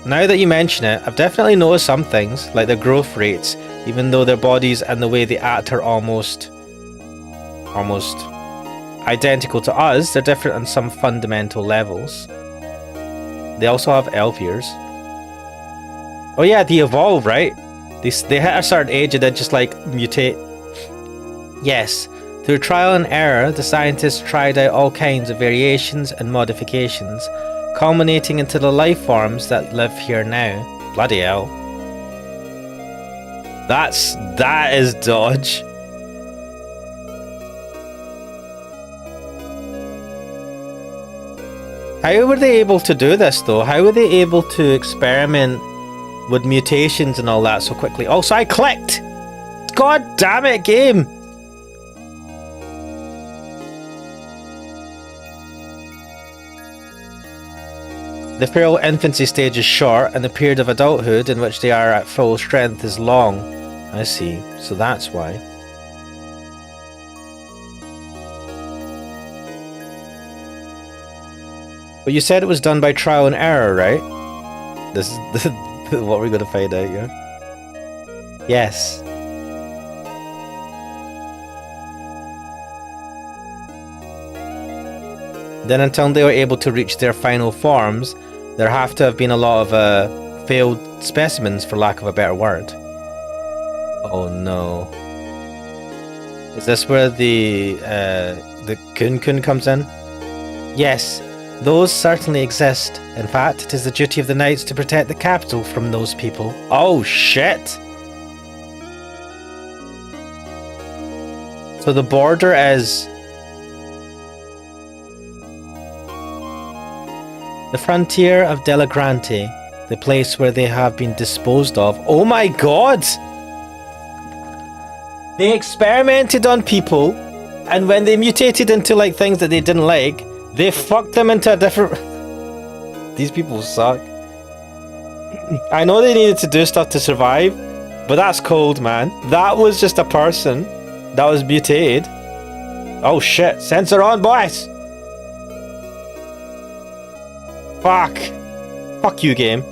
Now that you mention it, I've definitely noticed some things, like their growth rates, even though their bodies and the way they act are almost identical to us, they're different on some fundamental levels. They also have elf ears. Oh yeah, they evolve, right? They hit a certain age and then just like mutate. Yes, through trial and error, the scientists tried out all kinds of variations and modifications, culminating into the life forms that live here now. Bloody hell. That is dodge. How were they able to do this though? How were they able to experiment with mutations and all that so quickly? Also, I clicked! God damn it, game! The feral infancy stage is short, and the period of adulthood in which they are at full strength is long. I see, so that's why. But you said it was done by trial and error, right? This is what we're going to find out here. Yes. Then until they were able to reach their final forms, there have to have been a lot of failed specimens, for lack of a better word. Oh no. Is this where the Kun comes in? Yes, those certainly exist. In fact, it is the duty of the knights to protect the capital from those people. Oh shit! So the border is the frontier of Delagrante, the place where they have been disposed of. Oh my god! They experimented on people, and when they mutated into like things that they didn't like, they fucked them into a different... These people suck. I know they needed to do stuff to survive, but that's cold, man. That was just a person that was mutated. Oh shit, sensor on, boys! Fuck. Fuck you, game.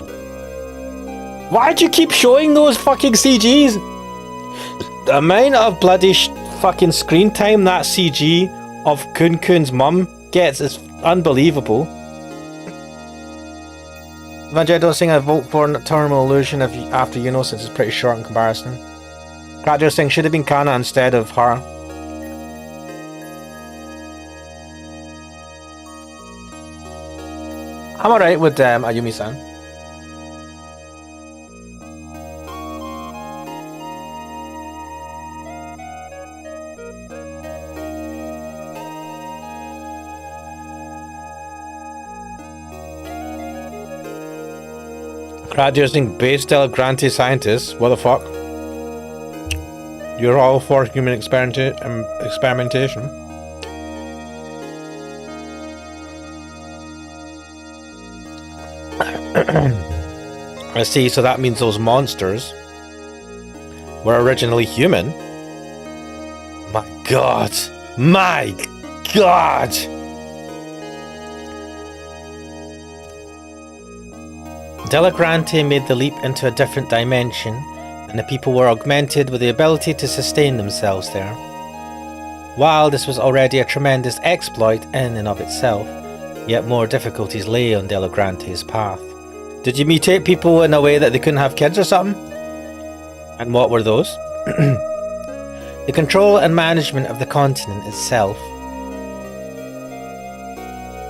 Why'd you keep showing those fucking CGs? The amount of bloody fucking screen time that CG of Kun Kun's mum gets is unbelievable. Vijay, don't sing I vote for Nocturnal Illusion after you know, since it's pretty short in comparison. Gradual Singh should have been Kana instead of her. I'm alright with Ayumi-san. Graduating base Delagrante scientists, what the fuck? You're all for human experimentation. I see, so that means those monsters were originally human. My god! My god! Delagrante made the leap into a different dimension, and the people were augmented with the ability to sustain themselves there. While this was already a tremendous exploit in and of itself, yet more difficulties lay on Delagrante's path. Did you mutate people in a way that they couldn't have kids or something? And what were those? The control and management of the continent itself.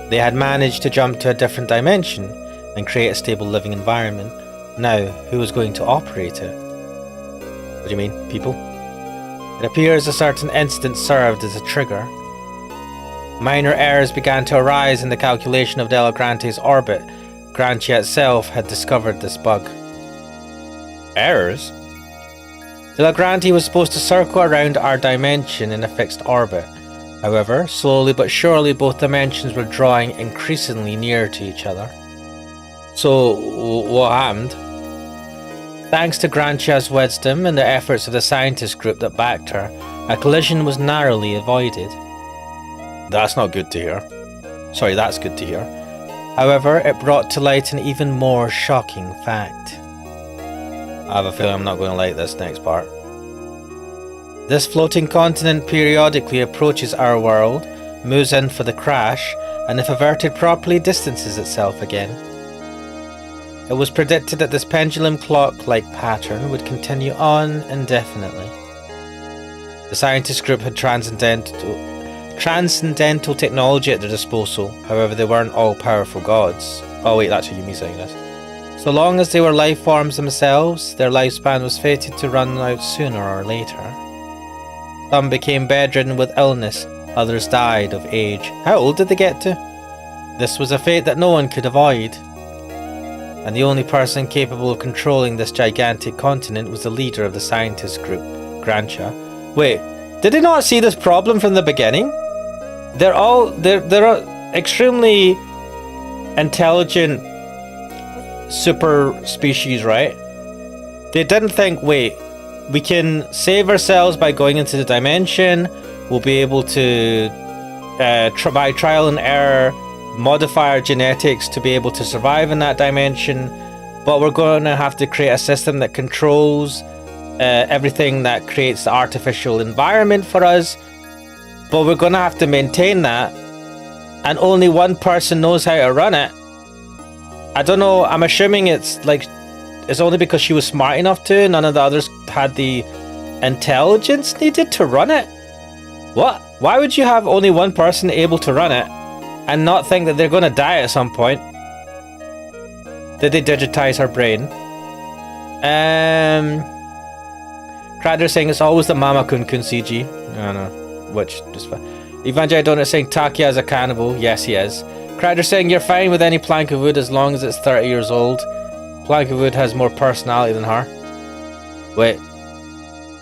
They had managed to jump to a different dimension and create a stable living environment. Now, who was going to operate it? What do you mean, people? It appears a certain incident served as a trigger. Minor errors began to arise in the calculation of Delagrante's orbit. Grantia itself had discovered this bug. Errors? Delagrante was supposed to circle around our dimension in a fixed orbit. However, slowly but surely both dimensions were drawing increasingly near to each other. So, what happened? Thanks to Grantia's wisdom and the efforts of the scientist group that backed her, a collision was narrowly avoided. That's not good to hear. Sorry, that's good to hear. However, it brought to light an even more shocking fact. I have a feeling I'm not going to like this next part. This floating continent periodically approaches our world, moves in for the crash, and if averted properly, distances itself again. It was predicted that this pendulum clock-like pattern would continue on indefinitely. The scientist group had transcendental technology at their disposal, however they weren't all-powerful gods. Oh wait, that's Yumi saying this. So long as they were life forms themselves, their lifespan was fated to run out sooner or later. Some became bedridden with illness, others died of age. How old did they get to? This was a fate that no one could avoid. And the only person capable of controlling this gigantic continent was the leader of the scientist group, Grantia. Wait, did they not see this problem from the beginning? They're extremely intelligent super species, right? They didn't think, wait, we can save ourselves by going into the dimension, we'll be able to by trial and error modify our genetics to be able to survive in that dimension, but we're going to have to create a system that controls everything that creates the artificial environment for us, but we're going to have to maintain that, and only one person knows how to run it. I don't know, I'm assuming it's only because she was smart enough to, none of the others had the intelligence needed to run it. What? Why would you have only one person able to run it and not think that they're going to die at some point? Did they digitize her brain? Crader saying it's always the Mama Kun CG. I don't know. Which, just fine. Evangel Donut saying Takia is a cannibal. Yes, he is. Crader saying you're fine with any plank of wood as long as it's 30 years old. Plank of wood has more personality than her. Wait.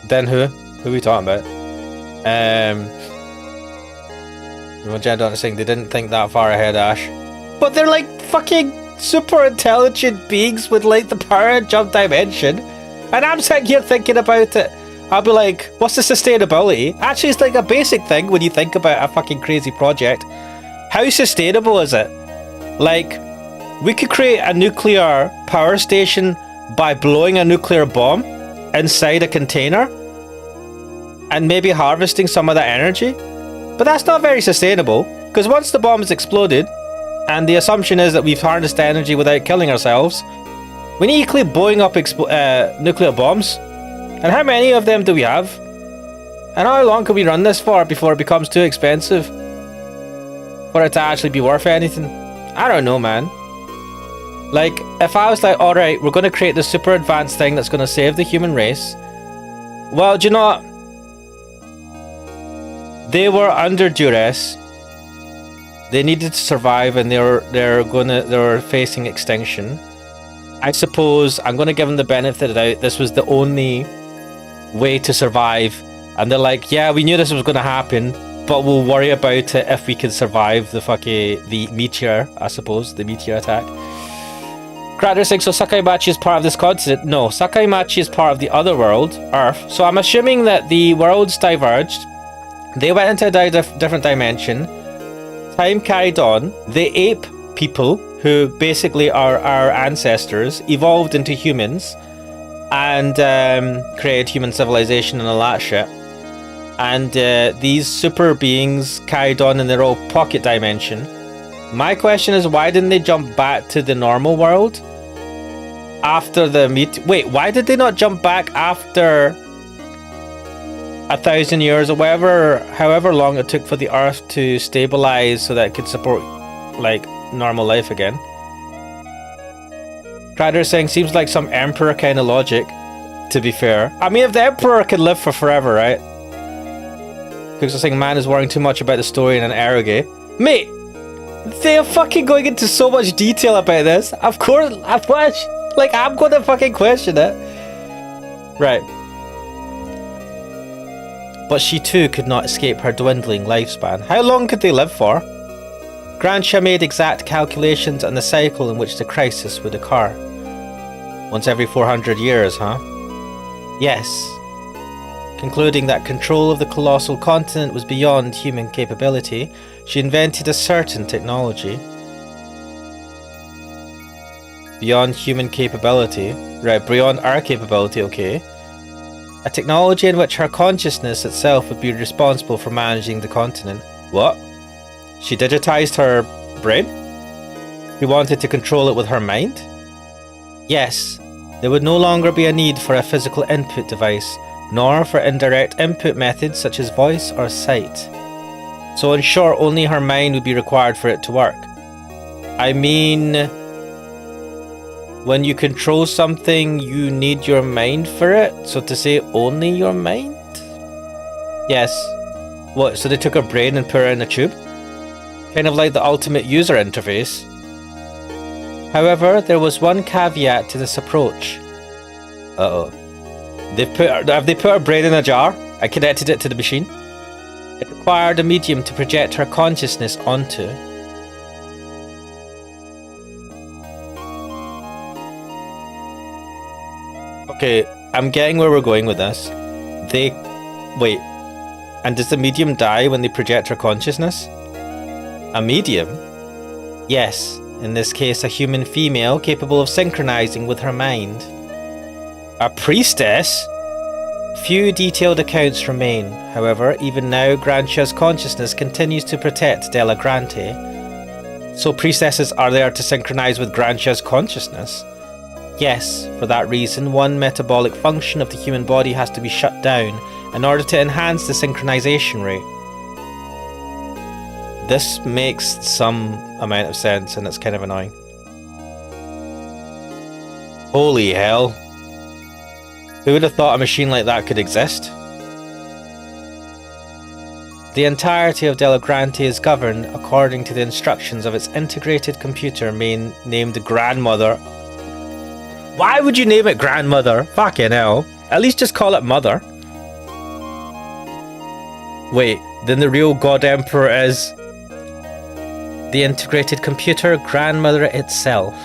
Then who? Who are we talking about? Evangel Donut saying they didn't think that far ahead, Ash. But they're like fucking super intelligent beings with like the power of jump dimension, and I'm sitting here thinking about it. I'll be like, what's the sustainability? Actually, it's like a basic thing when you think about a fucking crazy project. How sustainable is it? Like, we could create a nuclear power station by blowing a nuclear bomb inside a container and maybe harvesting some of that energy, but that's not very sustainable, because once the bomb is exploded, and the assumption is that we've harnessed energy without killing ourselves, we need to keep blowing up nuclear bombs. And how many of them do we have? And how long can we run this for before it becomes too expensive for it to actually be worth anything? I don't know, man. Like, if I was like, alright, we're going to create this super advanced thing that's going to save the human race. Well, do you know what? They were under duress. They needed to survive, and they were facing extinction. I suppose I'm gonna give them the benefit of the doubt. This was the only way to survive, and they're like, yeah, we knew this was gonna happen, but we'll worry about it if we can survive the meteor. I suppose the meteor attack. Crater 6. So Sakaimachi is part of this continent. No, Sakaimachi is part of the other world, Earth. So I'm assuming that the worlds diverged. They went into a different dimension. Time carried on. The ape people, who basically are our ancestors, evolved into humans and created human civilization and all that shit. And these super beings carried on in their own pocket dimension. My question is, why didn't they jump back to the normal world after the Wait, why did they not jump back after 1,000 years or however long it took for the Earth to stabilize so that it could support like normal life again? Crader saying seems like some emperor kind of logic, to be fair. I mean, if the emperor can live for forever, right? Because saying man is worrying too much about the story in an eroge. Mate, they're fucking going into so much detail about this. Of course, I'm gonna fucking question it. Right. But she too could not escape her dwindling lifespan. How long could they live for? Grantia made exact calculations on the cycle in which the crisis would occur. Once every 400 years, huh? Yes. Concluding that control of the colossal continent was beyond human capability, she invented a certain technology. Beyond human capability? Right, beyond our capability, okay. A technology in which her consciousness itself would be responsible for managing the continent. What? She digitized her brain? She wanted to control it with her mind? Yes, there would no longer be a need for a physical input device, nor for indirect input methods such as voice or sight. So in short, only her mind would be required for it to work. I mean, when you control something, you need your mind for it? So to say only your mind? Yes. What, so they took her brain and put her in a tube? Kind of like the ultimate user interface. However, there was one caveat to this approach. Uh-oh. Have they put her brain in a jar and connected it to the machine? It required a medium to project her consciousness onto. Okay, I'm getting where we're going with this. Wait, and does the medium die when they project her consciousness? A medium? Yes, in this case a human female capable of synchronizing with her mind. A priestess? Few detailed accounts remain. However, even now Grantia's consciousness continues to protect Della Grante. So priestesses are there to synchronize with Grantia's consciousness? Yes, for that reason, one metabolic function of the human body has to be shut down in order to enhance the synchronization rate. This makes some amount of sense, and it's kind of annoying. Holy hell. Who would have thought a machine like that could exist? The entirety of Delagrante is governed according to the instructions of its integrated computer named Grandmother. Why would you name it Grandmother? Fucking hell. At least just call it Mother. Wait, then the real God Emperor is the integrated computer Grandmother itself.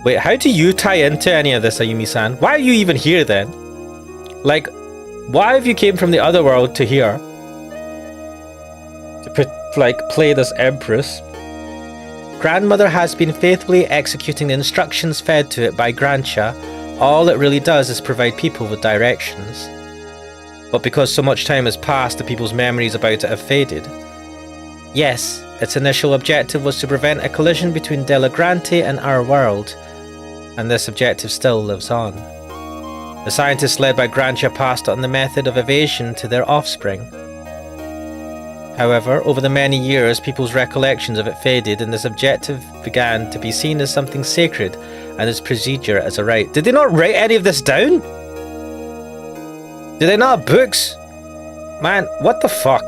Wait, how do you tie into any of this, Ayumi-san? Why are you even here then? Like, why have you came from the other world to here? To play this Empress? Grandmother has been faithfully executing the instructions fed to it by Grantia. All it really does is provide people with directions. But because so much time has passed, the people's memories about it have faded. Yes, its initial objective was to prevent a collision between Delagrante and our world, and this objective still lives on. The scientists led by Grantia passed on the method of evasion to their offspring. However, over the many years, people's recollections of it faded, and this objective began to be seen as something sacred, and its procedure as a right. Did they not write any of this down? Do they not have books? Man, what the fuck?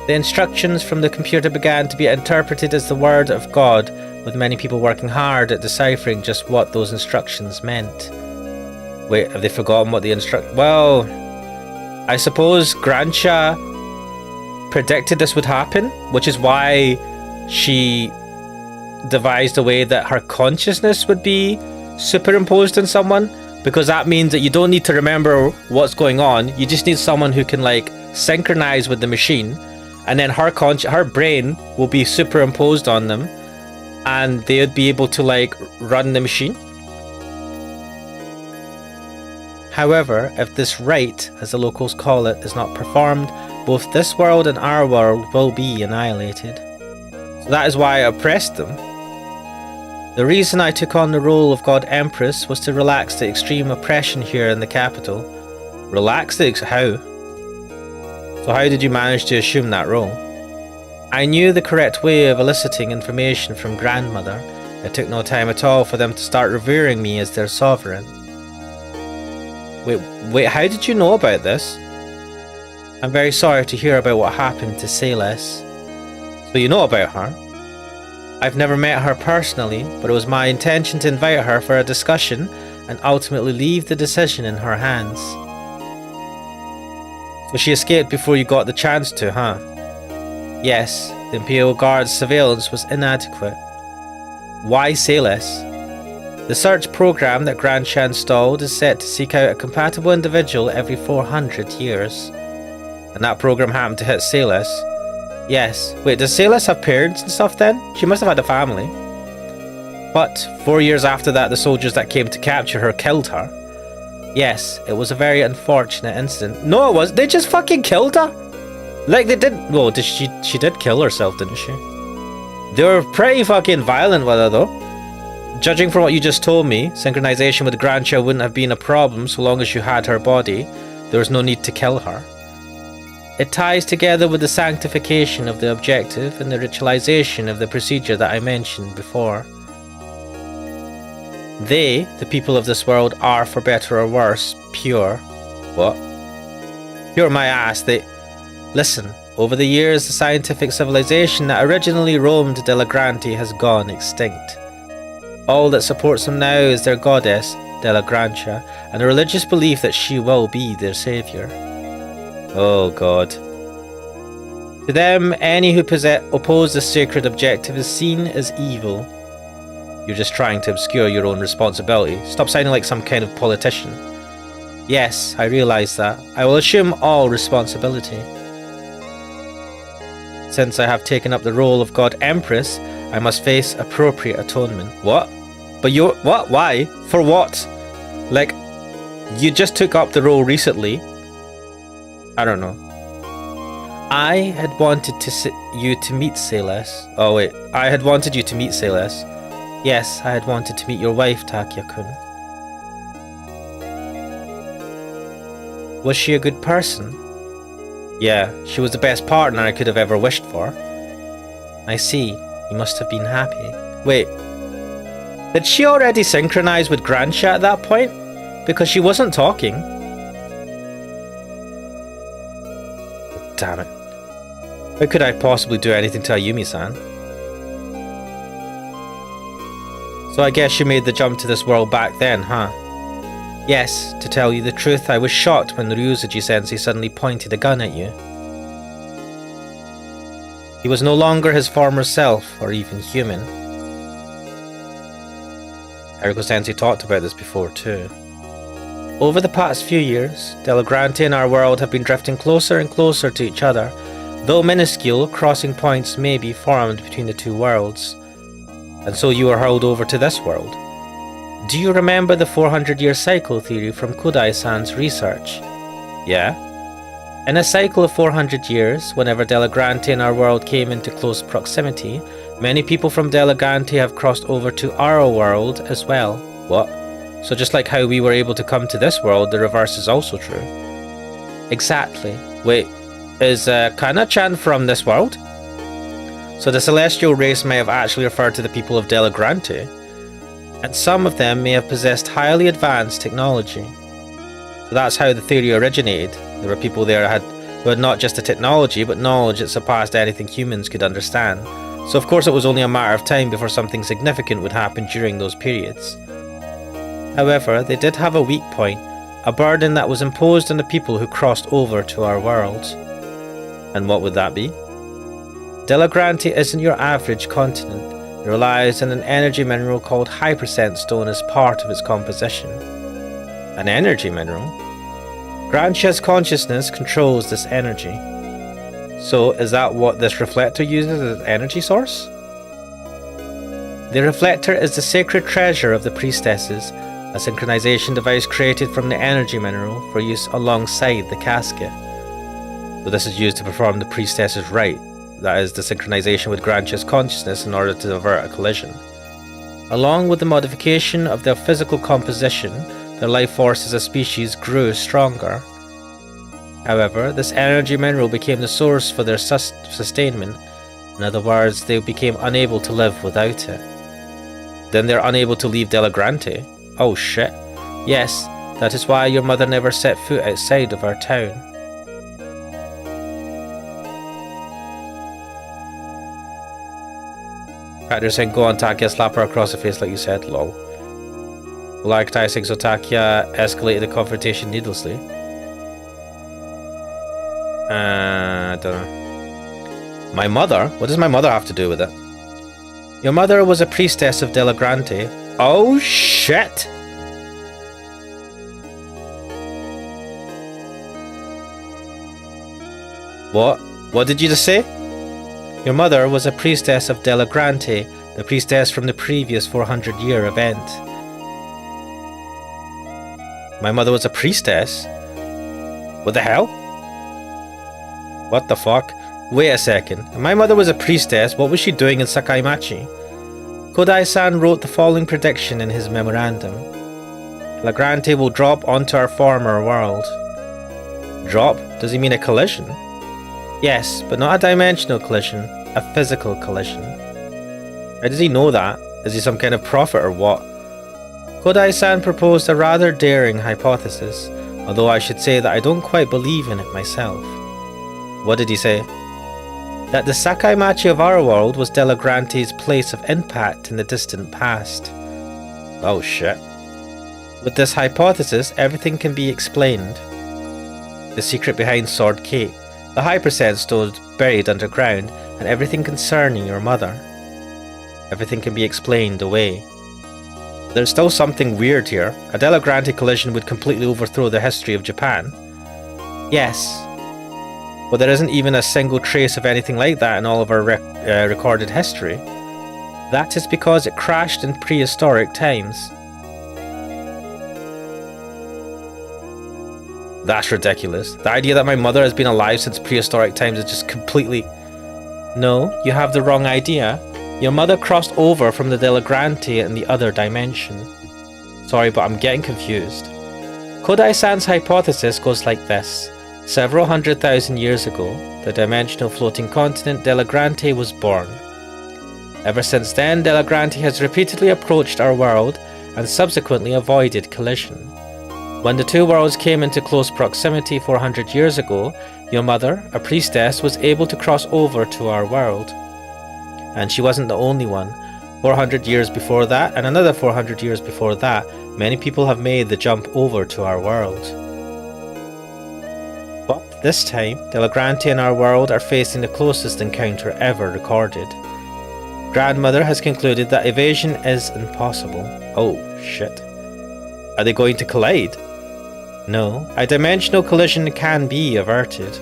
The instructions from the computer began to be interpreted as the word of God, with many people working hard at deciphering just what those instructions meant. Wait, have they forgotten what the Well, I suppose Grantia predicted this would happen, which is why she devised a way that her consciousness would be superimposed on someone, because that means that you don't need to remember what's going on. You just need someone who can like synchronize with the machine, and then her brain will be superimposed on them, and they would be able to like run the machine. However, if this rite, as the locals call it, is not performed, both this world and our world will be annihilated. So that is why I oppressed them. The reason I took on the role of God Empress was to relax the extreme oppression here in the capital. Relax the how? So how did you manage to assume that role? I knew the correct way of eliciting information from Grandmother. It took no time at all for them to start revering me as their sovereign. Wait, how did you know about this? I'm very sorry to hear about what happened to Celeste. So you know about her? I've never met her personally, but it was my intention to invite her for a discussion and ultimately leave the decision in her hands. So she escaped before you got the chance to, huh? Yes, the Imperial Guard's surveillance was inadequate. Why Celeste? The search program that Grantia installed is set to seek out a compatible individual every 400 years. And that program happened to hit Celeste. Yes. Wait, does Celeste have parents and stuff then? She must have had a family. But 4 years after that, the soldiers that came to capture her killed her. Yes, it was a very unfortunate incident. No, it was. They just fucking killed her. Like they didn't. Well, she did kill herself, didn't she? They were pretty fucking violent with her though. Judging from what you just told me, synchronization with Grantia wouldn't have been a problem so long as you had her body. There was no need to kill her. It ties together with the sanctification of the objective and the ritualization of the procedure that I mentioned before. They, the people of this world, are, for better or worse, pure. What? Pure my ass, Listen, over the years, the scientific civilization that originally roamed Delagrante has gone extinct. All that supports them now is their goddess, Delagrantia, and a religious belief that she will be their savior. Oh god. To them, any who oppose the sacred objective is seen as evil. You're just trying to obscure your own responsibility. Stop sounding like some kind of politician. Yes, I realize that. I will assume all responsibility. Since I have taken up the role of God Empress, I must face appropriate atonement. What? But what? Why? For what? Like, you just took up the role recently. I don't know. I had wanted you to meet Celeste. Oh wait, I had wanted you to meet Celeste. Yes, I had wanted to meet your wife, Takia-kun. Was she a good person? Yeah, she was the best partner I could have ever wished for. I see. You must have been happy. Wait. Did she already synchronize with Gransha at that point? Because she wasn't talking. Damn it. How could I possibly do anything to Ayumi-san? So I guess you made the jump to this world back then, huh? Yes, to tell you the truth, I was shocked when Ryuzuji-sensei suddenly pointed a gun at you. He was no longer his former self, or even human. Eriko-sensei talked about this before too. Over the past few years, Delagrante and our world have been drifting closer and closer to each other, though minuscule crossing points may be formed between the two worlds. And so you were hurled over to this world. Do you remember the 400-year cycle theory from Kodai-san's research? Yeah? In a cycle of 400 years, whenever Delagrante and our world came into close proximity, many people from Delagrante have crossed over to our world as well. What? So just like how we were able to come to this world, the reverse is also true. Exactly. Wait, is Kana-chan from this world? So the celestial race may have actually referred to the people of Delagrante, and some of them may have possessed highly advanced technology. So that's how the theory originated. There were people there who had not just the technology, but knowledge that surpassed anything humans could understand. So of course it was only a matter of time before something significant would happen during those periods. However, they did have a weak point, a burden that was imposed on the people who crossed over to our world. And what would that be? Delagrante isn't your average continent. It relies on an energy mineral called hypersense stone as part of its composition. An energy mineral? Gransha's consciousness controls this energy. So is that what this reflector uses as an energy source? The reflector is the sacred treasure of the priestesses, a synchronization device created from the energy mineral for use alongside the casket. So this is used to perform the priestess's rite, that is, the synchronization with Gransha's consciousness in order to avert a collision. Along with the modification of their physical composition, their life force as a species grew stronger. However, this energy mineral became the source for their sustainment. In other words, they became unable to live without it. Then they're unable to leave Delagrante. Oh shit. Yes, that is why your mother never set foot outside of our town. Factor saying go on Takia, slap her across the face like you said, lol. Like Tai saying so Takia escalated the confrontation needlessly. I don't know. My mother? What does my mother have to do with it? Your mother was a priestess of Delagrante. Oh shit! What? What did you just say? Your mother was a priestess of Delagrante, the priestess from the previous 400-year event. My mother was a priestess? What the hell? What the fuck? Wait a second. If my mother was a priestess, what was she doing in Sakaimachi? Kodai-san wrote the following prediction in his memorandum. Delagrante will drop onto our former world. Drop? Does he mean a collision? Yes, but not a dimensional collision, a physical collision. How does he know that? Is he some kind of prophet or what? Kodai-san proposed a rather daring hypothesis, although I should say that I don't quite believe in it myself. What did he say? That the Sakaimachi of our world was Delagrante's place of impact in the distant past. Oh shit. With this hypothesis, everything can be explained. The secret behind Sword Cake, the hypersense stone buried underground, and everything concerning your mother. Everything can be explained away. There's still something weird here. A Delagrante collision would completely overthrow the history of Japan. Yes. But there isn't even a single trace of anything like that in all of our recorded history. That is because it crashed in prehistoric times. That's ridiculous. The idea that my mother has been alive since prehistoric times is just completely... No, you have the wrong idea. Your mother crossed over from the Delagrante in the other dimension. Sorry, but I'm getting confused. Kodai-san's hypothesis goes like this. Several 100,000 years ago, the dimensional floating continent Delagrante was born. Ever since then, Delagrante has repeatedly approached our world and subsequently avoided collision. When the two worlds came into close proximity 400 years ago, your mother, a priestess, was able to cross over to our world. And she wasn't the only one. 400 years before that, and another 400 years before that, many people have made the jump over to our world. But this time, Delagrante and our world are facing the closest encounter ever recorded. Grandmother has concluded that evasion is impossible. Oh, shit. Are they going to collide? No, a dimensional collision can be averted.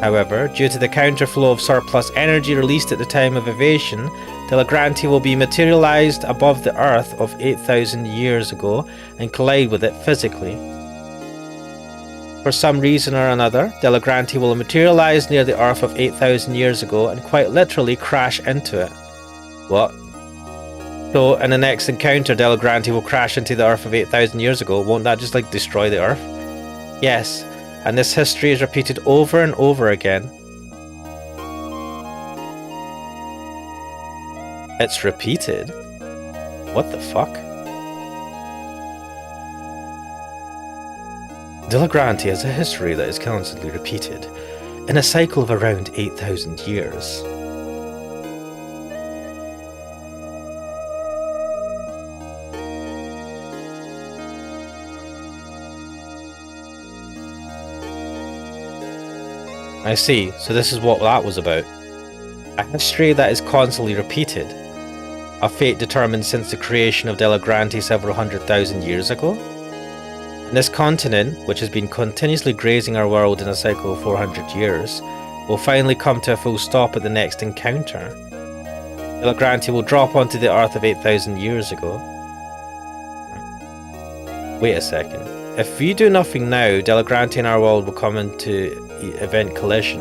However, due to the counterflow of surplus energy released at the time of evasion, Delagrante will be materialized above the Earth of 8,000 years ago and collide with it physically. For some reason or another, Delagrante will materialize near the Earth of 8,000 years ago and quite literally crash into it. What? So, in the next encounter, Delagrante will crash into the Earth of 8,000 years ago. Won't that just, destroy the Earth? Yes, and this history is repeated over and over again. It's repeated? What the fuck? Delagrante has a history that is constantly repeated, in a cycle of around 8,000 years. I see, so this is what that was about. A history that is constantly repeated. A fate determined since the creation of Delagrante several 100,000 years ago. And this continent, which has been continuously grazing our world in a cycle of 400 years, will finally come to a full stop at the next encounter. Delagrante will drop onto the Earth of 8,000 years ago. Wait a second. If we do nothing now, Delagrante and our world will come into event collision.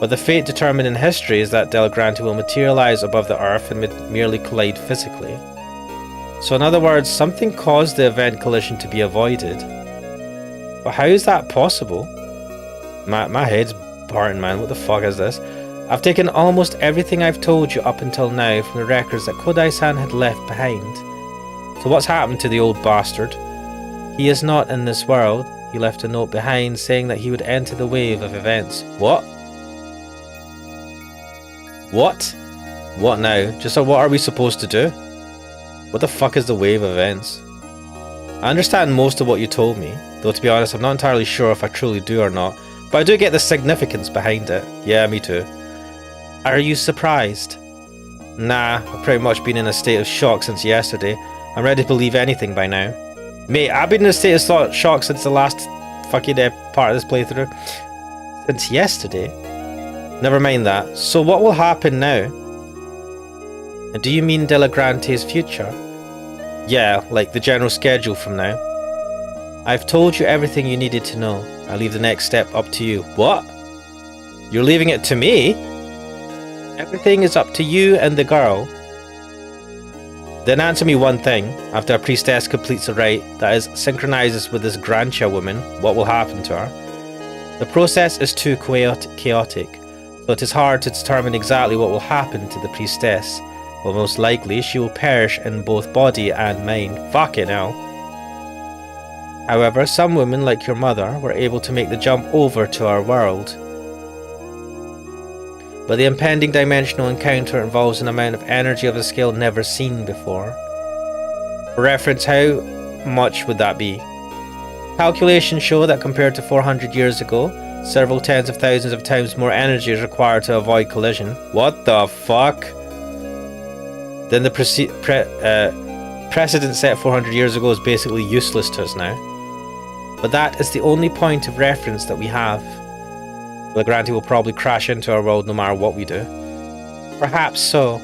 But the fate determined in history is that Delagrante will materialize above the Earth and merely collide physically. So in other words, something caused the event collision to be avoided. But how is that possible? My head's parting, man. What the fuck is this? I've taken almost everything I've told you up until now from the records that Kodai-san had left behind. So what's happened to the old bastard? He is not in this world. He left a note behind saying that he would enter the wave of events. What? What? What now? Just what are we supposed to do? What the fuck is the wave of events? I understand most of what you told me, though to be honest I'm not entirely sure if I truly do or not, but I do get the significance behind it. Yeah, me too. Are you surprised? Nah, I've pretty much been in a state of shock since yesterday. I'm ready to believe anything by now. Mate, I've been in a state of shock since the last fucking part of this playthrough. Since yesterday? Never mind that. So what will happen now? Do you mean Delagrante's future? Yeah, like the general schedule from now. I've told you everything you needed to know. I leave the next step up to you. What? You're leaving it to me? Everything is up to you and the girl. Then answer me one thing. After a priestess completes a rite, that is, synchronizes with this Grantia woman, what will happen to her? The process is too chaotic, so it is hard to determine exactly what will happen to the priestess. Well, most likely, she will perish in both body and mind. Fucking hell. However, some women, like your mother, were able to make the jump over to our world. But the impending dimensional encounter involves an amount of energy of a scale never seen before. For reference, how much would that be? Calculations show that compared to 400 years ago, several tens of thousands of times more energy is required to avoid collision. What the fuck? Then the precedent set 400 years ago is basically useless to us now. But that is the only point of reference that we have. Delagrante will probably crash into our world no matter what we do. Perhaps so.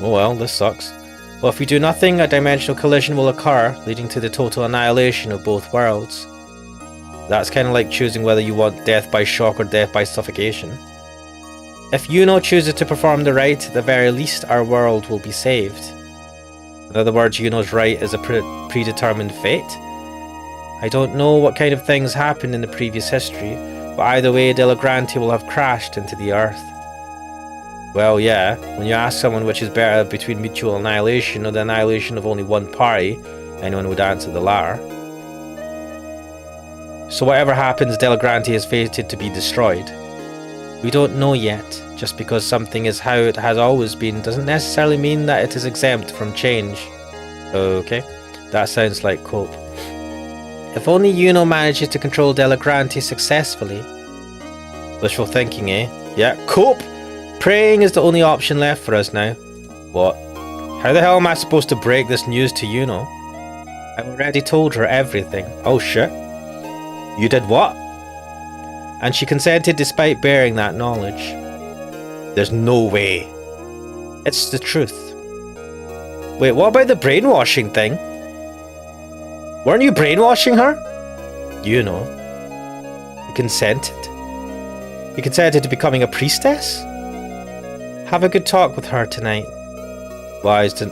Oh well, this sucks. Well, if we do nothing, a dimensional collision will occur, leading to the total annihilation of both worlds. That's kind of like choosing whether you want death by shock or death by suffocation. If Yuno chooses to perform the rite, at the very least our world will be saved. In other words, Yuno's rite is a predetermined fate. I don't know what kind of things happened in the previous history, but either way, Delagranti will have crashed into the Earth. Well, yeah, when you ask someone which is better between mutual annihilation or the annihilation of only one party, anyone would answer the latter. So whatever happens, Delagranti is fated to be destroyed. We don't know yet. Just because something is how it has always been doesn't necessarily mean that it is exempt from change. Okay, that sounds like Cope. If only Yuno manages to control Delagranti successfully. Wishful thinking, eh? Yeah, Cope! Praying is the only option left for us now. What? How the hell am I supposed to break this news to Yuno? I've already told her everything. Oh shit. You did what? And she consented despite bearing that knowledge. There's no way. It's the truth. Wait, what about the brainwashing thing? Weren't you brainwashing her? You know. You consented? You consented to becoming a priestess? Have a good talk with her tonight. Wise to...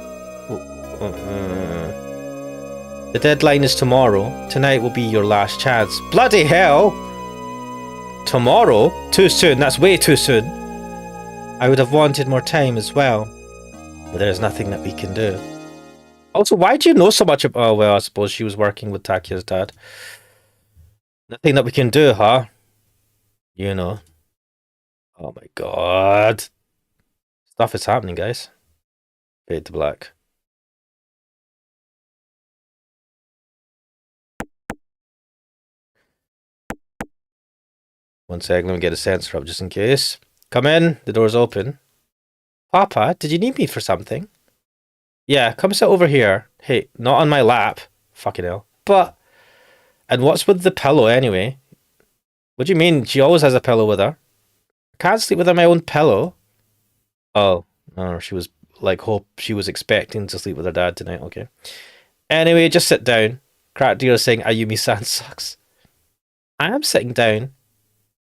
The deadline is tomorrow. Tonight will be your last chance. Bloody hell! Tomorrow? Too soon. That's way too soon. I would have wanted more time as well. But there's nothing that we can do. Also, why do you know so much about... Oh, well, I suppose she was working with Takia's dad. Nothing that we can do, huh? You know. Oh my god. Stuff is happening, guys. Fade to black. One second, let me get a sensor up just in case. Come in, the door's open. Papa, did you need me for something? Yeah, come sit over here. Hey, not on my lap. Fucking hell. But... And what's with the pillow anyway? What do you mean? She always has a pillow with her. I can't sleep with my own pillow. Oh, no, she was like, she was expecting to sleep with her dad tonight. Okay. Anyway, just sit down. Crack Deer is saying Ayumi-san sucks. I am sitting down.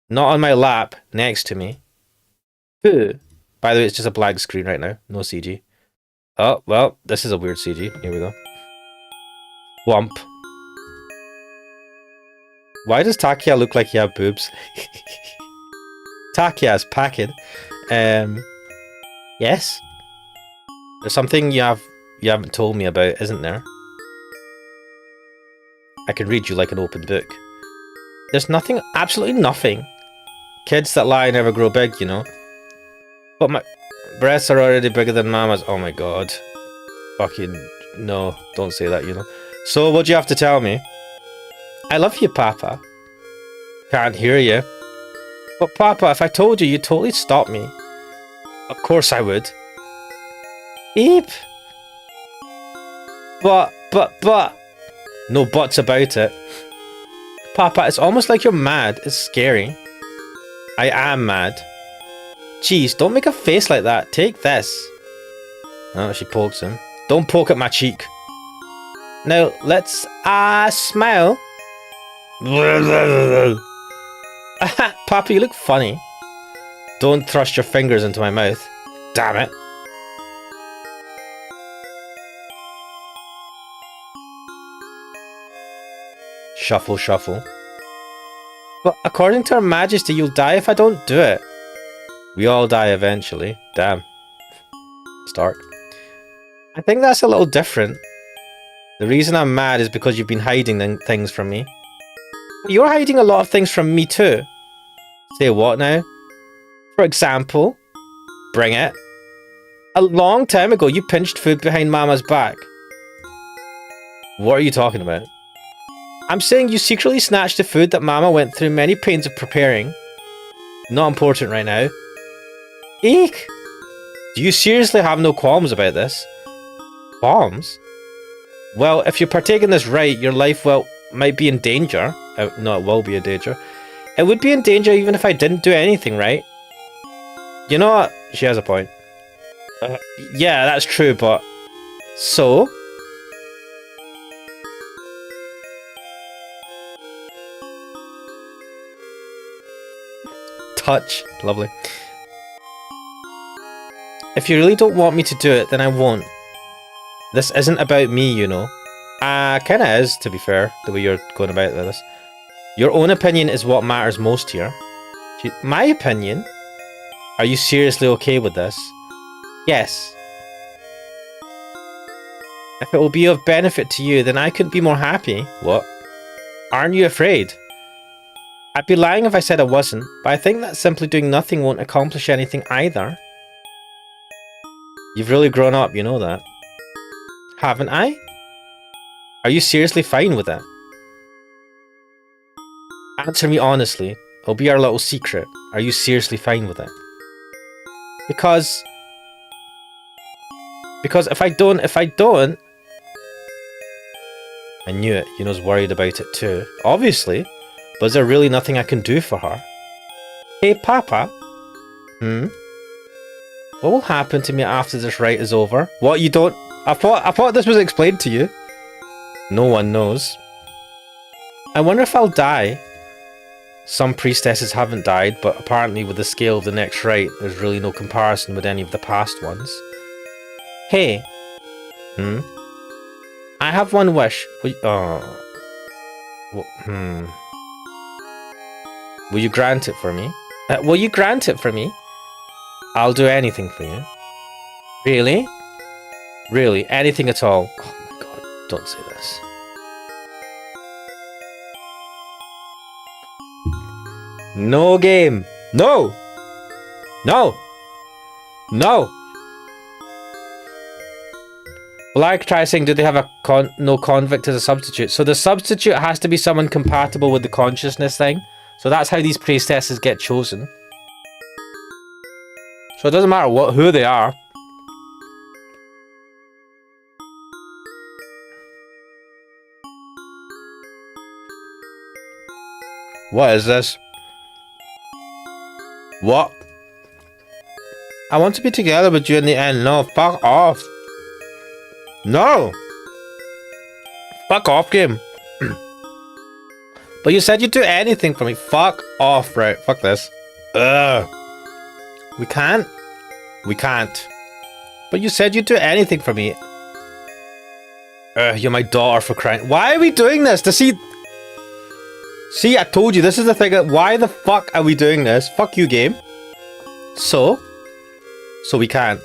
Not on my lap, next to me. Who? By the way, it's just a blank screen right now. No CG. Oh, well, this is a weird CG. Here we go. Whomp. Why does Takia look like he has boobs? Takia's packing. Yes? There's something you haven't told me about, isn't there? I can read you like an open book. There's nothing, absolutely nothing. Kids that lie never grow big, you know. But my breasts are already bigger than Mama's. Oh my god. Fucking no, don't say that, you know. So what do you have to tell me? I love you, Papa. Can't hear you. But Papa, if I told you, you'd totally stop me. Of course I would. Eep. But. No buts about it. Papa, it's almost like you're mad. It's scary. I am mad. Jeez, don't make a face like that. Take this. Oh, she pokes him. Don't poke at my cheek. Now, let's, smile. Papa, you look funny. Don't thrust your fingers into my mouth. Damn it. Shuffle, shuffle. But according to Her Majesty, you'll die if I don't do it. We all die eventually. Damn. Stark. I think that's a little different. The reason I'm mad is because you've been hiding things from me. But you're hiding a lot of things from me too. Say what now? For example, bring it. A long time ago, you pinched food behind Mama's back. What are you talking about? I'm saying you secretly snatched the food that Mama went through many pains of preparing. Not important right now. Eek! Do you seriously have no qualms about this? Qualms? Well, if you partake in this right, your life, well, might be in danger. No, it will be in danger. It would be in danger even if I didn't do anything right. You know what? She has a point. Yeah, that's true, but... So? Touch. Lovely. If you really don't want me to do it, then I won't. This isn't about me, you know. Kinda is, to be fair, the way you're going about this. Your own opinion is what matters most here. My opinion? Are you seriously okay with this? Yes. If it will be of benefit to you, then I couldn't be more happy. What? Aren't you afraid? I'd be lying if I said I wasn't, but I think that simply doing nothing won't accomplish anything either. You've really grown up, you know that. Haven't I? Are you seriously fine with it? Answer me honestly. It'll be our little secret. Are you seriously fine with it? Because if I don't... I knew it. Yuno's worried about it too. Obviously. But is there really nothing I can do for her? Hey, Papa. What will happen to me after this rite is over? What, you don't... I thought this was explained to you. No one knows. I wonder if I'll die. Some priestesses haven't died, but apparently with the scale of the next rite, there's really no comparison with any of the past ones. Hey. I have one wish. Will you grant it for me? Will you grant it for me? I'll do anything for you. Really? Really? Anything at all? Oh my god, don't say this. No game. No! No! No! Well, I try saying, do they have a no convict as a substitute? So the substitute has to be someone compatible with the consciousness thing. So that's how these priestesses get chosen. So it doesn't matter who they are. What is this? What? I want to be together with you in the end. No, fuck off. No! Fuck off, game. But you said you'd do anything for me. Fuck off, right? Fuck this. Ugh. We can't. We can't. But you said you'd do anything for me. You're my daughter, for crying. Why are we doing this? To see... See, I told you, this is the thing. Why the fuck are we doing this? Fuck you, game. So we can't.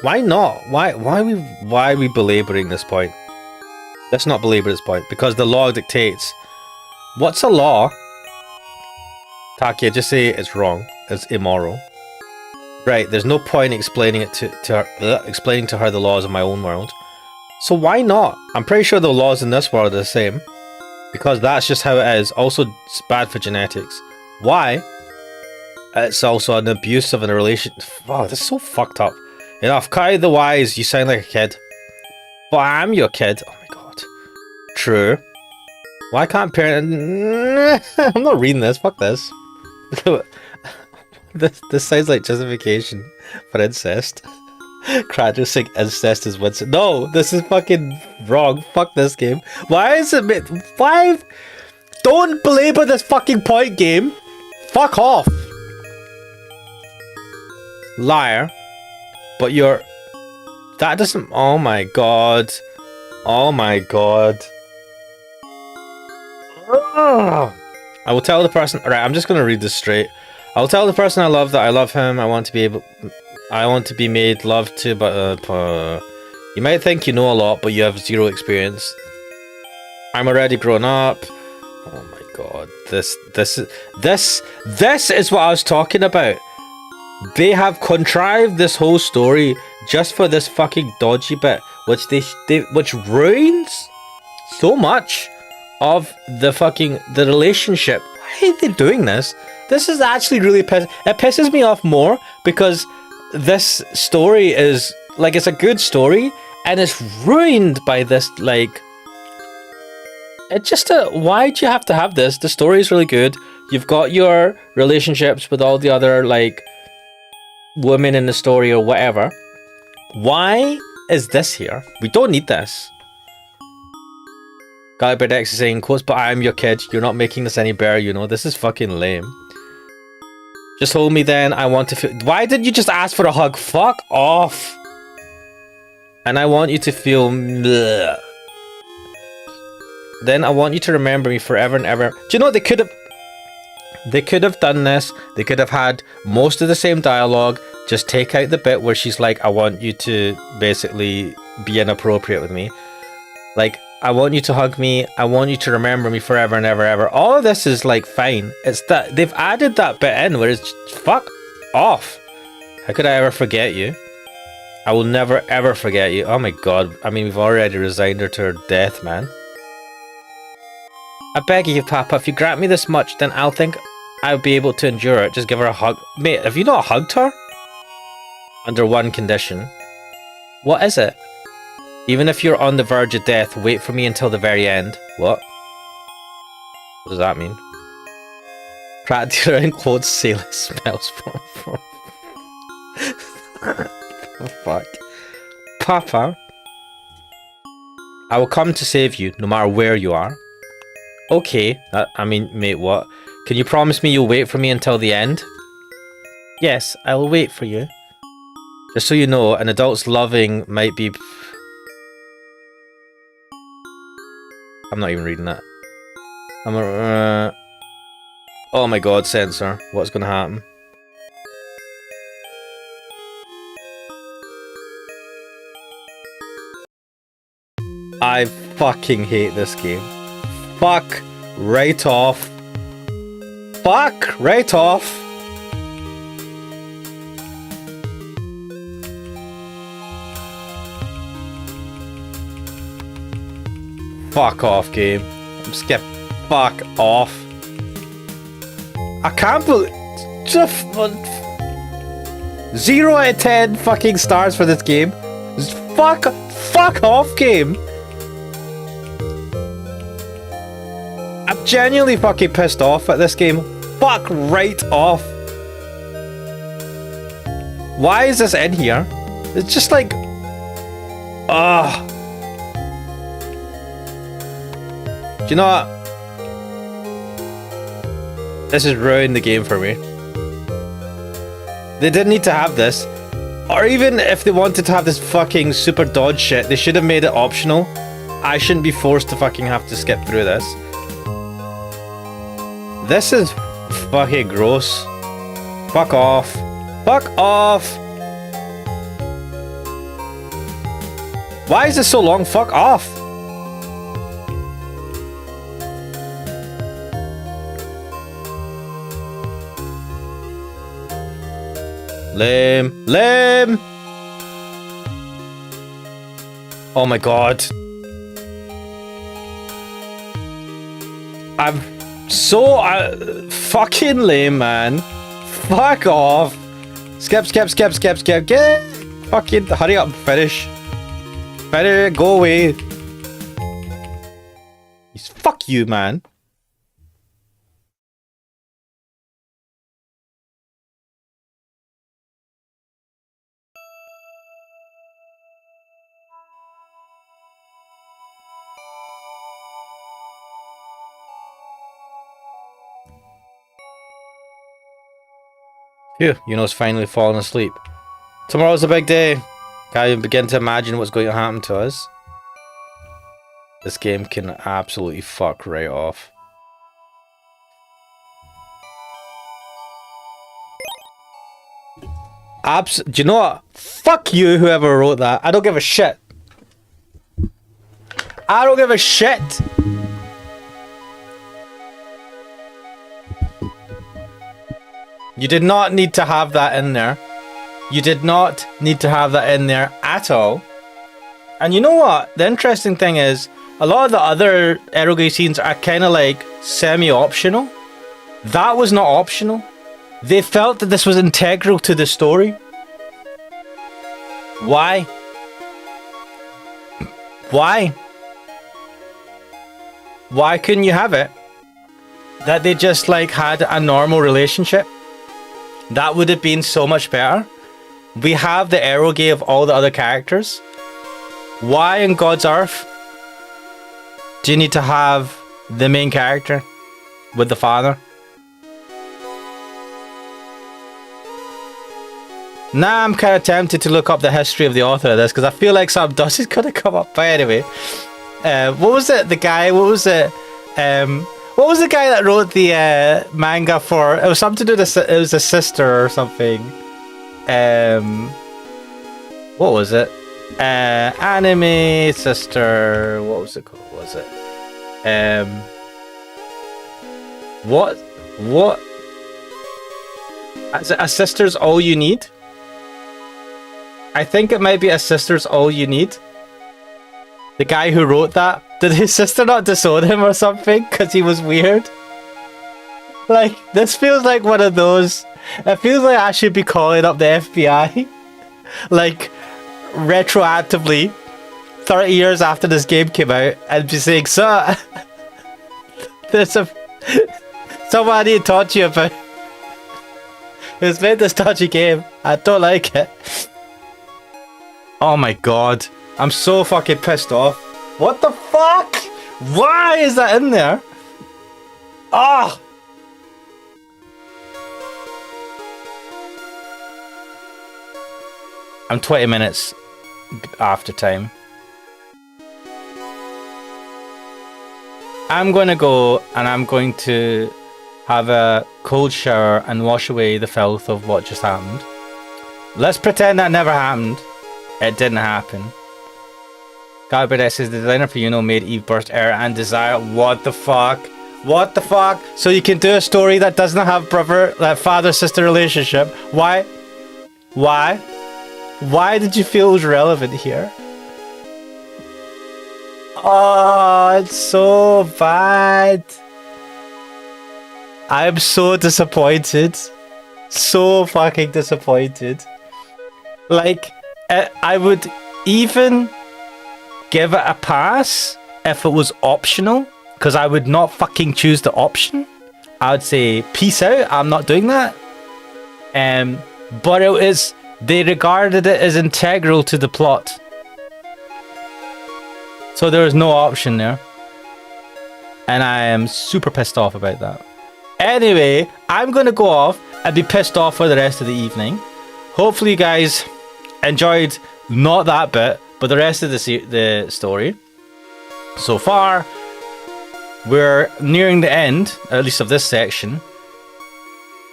Why not? Why are we belaboring this point? Let's not belabor this point, because the law dictates. What's a law? Takia, just say it's wrong. It's immoral. Right, there's no point explaining it to her, explaining to her the laws of my own world. So why not? I'm pretty sure the laws in this world are the same. Because that's just how it is. Also, it's bad for genetics. Why? It's also an abuse of a relation. Wow, this is so fucked up. Enough. Kai the wise, you sound like a kid. But I'm your kid. Oh my god. True. Why can't parent... I'm not reading this. Fuck this. This sounds like justification for incest. Kratos saying incest is what's... No, this is fucking wrong. Fuck this game. Why is it... Why... Don't belabor this fucking point, game. Fuck off. Liar. But you're... That doesn't... Oh my god. Oh my god. Ugh. I will tell the person... Alright, I'm just going to read this straight. I will tell the person I love that I love him. I want to be able... I want to be made love to, but... You might think you know a lot, but you have zero experience. I'm already grown up. Oh my god. This is what I was talking about. They have contrived this whole story just for this fucking dodgy bit, which which ruins so much of the relationship. Why are they doing this? This is actually really it pisses me off more because this story is like, it's a good story and it's ruined by this, like, it's just why do you have to have this? The story is really good. You've got your relationships with all the other, like, women in the story or whatever. Why is this here? We don't need this. Galibert X is saying, quotes, but I am your kid. You're not making this any better, you know. This is fucking lame. Just hold me then. I want to feel... Why didn't you just ask for a hug? Fuck off. And I want you to feel... Bleh. Then I want you to remember me forever and ever. Do you know what they could have? They could have done this. They could have had most of the same dialogue. Just take out the bit where she's like, I want you to basically be inappropriate with me. Like, I want you to hug me. I want you to remember me forever and ever, ever. All of this is like fine. It's that they've added that bit in where it's fuck off. How could I ever forget you? I will never ever forget you. Oh my god. I mean, we've already resigned her to her death, man. I beg you, Papa, if you grant me this much, then I'll think I'll be able to endure it. Just give her a hug. Mate, have you not hugged her? Under one condition. What is it? Even if you're on the verge of death, wait for me until the very end. What? What does that mean? Practically around clothes, sailor smells from. Oh, fuck. Papa, I will come to save you, no matter where you are. Okay, I mean, mate, what? Can you promise me you'll wait for me until the end? Yes, I will wait for you. Just so you know, an adult's loving might be... I'm not even reading that. Oh my god, censor. What's gonna happen? I fucking hate this game. Fuck right off. Fuck right off. Fuck off, game. Skip. Fuck off. I can't believe... 0 out of 10 fucking stars for this game. Fuck off, game. I'm genuinely fucking pissed off at this game. Fuck right off. Why is this in here? It's just like... Ugh. Do you know what? This has ruined the game for me. They didn't need to have this. Or even if they wanted to have this fucking super dodge shit, they should have made it optional. I shouldn't be forced to fucking have to skip through this. This is fucking gross. Fuck off. Fuck off. Why is this so long? Fuck off. Lame. Lame. Oh my god. I'm so fucking lame, man. Fuck off. Skip. Get. Fucking hurry up. Finish. Go away. Fuck you, man. Phew, Yuno's finally fallen asleep. Tomorrow's a big day. Can't even begin to imagine what's going to happen to us. This game can absolutely fuck right off. Do you know what? Fuck you, whoever wrote that. I don't give a shit. I don't give a shit. You did not need to have that in there. You did not need to have that in there at all. And you know what? The interesting thing is, a lot of the other eroge scenes are kind of like semi-optional. That was not optional. They felt that this was integral to the story. Why? Why? Why couldn't you have it? That they just like had a normal relationship? That would have been so much better. We have the eroge of all the other characters. Why in God's earth do you need to have the main character with the father? Nah, I'm kind of tempted to look up the history of the author of this because I feel like some dust is going to come up. But anyway, What was it? The guy. What was it? What was the guy that wrote the manga for? It was something to do with it was a sister or something. What was it? Anime sister. What was it called? What was it? What? What? Is it A Sister's All You Need? I think it might be A Sister's All You Need. The guy who wrote that, did his sister not disown him or something because he was weird? Like, this feels like one of those. It feels like I should be calling up the FBI. Like, retroactively, 30 years after this game came out, and be saying, "Sir, there's someone I need to talk to you about. Who's made this dodgy game. I don't like it." Oh my god. I'm so fucking pissed off. What the fuck? Why is that in there? Ah! I'm 20 minutes after time. I'm going to go and I'm going to have a cold shower and wash away the filth of what just happened. Let's pretend that never happened. It didn't happen. Galbert says the designer for Yuno made Eve burst air and desire. What the fuck? What the fuck? So you can do a story that doesn't have father-sister relationship. Why? Why? Why did you feel it was relevant here? Oh, it's so bad. I'm so disappointed. So fucking disappointed. Like, I would even give it a pass if it was optional, because I would not fucking choose the option. I would say, peace out, I'm not doing that. But it is, they regarded it as integral to the plot. So there was no option there. And I am super pissed off about that. Anyway, I'm going to go off and be pissed off for the rest of the evening. Hopefully you guys enjoyed not that bit, but the rest of the story. So far, we're nearing the end, at least of this section.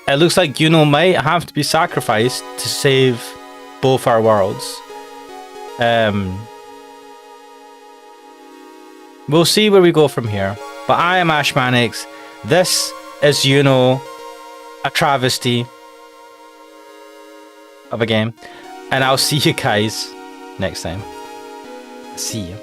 It looks like Yuno might have to be sacrificed to save both our worlds. We'll see where we go from here. But I am Ashmanix. This is Yuno, a travesty of a game. And I'll see you guys next time. See you.